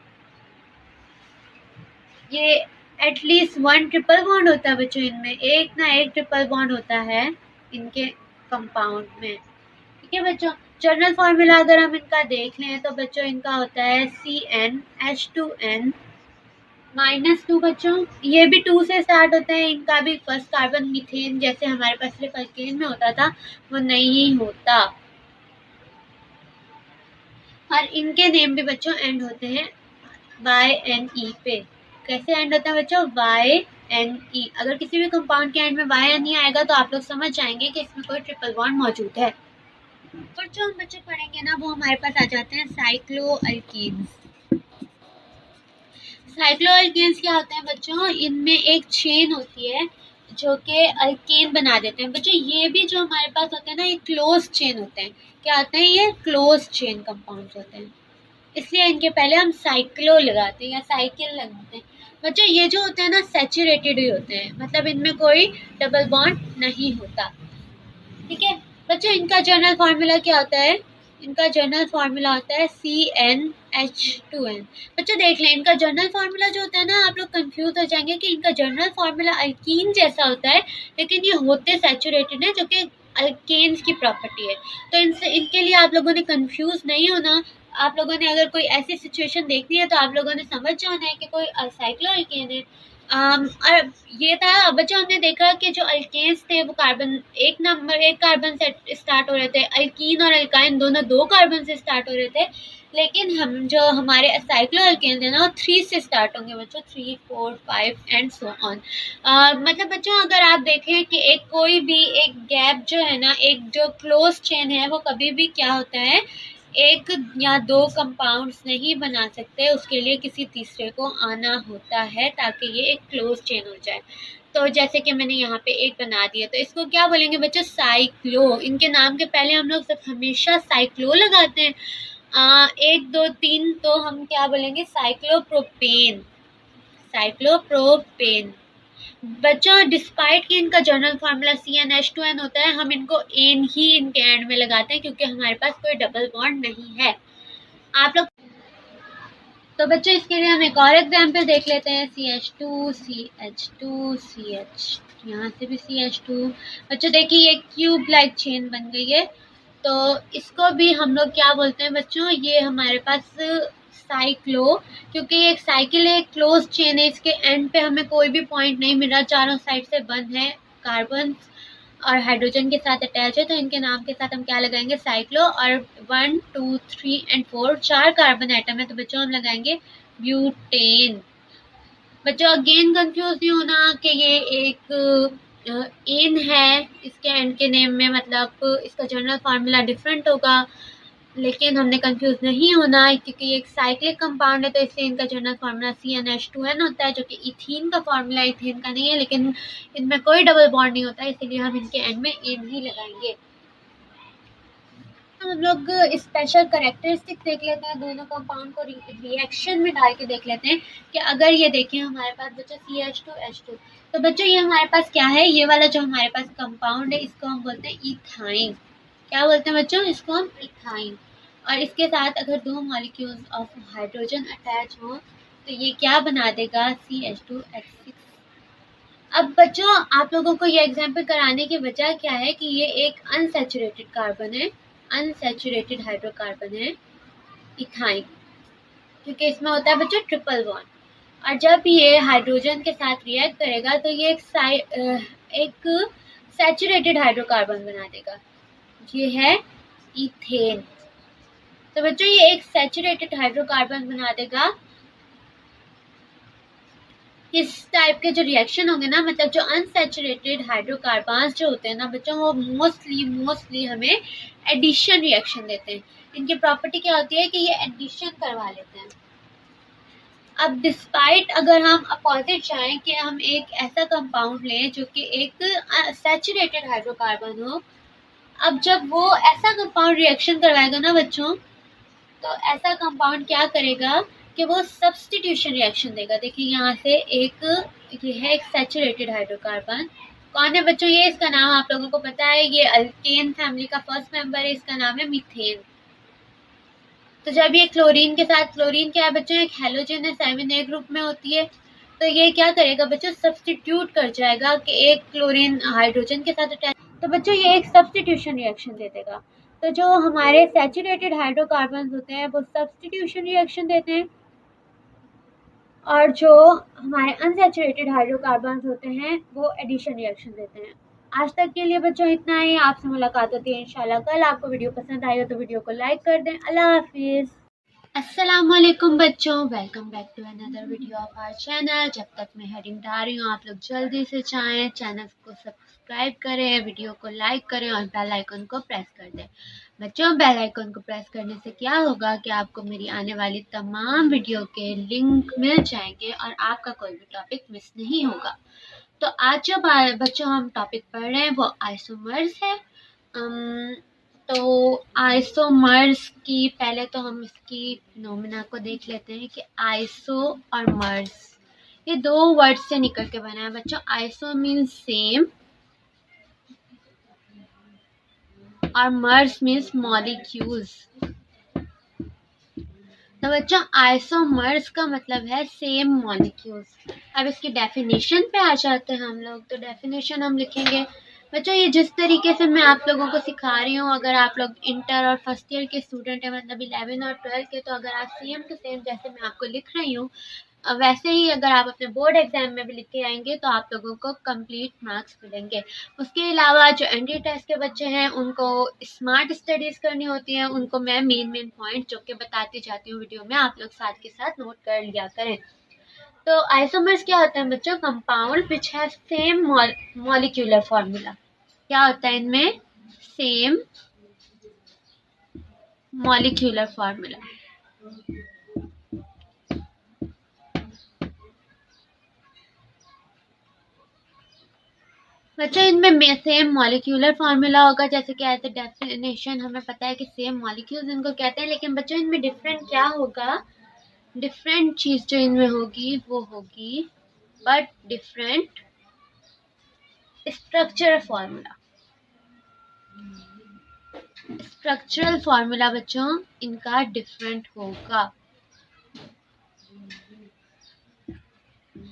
ये एटलीस्ट 1 ट्रिपल बॉन्ड होता है बच्चों, इनमें एक ना एक ट्रिपल बॉन्ड होता है इनके कंपाउंड में। ठीक है बच्चों, जनरल फार्मूला अगर हम इनका देख लें तो बच्चों इनका होता है CnH2n -2 बच्चों। ये भी 2 से स्टार्ट होते हैं। इनका भी फर्स्ट कार्बन मीथेन जैसे हमारे पास सिर्फ अल्केन में होता था वो नहीं होता। और इनके नेम भी बच्चों एंड होते हैं Y-N-E पे। कैसे एंड होता है बच्चों? Y-N-E। अगर किसी भी कंपाउंड के एंड में Y-N-E आएगा तो आप लोग समझ जाएंगे कि इसमें कोई ट्रिपल बॉन्ड मौजूद है। और जो हम बच्चे पढ़ेंगे ना वो हमारे पास आ जाते हैं साइक्लोअल्कीन्स। साइक्लोअल्कीन्स क्या होते हैं बच्चों? इनमें एक चेन होती है जो कि अल्केन बना देते हैं। बच्चों ये भी जो हमारे पास होते हैं ना, ये क्लोज चेन होते हैं। क्या होते हैं? ये क्लोज चेन कंपाउंड्स होते हैं, इसलिए इनके पहले हम साइक्लो लगाते हैं या साइकिल लगाते हैं। बच्चों ये जो होते हैं ना सैचुरेटेड ही होते हैं, मतलब इनमें कोई डबल बॉन्ड नहीं होता। ठीक है बच्चों, इनका जनरल फार्मूला क्या होता है? इनका जनरल फार्मूला होता है CnH2n। बच्चों देख लें, इनका जनरल फार्मूला जो होता है ना, आप लोग कंफ्यूज हो जाएंगे कि इनका जनरल फार्मूला अल्कीन जैसा होता है, लेकिन ये होते सैचुरेटेड है जो कि अल्केन्स की प्रॉपर्टी है। तो इनसे इनके लिए आप लोगों ने कंफ्यूज नहीं होना। आप लोगों ने अगर कोई ऐसी सिचुएशन देखनी है तो आप लोगों ने समझ जाना है कि कोई साइक्लो अल्केन है। और ये था बच्चों, हमने देखा कि जो अल्केन्स थे वो कार्बन एक कार्बन से स्टार्ट हो रहे थे। अल्कीन और अल्काइन दोनों 2 कार्बन से स्टार्ट हो रहे थे, लेकिन हम जो हमारे साइक्लो अल्केन थे ना वो 3 से स्टार्ट होंगे बच्चों, 3 4 5 एंड सो ऑन। मतलब बच्चों अगर आप देखें कि एक कोई भी एक गैप जो है ना, एक जो क्लोज चेन है वो कभी भी क्या होता है, 1 या 2 कंपाउंड्स नहीं बना सकते, उसके लिए किसी तीसरे को आना होता है ताकि ये एक क्लोज चेन हो जाए। तो जैसे कि मैंने यहाँ पे एक बना दिया, तो इसको क्या बोलेंगे बच्चों? साइक्लो। इनके नाम के पहले हम लोग सब हमेशा साइक्लो लगाते हैं। 1 2 3 तो हम क्या बोलेंगे? Cyclopropane, cyclopropane. बच्चों डिस्पाइट कि इनका जनरल फार्मूला CnH2n होता है, हम इनको एन ही इनके एंड में लगाते हैं क्योंकि हमारे पास कोई डबल बॉन्ड नहीं है। आप लोग तो बच्चों इसके लिए हम एक और एग्जाम्पल देख लेते हैं। CH2 CH2 CH, यहाँ से भी CH2। बच्चों देखिए ये क्यूब लाइक चेन बन गई है, तो इसको भी हम लोग क्या बोलते हैं बच्चों? ये हमारे पास साइक्लो, क्योंकि ये एक साइकिल है, एक क्लोज चेन है, इसके एंड पे हमें कोई भी पॉइंट नहीं मिल रहा, चारों साइड से बंद है, कार्बन और हाइड्रोजन के साथ अटैच है, तो इनके नाम के साथ हम क्या लगाएंगे? साइक्लो। और 1 2 3 एंड 4 4 कार्बन आइटम है, तो बच्चों हम लगाएंगे ब्यूटेन। बच्चों अगेन कंफ्यूज नहीं होना कि ये एक एन है इसके एंड के नेम में, मतलब इसका जनरल फार्मूला डिफरेंट होगा, लेकिन हमने कंफ्यूज नहीं होना है क्योंकि ये एक साइक्लिक कंपाउंड है, तो इसलिए इनका जनरल फार्मूला CnH2n होता है, जो कि इथीन का फार्मूला इथेन का नहीं है, लेकिन इनमें कोई डबल बॉन्ड नहीं होता है, इसलिए हम इनके एंड में एन ही लगाएंगे। हम लोग स्पेशल करेक्टरिस्टिक देख लेते हैं, दोनों कंपाउंड को रिएक्शन में डाल के देख लेते हैं कि अगर ये देखें हमारे पास बच्चा CH2H2, तो बच्चों ये हमारे पास क्या है, ये वाला जो हमारे पास कंपाउंड है इसको हम बोलते हैं इथाइन। क्या बोलते हैं बच्चों, इसको हम इथाइन। और इसके साथ अगर दो मॉलिक्यूल्स ऑफ हाइड्रोजन अटैच हो तो ये क्या बना देगा, CH2H6। अब बच्चों आप लोगों को ये एग्जाम्पल कराने की वजह क्या है कि ये एक अनसैचुरेटेड कार्बन है, अनसैचुरेटेड हाइड्रोकार्बन है इथाइन, क्योंकि इसमें होता है बच्चों ट्रिपल बॉन्ड। और जब ये हाइड्रोजन के साथ रिएक्ट करेगा तो ये एक सैचुरेटेड हाइड्रोकार्बन बना देगा, ये है इथेन। तो बच्चों ये एक सैचुरेटेड हाइड्रोकार्बन बना देगा। इस टाइप के जो रिएक्शन होंगे ना, मतलब जो अनसैचुरेटेड हाइड्रोकार्बन्स जो होते हैं ना बच्चों, वो मोस्टली हमें एडिशन रिएक्शन देते हैं। इनकी प्रॉपर्टी क्या होती है कि ये एडिशन करवा लेते हैं। अब डिस्पाइट अगर हम अपोजिट चाहें कि हम एक ऐसा कंपाउंड लें जो कि एक सैचुरेटेड हाइड्रोकार्बन हो, अब जब वो ऐसा कंपाउंड रिएक्शन करवाएगा ना बच्चों, तो ऐसा कंपाउंड क्या करेगा कि वो सब्स्टिट्यूशन रिएक्शन देगा। देखिए यहाँ से ये है एक सैचुरेटेड हाइड्रोकार्बन, कौन है बच्चों ये, इसका नाम आप लोगों को पता है, ये अल्केन फैमिली का फर्स्ट मेंबर है, इसका नाम है मीथेन। तो जब ये क्लोरीन के साथ, क्लोरीन क्या है बच्चों, एक हैलोजन है, 7A ग्रुप में होती है, तो ये क्या करेगा बच्चों, सब्स्टिट्यूट कर जाएगा कि एक क्लोरीन हाइड्रोजन के साथ अटैच, तो बच्चों ये एक सब्स्टिट्यूशन रिएक्शन दे देगा। तो जो हमारे सैचुरेटेड हाइड्रोकार्बन होते हैं वो सब्स्टिट्यूशन रिएक्शन देते हैं, और जो हमारे अनसैचुरेटेड हाइड्रोकार्बन होते हैं वो एडिशन रिएक्शन देते हैं। आज तक के लिए बच्चों इतना ही, आपसे मुलाकात होती है इंशाल्लाह कल। आपको वीडियो पसंद आई हो तो वीडियो को लाइक कर दें। अल्लाह हाफिज़। अस्सलामुअलैकुम बच्चों, welcome back to another video of our channel. जब तक मैं हेडिंग डाल रही हूँ आप लोग जल्दी से चाहें चैनल को सब्सक्राइब करें, वीडियो को लाइक करें और बेल आइकन को प्रेस कर दें। बच्चों बेल आइकन को प्रेस करने से क्या होगा कि आपको मेरी आने वाली तमाम वीडियो के लिंक मिल जाएंगे और आपका कोई भी टॉपिक मिस नहीं होगा। तो आज जो बच्चों हम टॉपिक पढ़ रहे हैं वो आइसोमर्स है। तो आइसोमर्स की पहले तो हम इसकी फिनोमिना को देख लेते हैं कि आइसो और मर्स ये दो वर्ड से निकल के बना है बच्चों। आइसो मीन्स सेम और मर्स मीन्स मॉलिक्यूल्स। तो बच्चों आइसोमर्स का मतलब है सेम मॉलिक्यूल्स। अब इसकी डेफिनेशन पे आ जाते हैं हम लोग। तो डेफिनेशन हम लिखेंगे बच्चों, ये जिस तरीके से मैं आप लोगों को सिखा रही हूँ, अगर आप लोग इंटर और फर्स्ट ईयर के स्टूडेंट हैं, मतलब 11 और 12 के, तो अगर आप सेम टू सेम जैसे मैं आपको लिख रही हूँ वैसे ही अगर आप अपने बोर्ड एग्जाम में भी लिख के आएंगे तो आप लोगों को कंप्लीट मार्क्स मिलेंगे। उसके अलावा जो एनडी टेस्ट के बच्चे हैं उनको स्मार्ट स्टडीज करनी होती है, उनको मैं मेन पॉइंट जो कि बताती जाती हूँ वीडियो में, आप लोग साथ के साथ नोट कर लिया करें। तो आइसोमर्स क्या होता है बच्चों, compound which have same molecular formula. क्या होता है इनमें, सेम मॉलिक्यूलर फॉर्मूला। बच्चों इनमें सेम मॉलिक्यूलर फार्मूला होगा, जैसे कि एज ए डेफिनेशन हमें पता है कि सेम मॉलिक्यूल्स इनको कहते हैं, लेकिन बच्चों इनमें डिफरेंट क्या होगा, डिफरेंट चीज जो इनमें होगी वो होगी but different structural formula. Structural formula बच्चों इनका डिफरेंट होगा।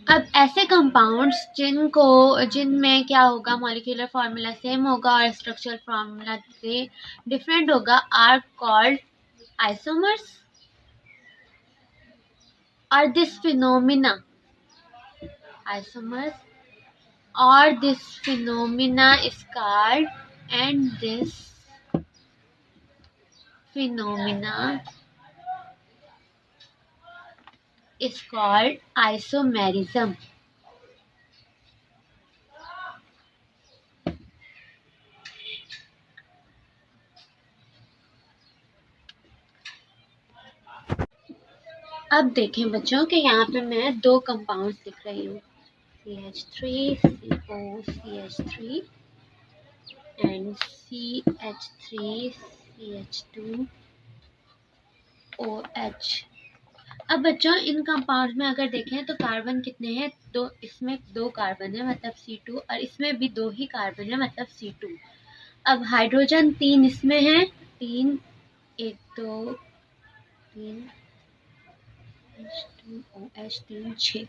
अब ऐसे कंपाउंड्स जिनमें क्या होगा, मॉलिक्यूलर फार्मूला सेम होगा और स्ट्रक्चरल फार्मूला से डिफरेंट होगा, आर कॉल्ड आइसोमर्स। और this phenomena isomers or this phenomena is called, and this phenomena is called isomerism. अब देखें बच्चों कि यहाँ पे मैं दो कंपाउंड्स लिख रही हूँ, CH3 COCH3 and CH3 CH2OH। अब बच्चों इन कंपाउंड में अगर देखें तो कार्बन कितने हैं? दो, इसमें 2 कार्बन है मतलब C2, और इसमें भी 2 ही कार्बन है मतलब C2। अब हाइड्रोजन 3 इसमें है, 3, 1 2 3 H2OH 6।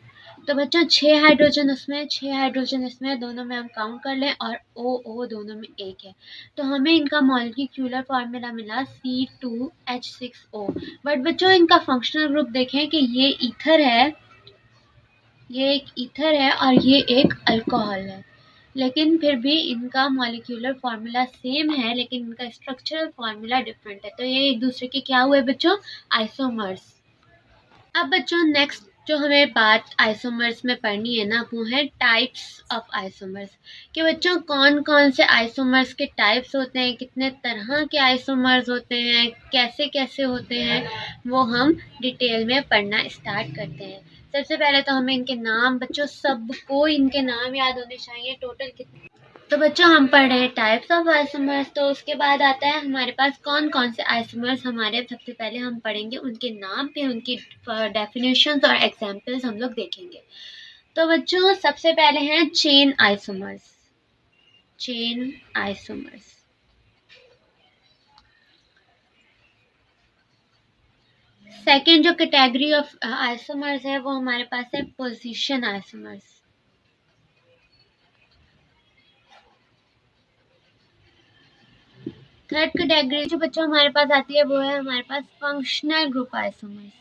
तो बच्चों 6 हाइड्रोजन उसमें, 6 हाइड्रोजन इसमें, दोनों में हम काउंट कर लें, और O दोनों में 1 है। तो हमें इनका मॉलिक्यूलर फॉर्मूला मिला C2H6O। बट बच्चों इनका फंक्शनल ग्रुप देखें कि ये ईथर है, ये एक ईथर है और ये एक अल्कोहल है, लेकिन फिर भी इनका मॉलिक्यूलर फार्मूला सेम है, लेकिन इनका स्ट्रक्चरल फार्मूला डिफरेंट है। तो ये एक दूसरे के क्या हुए बच्चों? आइसोमर्स। अब बच्चों नेक्स्ट जो हमें बात आइसोमर्स में पढ़नी है ना, वो है टाइप्स ऑफ आइसोमर्स। कि बच्चों कौन कौन से आइसोमर्स के टाइप्स होते हैं, कितने तरह के आइसोमर्स होते हैं, कैसे कैसे होते हैं, वो हम डिटेल में पढ़ना स्टार्ट करते हैं। सबसे पहले तो हमें इनके नाम, बच्चों सबको इनके नाम याद होने चाहिए। टोटल कितने? तो बच्चों हम पढ़ रहे हैं टाइप्स ऑफ आइसोमर्स, तो उसके बाद आता है हमारे पास कौन कौन से आइसोमर्स हमारे। सबसे पहले हम पढ़ेंगे उनके नाम, फिर उनकी डेफिनेशंस और एग्जांपल्स हम लोग देखेंगे। तो बच्चों सबसे पहले हैं chain isomers. Chain isomers. Second जो कैटेगरी ऑफ आइसोमर्स है वो हमारे पास है पोजीशन आइसोमर्स। थर्ड कैटेगरी जो बच्चों हमारे पास आती है वो है हमारे पास फंक्शनल ग्रुप आइसोमर्स।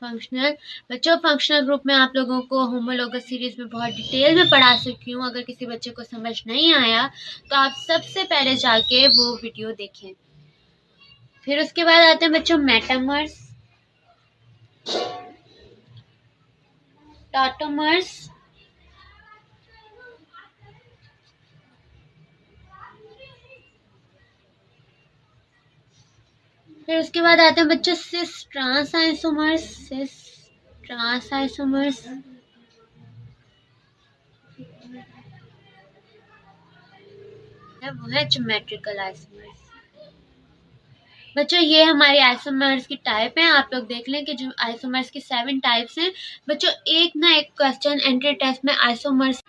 फंक्शनल, बच्चों फंक्शनल ग्रुप में आप लोगों को होमोलोगस सीरीज में बहुत डिटेल में पढ़ा चुकी हूँ। अगर किसी बच्चे को समझ नहीं आया तो आप सबसे पहले जाके वो वीडियो देखें। फिर उसके बाद आते हैं बच्चों मेटामर्स, टॉटोमर्स, फिर उसके बाद आते हैं बच्चों cis trans isomers. Cis trans isomers, वो है ज्योमेट्रिकल आइसोमर्स। बच्चों ये हमारे आइसोमर्स की टाइप है। आप लोग देख लें कि जो आइसोमर्स की 7 टाइप्स हैं। बच्चों एक ना एक क्वेश्चन एंट्री टेस्ट में आइसोमर्स।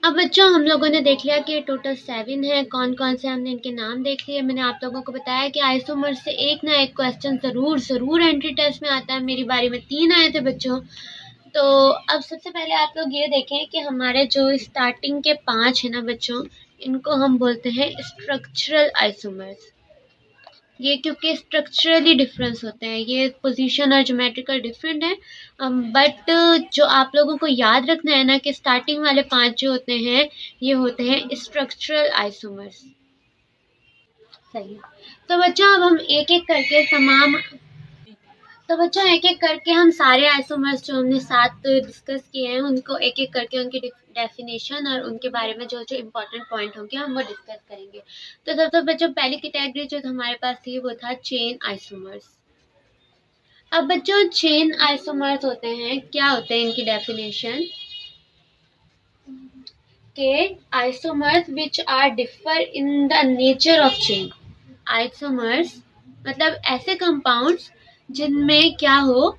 अब बच्चों हम लोगों ने देख लिया कि टोटल 7 है। कौन कौन से हमने इनके नाम देख लिए। मैंने आप लोगों को बताया कि आइसोमर्स से एक ना एक क्वेश्चन जरूर एंट्री टेस्ट में आता है। मेरी बारी में 3 आए थे बच्चों। तो अब सबसे पहले आप लोग ये देखें कि हमारे जो स्टार्टिंग के 5 है ना बच्चों, इनको हम बोलते हैं स्ट्रक्चरल आइसोमर्स। ये क्योंकि स्ट्रक्चरली डिफरेंस होते हैं, ये पोजीशन और ज्योमेट्रिकल डिफरेंट है। बट जो आप लोगों को याद रखना है ना कि स्टार्टिंग वाले 5 जो होते हैं ये होते हैं स्ट्रक्चरल आइसोमर्स। सही है। तो बच्चों अब हम एक एक करके तमाम, तो बच्चों एक एक करके हम सारे आइसोमर्स जो हमने 7 डिस्कस किए हैं उनको एक एक करके उनकी डेफिनेशन और उनके बारे में जो जो इम्पोर्टेंट पॉइंट होंगे हम वो डिस्कस करेंगे। तो सबसे बच्चों पहली कैटेगरी जो हमारे पास थी वो था चेन आइसोमर्स। अब बच्चों चेन आइसोमर्स होते हैं, क्या होते हैं इनकी डेफिनेशन के isomers which are differ in the nature of chain. Isomers मतलब ऐसे कंपाउंड्स जिनमें क्या हो,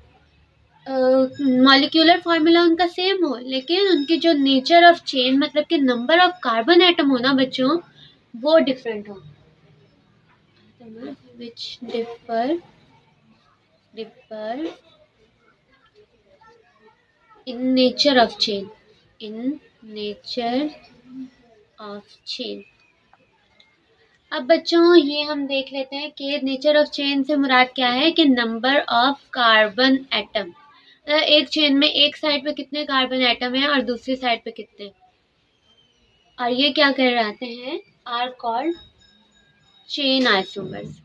मॉलिक्यूलर फार्मूला उनका सेम हो, लेकिन उनकी जो नेचर ऑफ चेन मतलब कि नंबर ऑफ कार्बन एटम हो ना बच्चों, वो डिफरेंट हो। विच differ in nature of chain, in nature of chain. अब बच्चों ये हम देख लेते हैं कि नेचर ऑफ चेन से मुराद क्या है कि नंबर ऑफ कार्बन एटम। एक चेन में एक साइड पे कितने कार्बन एटम है और दूसरी साइड पे कितने, और ये क्या कहलाते हैं, आर कॉल्ड चेन आइसोमर्स।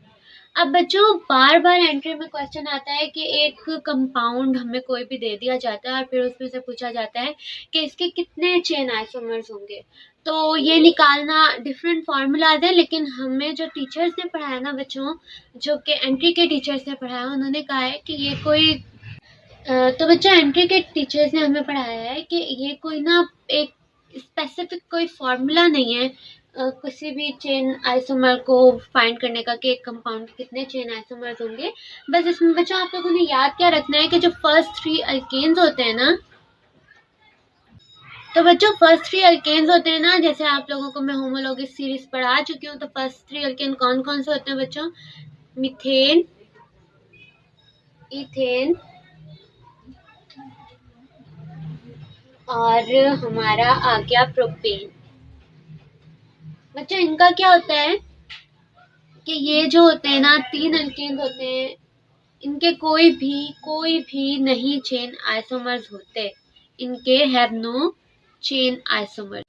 अब बच्चों बार बार एंट्री में क्वेश्चन आता है कि एक कंपाउंड हमें कोई भी दे दिया जाता है और फिर उसमें से पूछा जाता है कि इसके कितने चेन आइसोमर्स होंगे। तो ये निकालना डिफरेंट फार्मूलाज है, लेकिन हमें जो टीचर्स ने पढ़ाया ना बच्चों, जो कि एंट्री के टीचर्स ने पढ़ाया, उन्होंने कहा है कि ये कोई तो बच्चों एंट्री के टीचर्स ने हमें पढ़ाया है कि ये कोई ना एक स्पेसिफिक कोई फार्मूला नहीं है किसी भी चेन आइसोमर को फाइंड करने का कि एक कंपाउंड कितने चेन आइसोमर्स होंगे। बस इसमें बच्चों आप लोगों ने याद क्या रखना है कि जो फर्स्ट 3 अल्केन्स होते हैं ना, तो बच्चों फर्स्ट 3 अल्केन्स होते हैं ना, जैसे आप लोगों को मैं होमोलॉगस सीरीज पढ़ा चुकी हूँ। तो फर्स्ट 3 अल्केन कौन कौन से होते हैं बच्चों? मीथेन, इथेन और हमारा आ गया प्रोपेन। बच्चों इनका क्या होता है कि ये जो होते हैं ना 3 अल्केन्स होते हैं, इनके कोई भी नहीं चेन आइसोमर्स होते, इनके हैव नो चेन आइसोमर।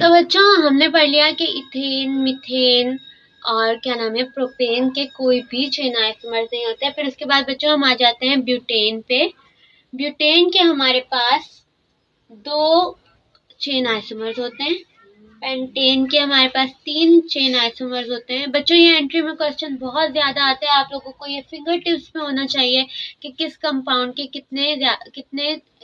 तो बच्चों हमने पढ़ लिया कि इथेन, मीथेन और क्या नाम है प्रोपेन के कोई भी चेन आइसोमर्स नहीं होते। फिर उसके बाद बच्चों हम आ जाते हैं ब्यूटेन पे। ब्यूटेन के हमारे पास 2 चेन आइसोमर्स होते हैं। पेंटेन के हमारे पास 3 चेन आइसोमर्स होते हैं। बच्चों ये एंट्री में क्वेश्चन बहुत ज्यादा आते हैं, आप लोगों को ये फिंगर टिप्स में होना चाहिए कि किस कंपाउंड के कितने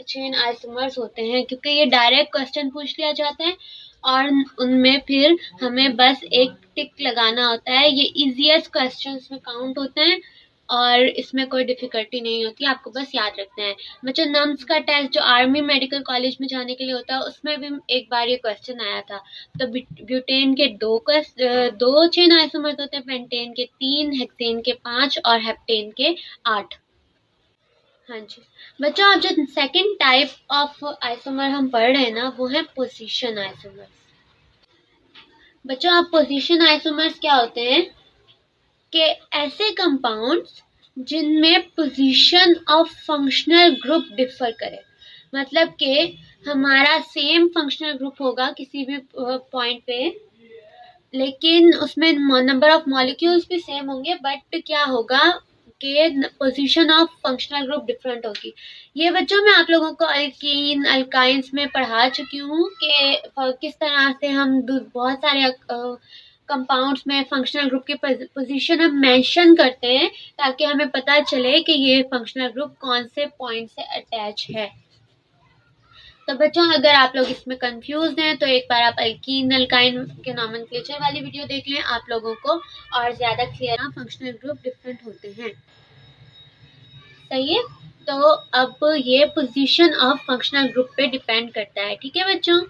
चेन आइसोमर्स होते हैं, क्योंकि ये डायरेक्ट क्वेश्चन पूछ लिया जाता है और उनमें फिर हमें बस एक टिक लगाना होता है। ये इजीएस्ट क्वेश्चंस में काउंट होते हैं और इसमें कोई डिफिकल्टी नहीं होती, आपको बस याद रखना है। बच्चों नम्स का टेस्ट जो आर्मी मेडिकल कॉलेज में जाने के लिए होता है, उसमें भी एक बार ये क्वेश्चन आया था। तो ब्यूटेन के 2 चेन आइसोमर्स होते हैं, पेंटेन के 3, हेक्सेन के 5 और हेप्टेन के 8। हाँ जी बच्चों, अब जो सेकंड टाइप ऑफ आइसोमर हम पढ़ रहे हैं ना, वो है पोजीशन आइसोमर्स। बच्चों अब पोजीशन आइसोमर्स क्या होते हैं कि ऐसे कंपाउंड्स जिनमें position of functional group differ करे। मतलब कि हमारा सेम फंक्शनल ग्रुप होगा किसी भी पॉइंट पे, लेकिन उसमें नंबर ऑफ मॉलिक्यूल्स भी सेम होंगे, बट क्या होगा कि position of functional group different होगी। ये बच्चों मैं आप लोगों को अल्कीन अल्काइंस में पढ़ा चुकी हूँ कि किस तरह से हम बहुत सारे कंपाउंड्स में फंक्शनल ग्रुप की पोजीशन हम मेंशन करते हैं ताकि हमें पता चले कि ये फंक्शनल ग्रुप कौन से पॉइंट से अटैच है। तो बच्चों अगर आप लोग इसमें कंफ्यूज हैं तो एक बार आप अल्कीन अल्काइन के नॉमेनक्लेचर वाली वीडियो देख लें, आप लोगों को और ज्यादा क्लियर फंक्शनल ग्रुप डिफरेंट होते हैं। सही है, तो अब ये पोजीशन ऑफ फंक्शनल ग्रुप पे डिपेंड करता है। ठीक है बच्चों,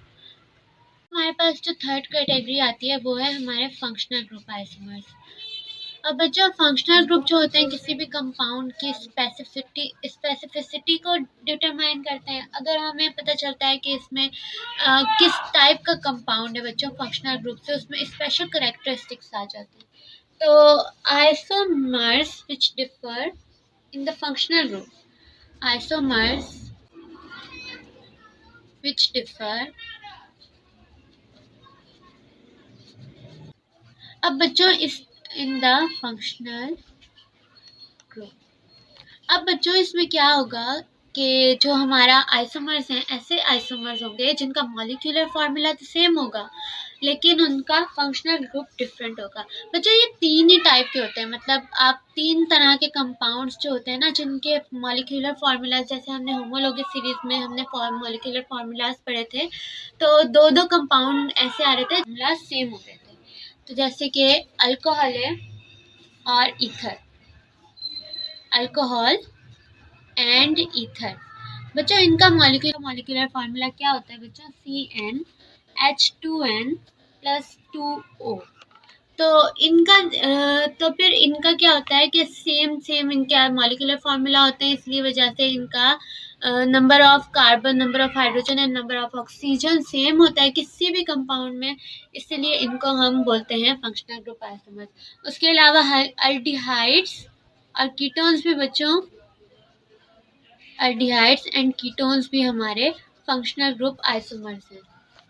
हमारे पास जो थर्ड कैटेगरी आती है वो है हमारे फंक्शनल ग्रुप आइसोमर्स। अब बच्चों फंक्शनल ग्रुप जो होते हैं किसी भी कंपाउंड की स्पेसिफिसिटी को डिटरमाइन करते हैं। अगर हमें पता चलता है कि इसमें किस टाइप का कंपाउंड है बच्चों फंक्शनल ग्रुप से, उसमें स्पेशल कैरेक्टरिस्टिक्स आ जाते हैं। तो isomers which differ in the functional group, isomers which differ. अब बच्चों इस इन द फंक्शनल ग्रुप, अब बच्चों इसमें क्या होगा कि जो हमारा आइसोमर्स हैं ऐसे आइसोमर्स होंगे जिनका मॉलिक्यूलर फार्मूला तो सेम होगा लेकिन उनका फंक्शनल ग्रुप डिफरेंट होगा। बच्चों ये 3 ही टाइप के होते हैं, मतलब आप 3 तरह के कंपाउंड्स जो होते हैं ना जिनके मॉलिक्यूलर फार्मूलाज, जैसे हमने होमोलॉगस सीरीज में हमने मॉलिक्यूलर फार्मूलाज पढ़े थे, तो 2 कंपाउंड ऐसे आ रहे थे फार्मूला सेम हो रहे थे। तो जैसे कि अल्कोहल है और ईथर, अल्कोहल एंड ईथर। बच्चों इनका मॉलिक्यूलर फार्मूला क्या होता है बच्चों? CnH2n plus 2O। तो इनका तो फिर इनका क्या होता है कि सेम इनके मॉलिक्यूलर फार्मूला होते हैं, इसलिए वजह से इनका number of carbon, number of hydrogen and number of oxygen same होता है किसी भी कंपाउंड में, इसलिए इनको हम बोलते हैं फंक्शनल ग्रुप आइसोमर्स। उसके अलावा अल्डिहाइड्स और कीटोन्स भी बच्चों, अल्डिहाइड्स एंड कीटोन्स भी हमारे फंक्शनल ग्रुप आइसोमर्स हैं।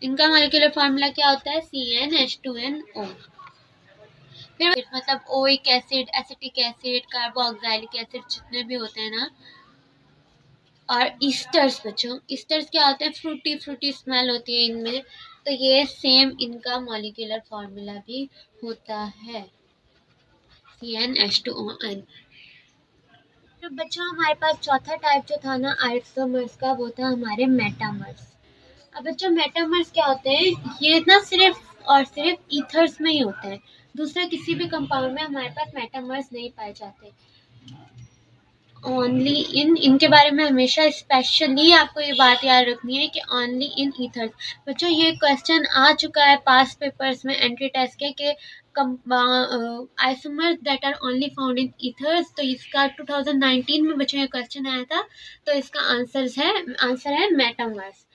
इनका मॉलिक्यूलर फार्मूला क्या होता है? CnH2nO। फिर मतलब oic acid, acetic acid, carboxylic acid जितने भी होते हैं ना, और ईस्टर्स बच्चों, ईस्टर्स क्या होते हैं? फ्रूटी स्मेल होती है इनमें, तो ये सेम इनका मॉलिक्यूलर फार्मूला भी होता है CnH2ON। तो बच्चों हमारे पास चौथा टाइप जो था ना आइसोमर्स का, वो था हमारे मेटामर्स। अब बच्चों मेटामर्स क्या होते हैं? ये ना सिर्फ और सिर्फ ईथर्स में ही होते हैं, दूसरे किसी भी कंपाउंड में हमारे पास मेटामर्स नहीं पाए जाते। ओनली इन, इनके बारे में हमेशा स्पेशली आपको ये बात याद रखनी है कि ओनली इन ईथर्स। बच्चों ये क्वेश्चन आ चुका है पास्ट पेपर्स में एंट्री टेस्ट के isomers that are only found in ethers. तो इसका 2019 में बच्चों ये क्वेश्चन आया था, तो इसका आंसर है मेटामर्स।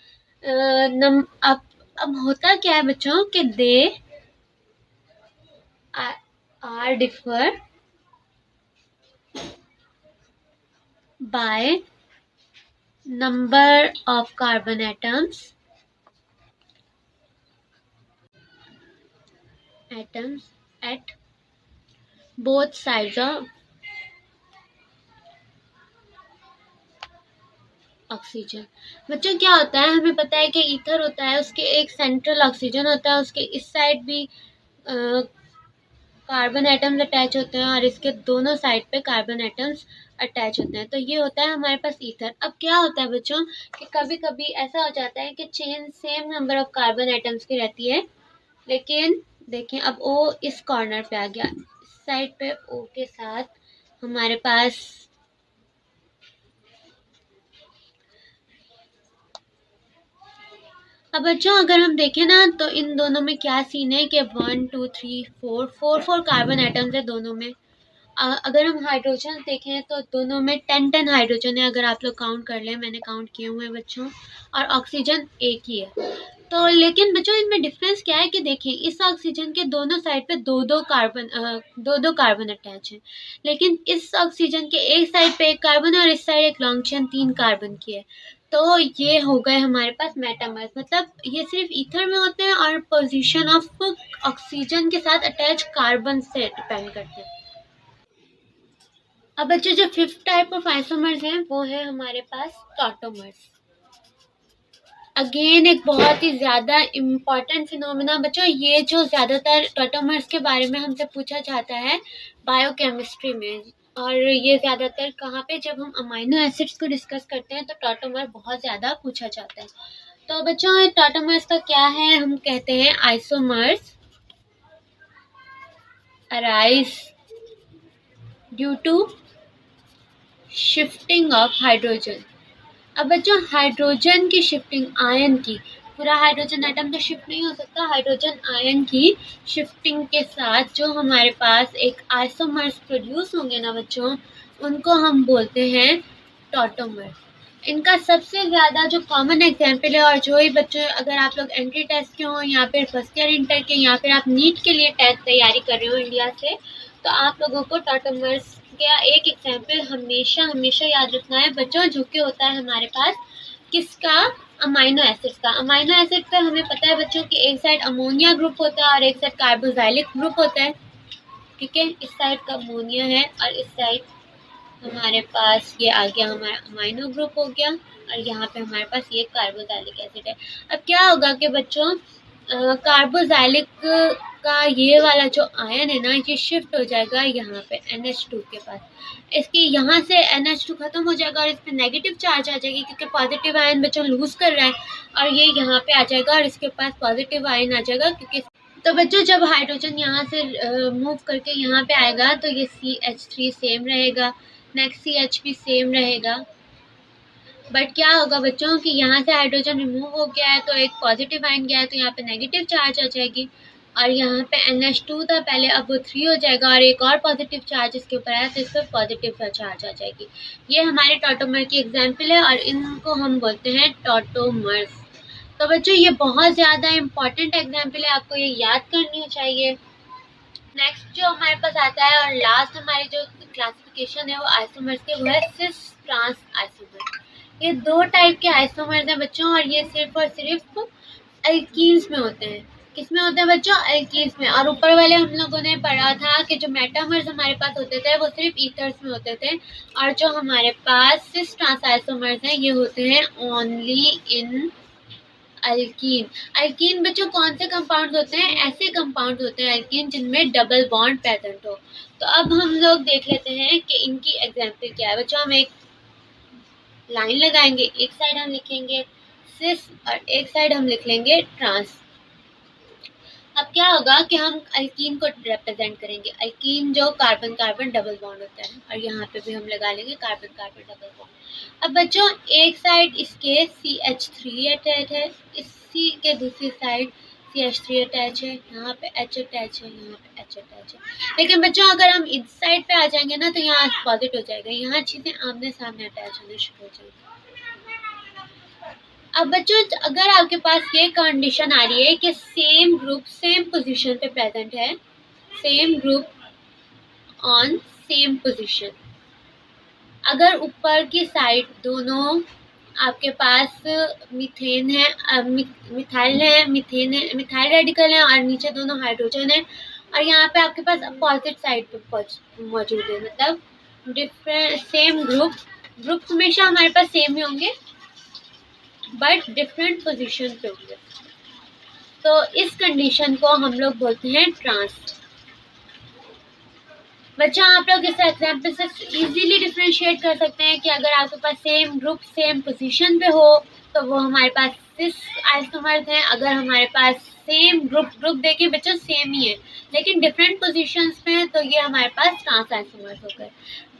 अब होता क्या है बच्चों कि they are differ by number of carbon atoms at both sides of oxygen. बच्चों क्या होता है, हमें पता है कि ईथर होता है, उसके एक सेंट्रल ऑक्सीजन होता है, उसके इस साइड भी कार्बन एटम्स अटैच होते हैं और इसके दोनों साइड पे कार्बन एटम्स अटैच होते हैं। तो ये होता है हमारे पास ईथर। अब क्या होता है बच्चों कि कभी कभी ऐसा हो जाता है कि chain same number of carbon atoms की रहती है, लेकिन देखें अब ओ इस कॉर्नर पे आ गया, इस साइड पे ओ के साथ हमारे पास अब बच्चों अगर हम देखें ना तो इन दोनों में क्या सीन है कि 1 2 3 4 कार्बन एटम्स है दोनों में। अगर हम हाइड्रोजन देखें तो दोनों में 10 हाइड्रोजन है, अगर आप लोग काउंट कर लें, मैंने काउंट किए हुए हैं बच्चों, और ऑक्सीजन एक ही है। तो लेकिन बच्चों इनमें डिफरेंस क्या है कि देखें इस ऑक्सीजन के दोनों साइड पे दो कार्बन अटैच है, लेकिन इस ऑक्सीजन के एक साइड पे एक कार्बन और इस साइड एक लॉन्ग चेन 3 कार्बन की है। तो ये हो गए हमारे पास मेटामर्स, मतलब ये सिर्फ ईथर में होते हैं और पोजीशन ऑफ ऑक्सीजन के साथ अटैच कार्बन से डिपेंड करते हैं। अब बच्चों जो फिफ्थ टाइप ऑफ आइसोमर्स हैं वो है हमारे पास टॉटोमर्स। अगेन एक बहुत ही ज़्यादा इम्पॉर्टेंट फिनोमेना बच्चों, ये जो ज़्यादातर टॉटोमर्स के बारे में हमसे पूछा जाता है बायोकेमिस्ट्री में, और ये ज़्यादातर कहाँ पे, जब हम अमाइनो एसिड्स को डिस्कस करते हैं तो टॉटोमर बहुत ज़्यादा पूछा जाता है। तो बच्चों टॉटोमर्स का क्या है, हम कहते हैं isomers arise due to shifting of hydrogen. अब बच्चों हाइड्रोजन की शिफ्टिंग, आयन की, पूरा हाइड्रोजन एटम तो शिफ्ट नहीं हो सकता, हाइड्रोजन आयन की शिफ्टिंग के साथ जो हमारे पास एक आइसोमर्स प्रोड्यूस होंगे ना बच्चों, उनको हम बोलते हैं टॉटोमर्स। इनका सबसे ज़्यादा जो कॉमन एग्जाम्पल है, और जो ही बच्चों अगर आप लोग एंट्री टेस्ट के हो या फिर फर्स्ट ईयर इंटर के या फिर आप नीट के लिए टेस्ट तैयारी कर रहे हो इंडिया से, तो आप लोगों को टॉटोमर्स का एक एग्जाम्पल हमेशा हमेशा याद रखना है बच्चों, जो कि होता है हमारे पास किसका, अमाइनो एसिड्स का। अमाइनो एसिड का हमें पता है बच्चों कि एक साइड अमोनिया ग्रुप होता है और एक साइड कार्बोक्सिलिक ग्रुप होता है, ठीक है। इस साइड का अमोनिया है और इस साइड हमारे पास ये आ गया हमारा अमाइनो ग्रुप हो गया, और यहाँ पे हमारे पास ये कार्बोक्सिलिक एसिड है। अब क्या होगा कि बच्चों कार्बोक्सिलिक का ये वाला जो आयन है ना, ये शिफ्ट हो जाएगा यहाँ पे NH2 के पास। इसके यहाँ से NH2 खत्म हो जाएगा और इस पर नेगेटिव चार्ज आ जाएगी, क्योंकि पॉजिटिव आयन बच्चों लूज कर रहा है, और ये यहाँ पे आ जाएगा और इसके पास पॉजिटिव आयन आ जाएगा। क्योंकि तो बच्चों जब हाइड्रोजन यहाँ से मूव करके यहाँ पे आएगा तो ये CH3 सेम रहेगा, नेक्स्ट CH भी सेम रहेगा। बट क्या होगा बच्चों कि यहाँ से हाइड्रोजन रिमूव हो गया है तो एक पॉजिटिव आयन गया है, तो यहाँ पे नेगेटिव चार्ज आ जाएगी, और यहाँ पे NH2 था पहले, अब वो 3 हो जाएगा, और एक और पॉजिटिव चार्ज इसके ऊपर आया तो इस पर पॉजिटिव चार्ज आ जाएगी। ये हमारे टॉटोमर की एग्जाम्पल है और इनको हम बोलते हैं टॉटोमर्स। तो बच्चों ये बहुत ज़्यादा इम्पॉर्टेंट एग्जाम्पल है, आपको ये याद करनी चाहिए। नेक्स्ट जो हमारे पास आता है और लास्ट हमारी जो क्लासिफिकेशन है वो आइसोमर्स के, वो है सिस ट्रांस आइसोमर्स। ये 2 टाइप के आइसोमर्स हैं बच्चों, और ये सिर्फ और सिर्फ एल्कीन्स में होते हैं। किस में होते हैं बच्चों, एल्कीन्स में। और ऊपर वाले हम लोगों ने पढ़ा था कि जो मेटामर्स हमारे पास होते थे वो सिर्फ ईथर्स में होते थे, और जो हमारे पास सिस ट्रांस आइसोमर्स हैं ये होते हैं ओनली इन अल्कीन। अल्कीन बच्चों कौन से कंपाउंड होते हैं, ऐसे कंपाउंड होते हैं अल्कीन जिनमें डबल बॉन्ड प्रेजेंट हो। तो अब हम लोग देख लेते हैं कि इनकी एग्जाम्पल क्या है बच्चों। हम एक लाइन लगाएंगे, एक साइड हम लिखेंगे सिस और एक साइड हम लिख लेंगे ट्रांस। अब क्या होगा कि हम अल्कीन को रिप्रेजेंट करेंगे, अल्कीन जो कार्बन कार्बन डबल बॉन्ड होता है, और यहाँ पे भी हम लगा लेंगे कार्बन कार्बन डबल बॉन्ड। अब बच्चों एक साइड इसके CH3 अटैच है, इसी के दूसरी साइड CH3 अटैच है, यहाँ पे H अटैच है, यहाँ पे H अटैच है। लेकिन बच्चों अगर हम इस साइड पे आ जाएंगे ना तो यहाँ अपोजिट हो जाएगा, यहाँ चीजें आमने सामने अटैच होने शुरू हो जाएंगी। अब बच्चों अगर आपके पास ये कंडीशन आ रही है कि सेम ग्रुप सेम पोजीशन पे प्रेजेंट है, same group on same position, अगर ऊपर की साइड दोनों आपके पास मीथेन है, मिथाइल है, मीथेन है, मिथाइल रेडिकल है, और नीचे दोनों हाइड्रोजन है, और यहाँ पे आपके पास अपोजिट साइड पे मौजूद है, मतलब डिफरेंट सेम ग्रुप हमेशा हमारे पास सेम ही होंगे बट डिफरेंट पोजीशन पे होंगे। तो इस कंडीशन को हम लोग बोलते हैं ट्रांस। बच्चों आप लोग इस एग्जाम्पल से इजीली डिफरेंशिएट कर सकते हैं कि अगर आपके पास सेम ग्रुप सेम पोजीशन पे हो तो वो हमारे पास सिस आइसोमर्स हैं। अगर हमारे पास सेम ग्रुप देखिए बच्चों सेम ही है लेकिन डिफरेंट पोजीशंस पे है तो ये हमारे पास ट्रांस आइसोमर्स हो गए।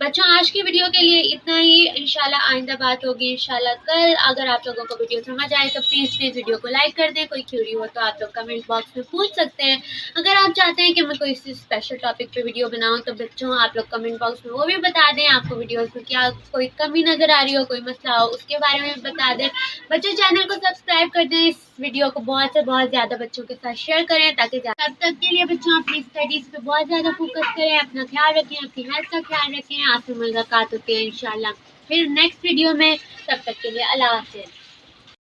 बच्चों आज की वीडियो के लिए इतना ही, इंशाल्लाह आइंदा बात होगी इंशाल्लाह कल। अगर आप लोगों को वीडियो समझ आए तो प्लीज़ वीडियो को लाइक कर दें, कोई क्यूरी हो तो आप लोग कमेंट बॉक्स में पूछ सकते हैं। अगर आप चाहते हैं कि मैं कोई स्पेशल टॉपिक पे वीडियो बनाऊं तो बच्चों आप लोग कमेंट बॉक्स में वो भी बता दें, आपको वीडियोस में क्या कोई कमी नज़र आ रही हो, कोई मसला हो उसके बारे में बता दें। बच्चों चैनल को सब्सक्राइब कर दें, इस वीडियो को बहुत से बहुत ज़्यादा बच्चों के साथ शेयर करें ताकि तब तक के लिए बच्चों अपनी स्टडीज़ पे बहुत ज़्यादा फोकस करें, अपना ख्याल रखें, अपनी हेल्थ का ख्याल रखें। आपसे मुलाकात होती है इंशाल्लाह फिर नेक्स्ट वीडियो में, तब तक के लिए अल्लाह हाफ़िज़।